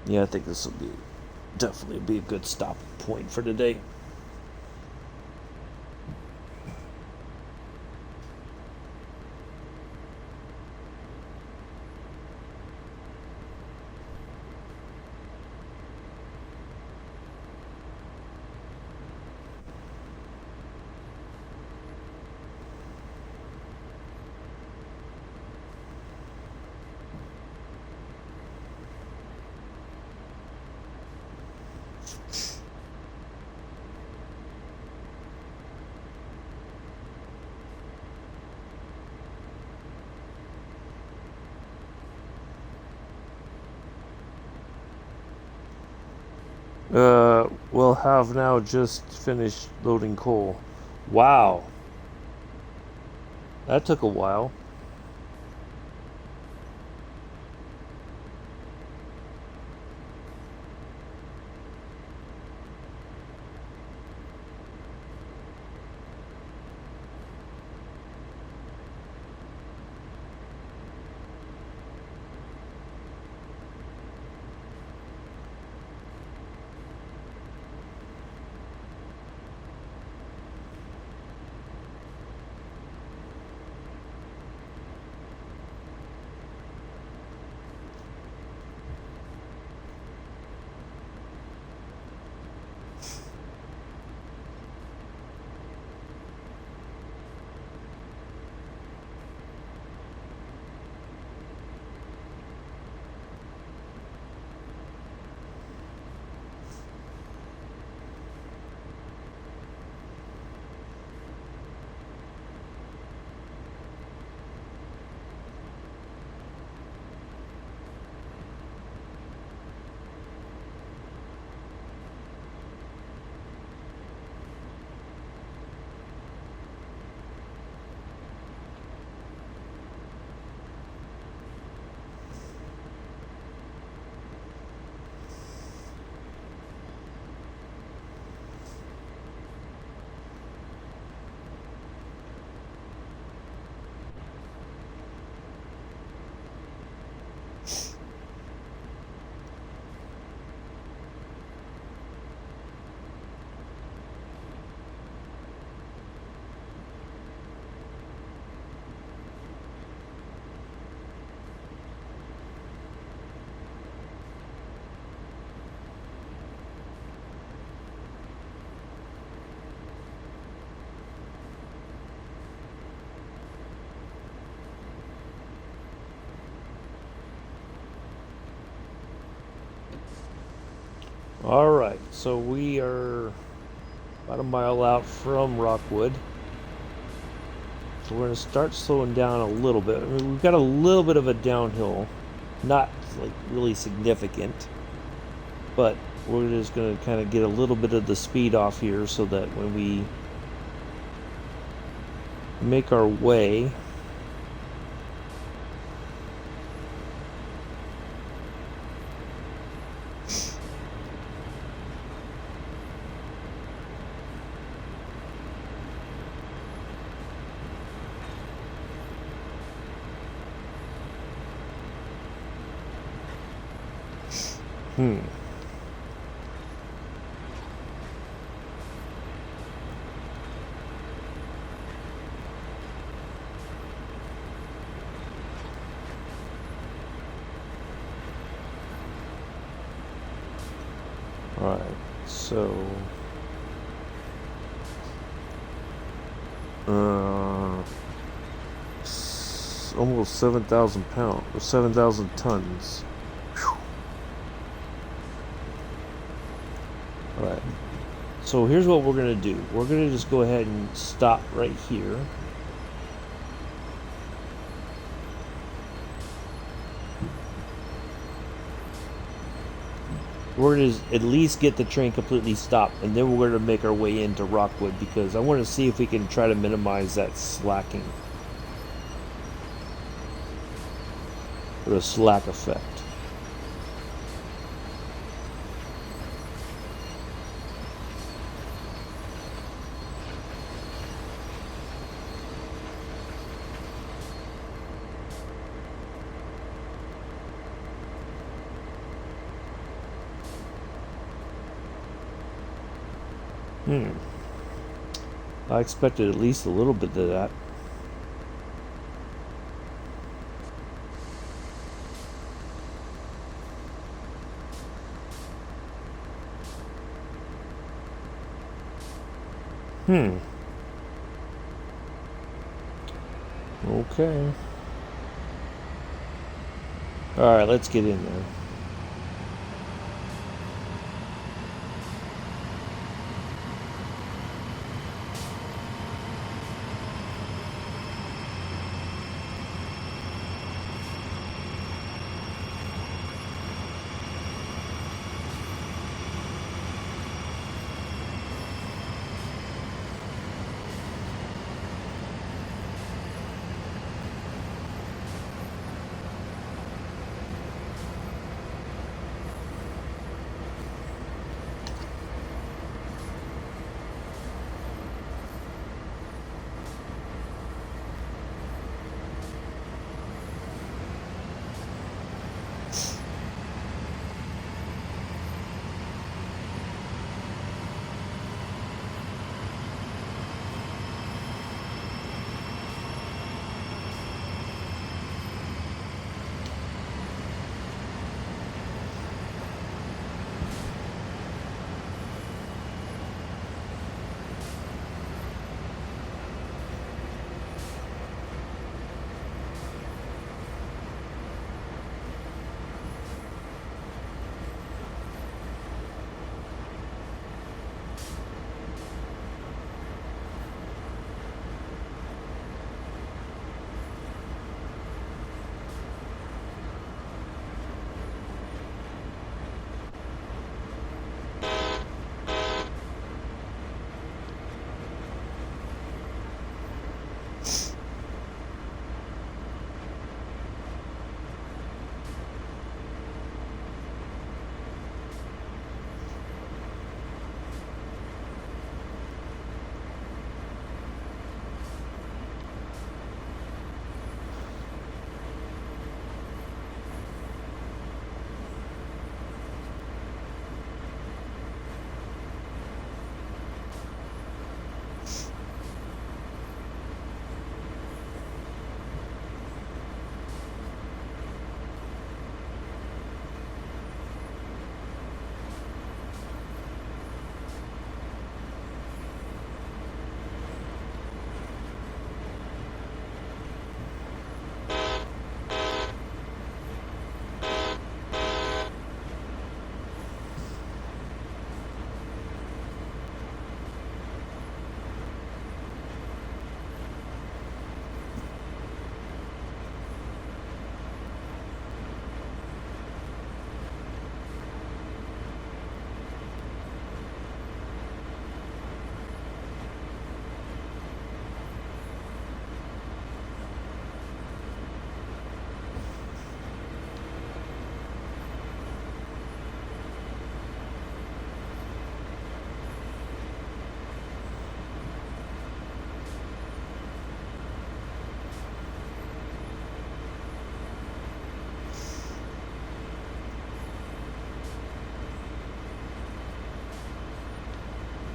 Yeah, I think this will be definitely be a good stop point for today. We'll have now just finished loading coal. Wow, that took a while. All right, so we are about a mile out from Rockwood. So we're going to start slowing down a little bit. I mean, we've got a little bit of a downhill, not like really significant, but we're just going to kind of get a little bit of the speed off here so that when we make our way, hmm. All right, so almost 7,000 pounds or 7,000 tons. Whew. All right. So here's what we're going to do. We're going to just go ahead and stop right here. We're going to at least get the train completely stopped, and then we're going to make our way into Rockwood because I want to see if we can try to minimize that slacking or the slack effect. I expected at least a little bit of that. Okay. Alright, let's get in there.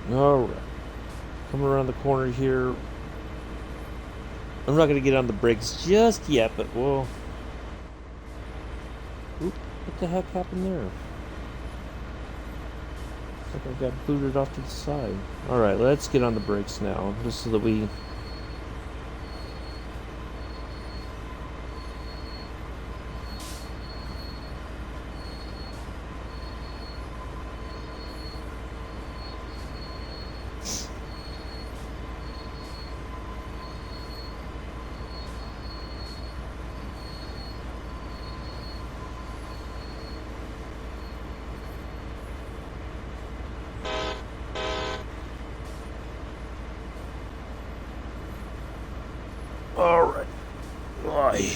Alright. Coming around the corner here. I'm not going to get on the brakes just yet, but we'll... Oop, what the heck happened there? Looks like I got booted off to the side. Alright, let's get on the brakes now, just so that we... Alright. Why?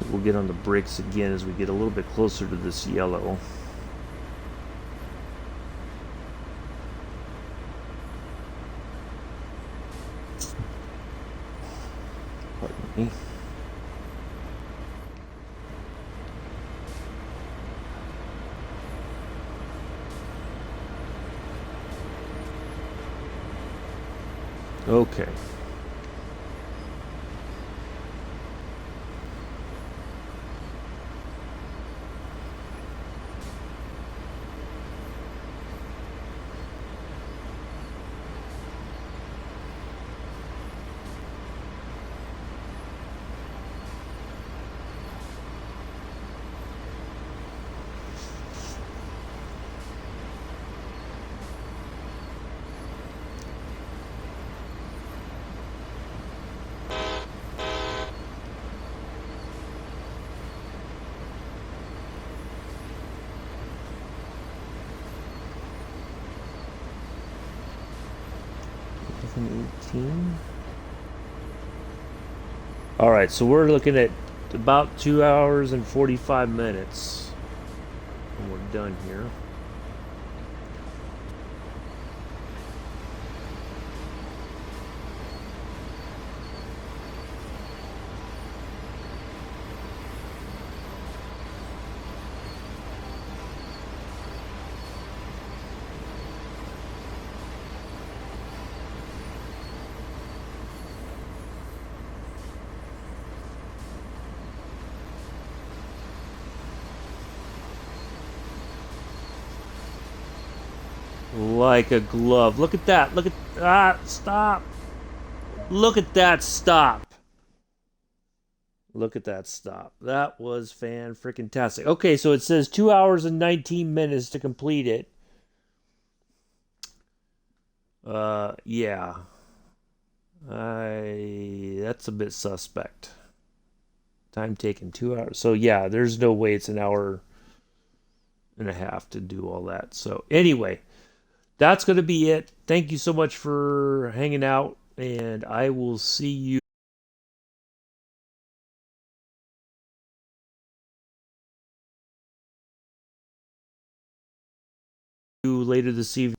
We'll get on the brakes again as we get a little bit closer to this yellow. Pardon me. Okay. All right, so we're looking at about 2 hours and 45 minutes when we're done here. Like a glove. Look at that. Look at stop. Look at that stop. Look at that stop. That was fan-freaking-tastic. Okay, so it says 2 hours and 19 minutes to complete it. Yeah. That's a bit suspect. Time taken 2 hours. So yeah, there's no way it's an hour and a half to do all that. So anyway, that's going to be it. Thank you so much for hanging out, and I will see you later this evening.